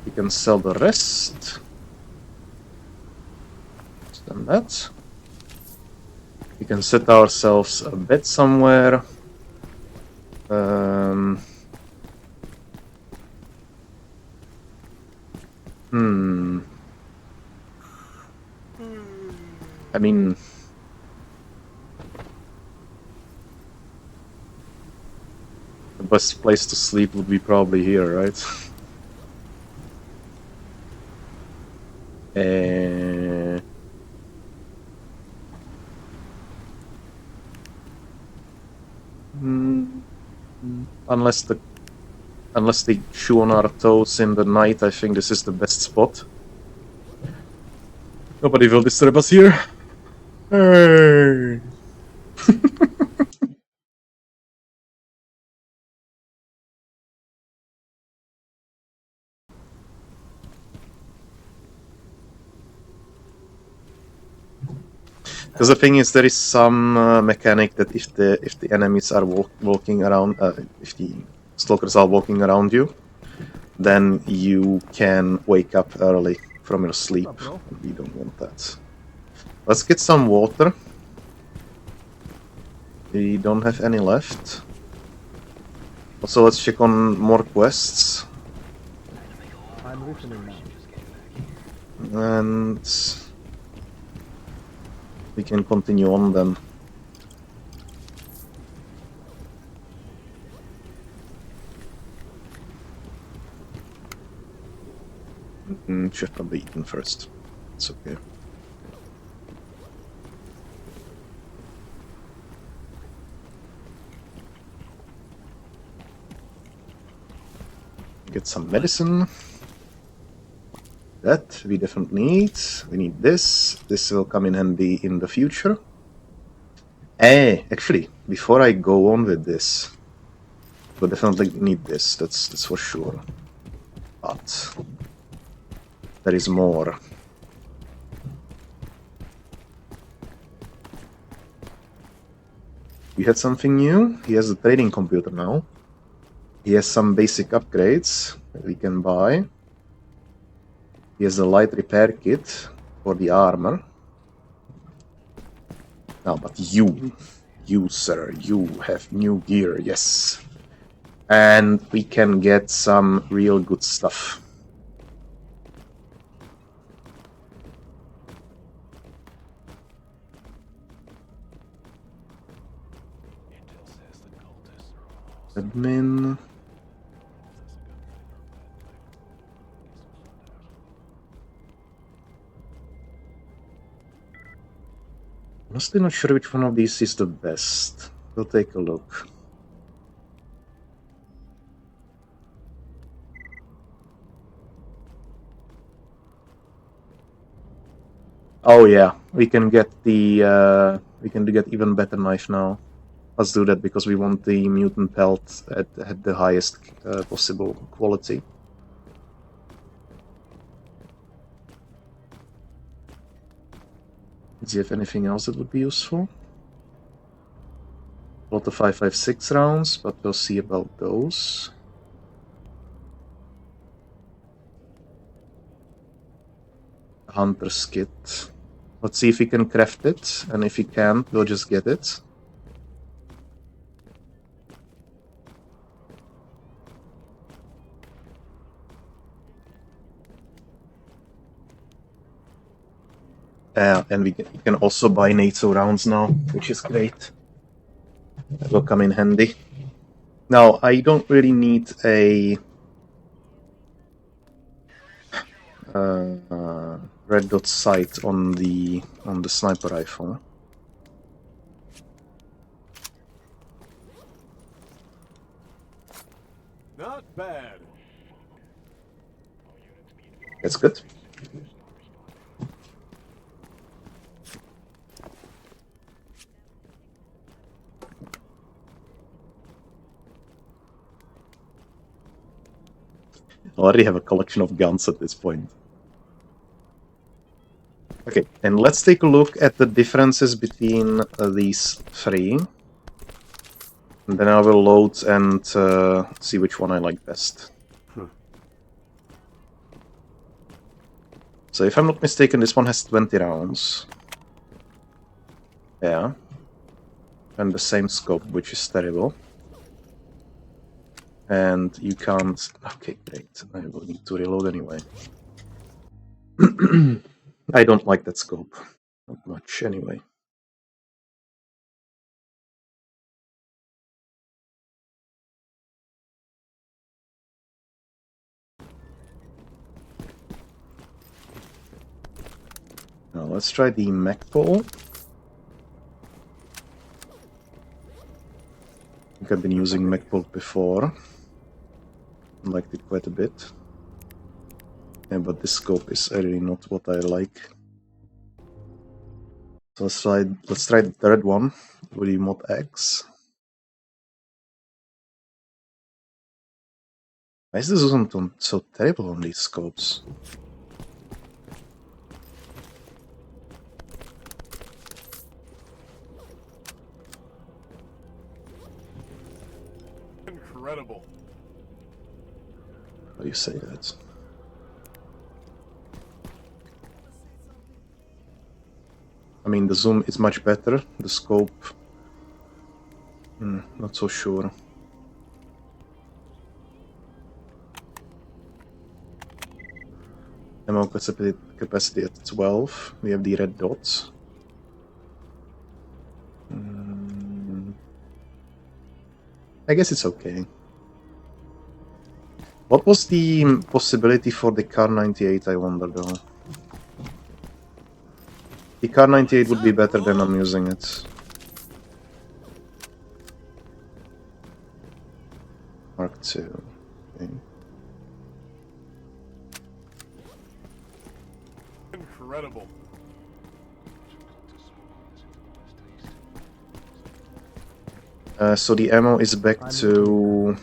We can sell the rest. Then that. We can set ourselves a bed somewhere. I mean, the best place to sleep would be probably here, right? Unless they chew on our toes in the night, I think this is the best spot. Nobody will disturb us here. Hey. Because the thing is, there is some mechanic that if the enemies are walking around, if the stalkers are walking around you, then you can wake up early from your sleep. We don't want that. Let's get some water. We don't have any left. Also, let's check on more quests. I'm listening now. And we can continue on then. Should probably eaten first. It's okay. Get some medicine. That we definitely need. We need this. This will come in handy in the future. Actually, before I go on with this, we'll definitely need this. That's for sure. But there is more. We had something new. He has a trading computer now. He has some basic upgrades that we can buy. He has a light repair kit for the armor. Now, but you, sir, you have new gear, yes. And we can get some real good stuff. Admin. Honestly, not sure which one of these is the best. We'll take a look. Oh yeah, we can get the we can get even better knife now. Let's do that because we want the mutant pelt at the highest possible quality. Does he have anything else that would be useful? A lot of 5.56 rounds, but we'll see about those. Hunter's kit. Let's see if we can craft it, and if we can't, we'll just get it. And we can also buy NATO rounds now, which is great. That will come in handy. Now, I don't really need a red dot sight on the sniper rifle. Not bad. That's good. I already have a collection of guns at this point. Okay, And let's take a look at the differences between these three. And then I will load and see which one I like best. So if I'm not mistaken, this one has 20 rounds. Yeah. And the same scope, which is terrible. And you can't... Okay, great. I will need to reload anyway. I don't like that scope. Not much, anyway. Now let's try the Magpul. I think I've been using Magpul before. I liked it quite a bit. Yeah, but this scope is really not what I like. So let's try the third one with the Mod X. Why is this so terrible on these scopes? Incredible. How do you say that? I mean, the zoom is much better. The scope... not so sure. Ammo capacity at 12. We have the red dots. I guess it's okay. What was the possibility for the Kar 98, I wonder, though? The Kar 98 would be better than I'm using it. Mark II. Okay. Incredible. So the ammo is back to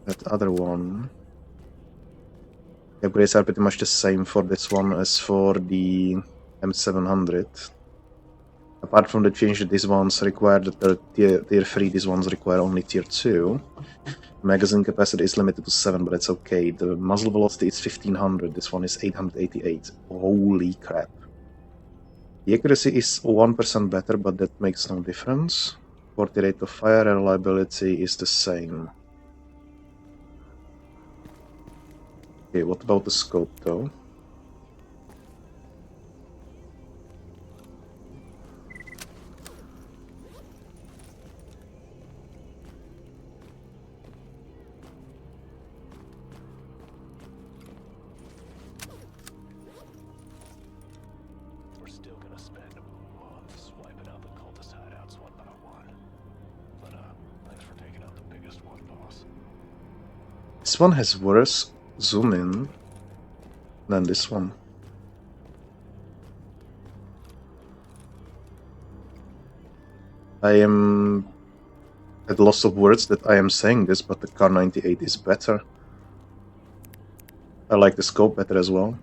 that other one. The upgrades are pretty much the same for this one as for the M700. Apart from the change that these ones require the tier 3, these ones require only tier 2. Magazine capacity is limited to 7, but it's okay. The muzzle velocity is 1500, this one is 888. Holy crap. The accuracy is 1% better, but that makes no difference. 40 rate of fire and reliability is the same. Okay, what about the scope though? We're still gonna spend months wiping out the cultist hideouts one by one. But thanks for taking out the biggest one, boss. This one has worse zoom in than this one. I am at loss of words that I am saying this, but the Kar 98 is better. I like the scope better as well.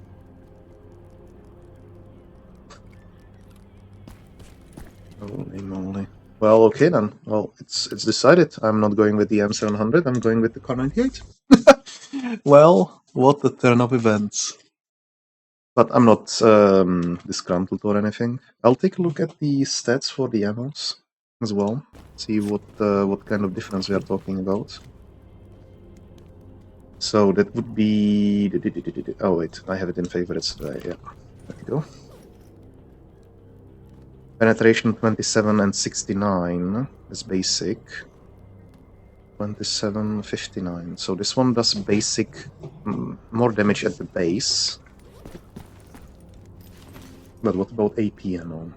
Holy moly. Well, okay then. Well, it's decided. I'm not going with the M700, I'm going with the Kar 98. Well, what a turn of events. But I'm not disgruntled or anything. I'll take a look at the stats for the ammos as well. See what kind of difference we are talking about. So that would be... Oh wait, I have it in favorites. Yeah, there we go. Penetration 27 and 69 is basic. 27, 59. So this one does basic, more damage at the base. But what about AP ammo?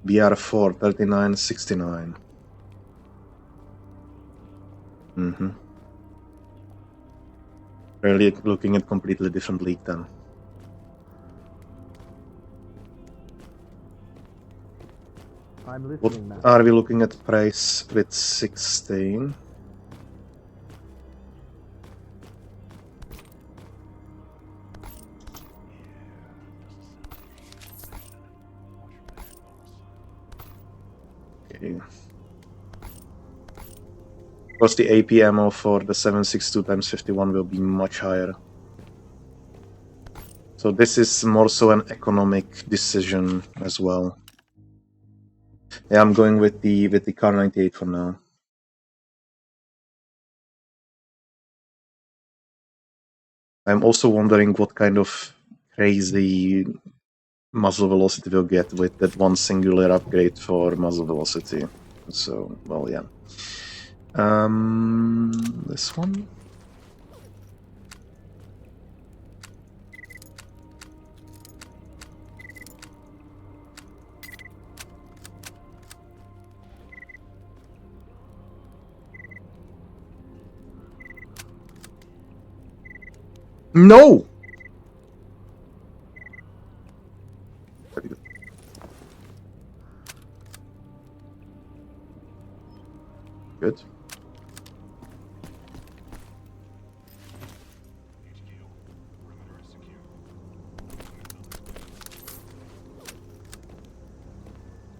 BR4, 39, 69. Really looking at completely different league then. I'm What listening now. are we looking at price with 16? Okay. Of course, the AP ammo for the 7.62 times 51 will be much higher. So this is more so an economic decision as well. Yeah, I'm going with the Car 98 for now. I'm also wondering what kind of crazy muzzle velocity we'll get with that one singular upgrade for muzzle velocity. So, well, yeah. This one? No! Very good. Good.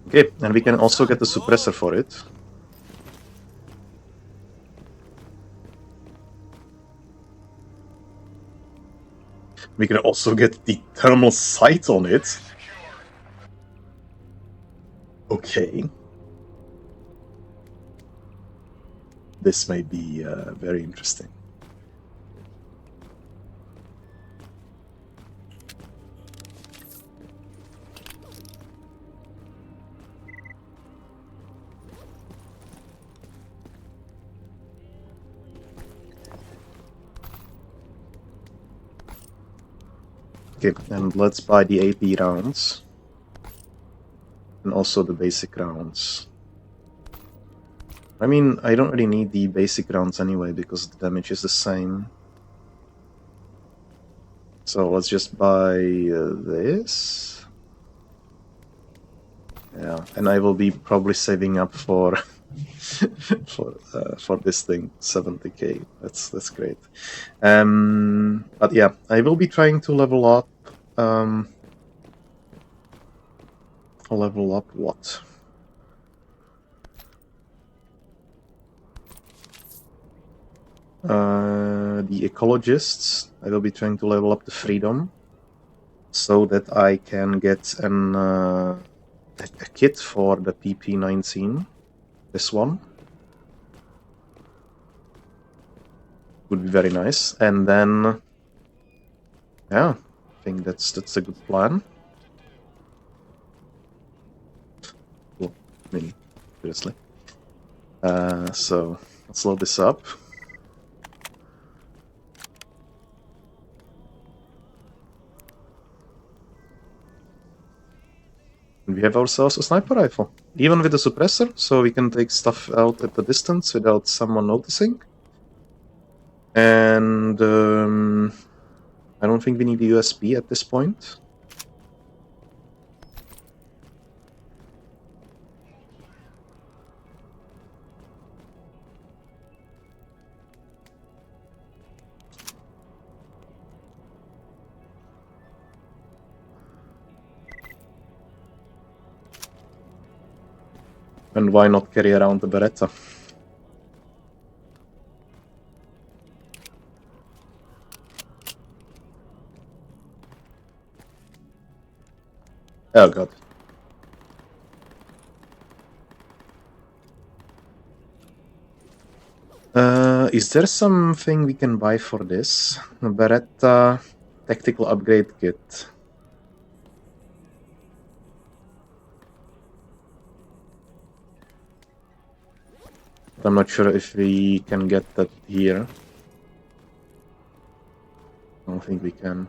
Okay, and we can also get the suppressor for it. We can also get the thermal sight on it. Okay. This may be very interesting. Okay, and let's buy the AP rounds. And also the basic rounds. I mean, I don't really need the basic rounds anyway, because the damage is the same. So let's just buy this. Yeah, and I will be probably saving up for for this thing, 70k. That's great. But yeah, I will be trying to level up. Level up what? The ecologists. I will be trying to level up the freedom, so that I can get a kit for the PP19. This one would be very nice, and then yeah, I think that's a good plan. Well, I mean, seriously. So let's load this up. We have ourselves a sniper rifle, even with a suppressor, so we can take stuff out at a distance without someone noticing. And I don't think we need a USB at this point. And why not carry around the Beretta? Oh god. Is there something we can buy for this? A Beretta tactical upgrade kit. I'm not sure if we can get that here. I don't think we can.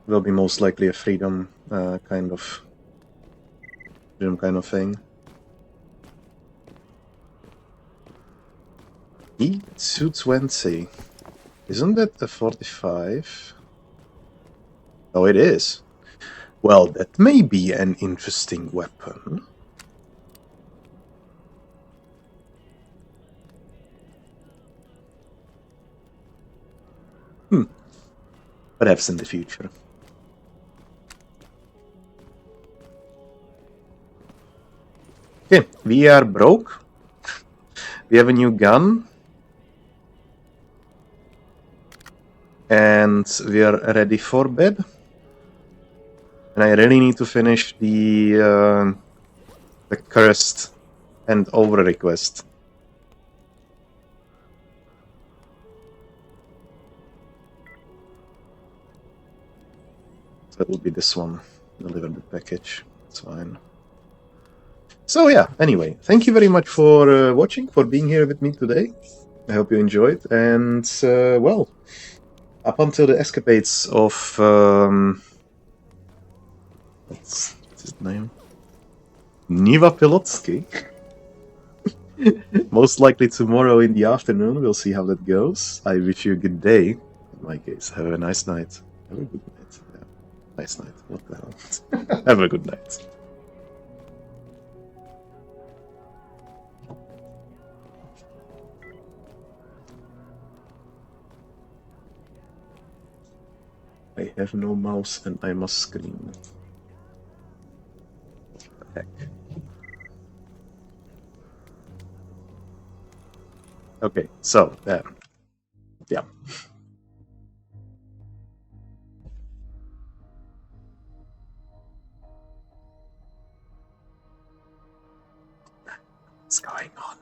Will be most likely a freedom kind of thing. E220. Isn't that a 45? Oh, it is. Well, that may be an interesting weapon. Perhaps in the future. Okay, we are broke. We have a new gun. And we are ready for bed. And I really need to finish the cursed and over request. So it will be this one. Deliver the package. It's fine. So yeah, anyway, thank you very much for watching, for being here with me today. I hope you enjoyed. And, well, up until the escapades of... what's his name? Niva Pilotsky. Most likely tomorrow in the afternoon. We'll see how that goes. I wish you a good day. In my case, have a nice night. Have a good night. Yeah. Nice night. What the hell? Have a good night. I have no mouse and I must scream. What the heck? Okay, so, yeah. What's going on?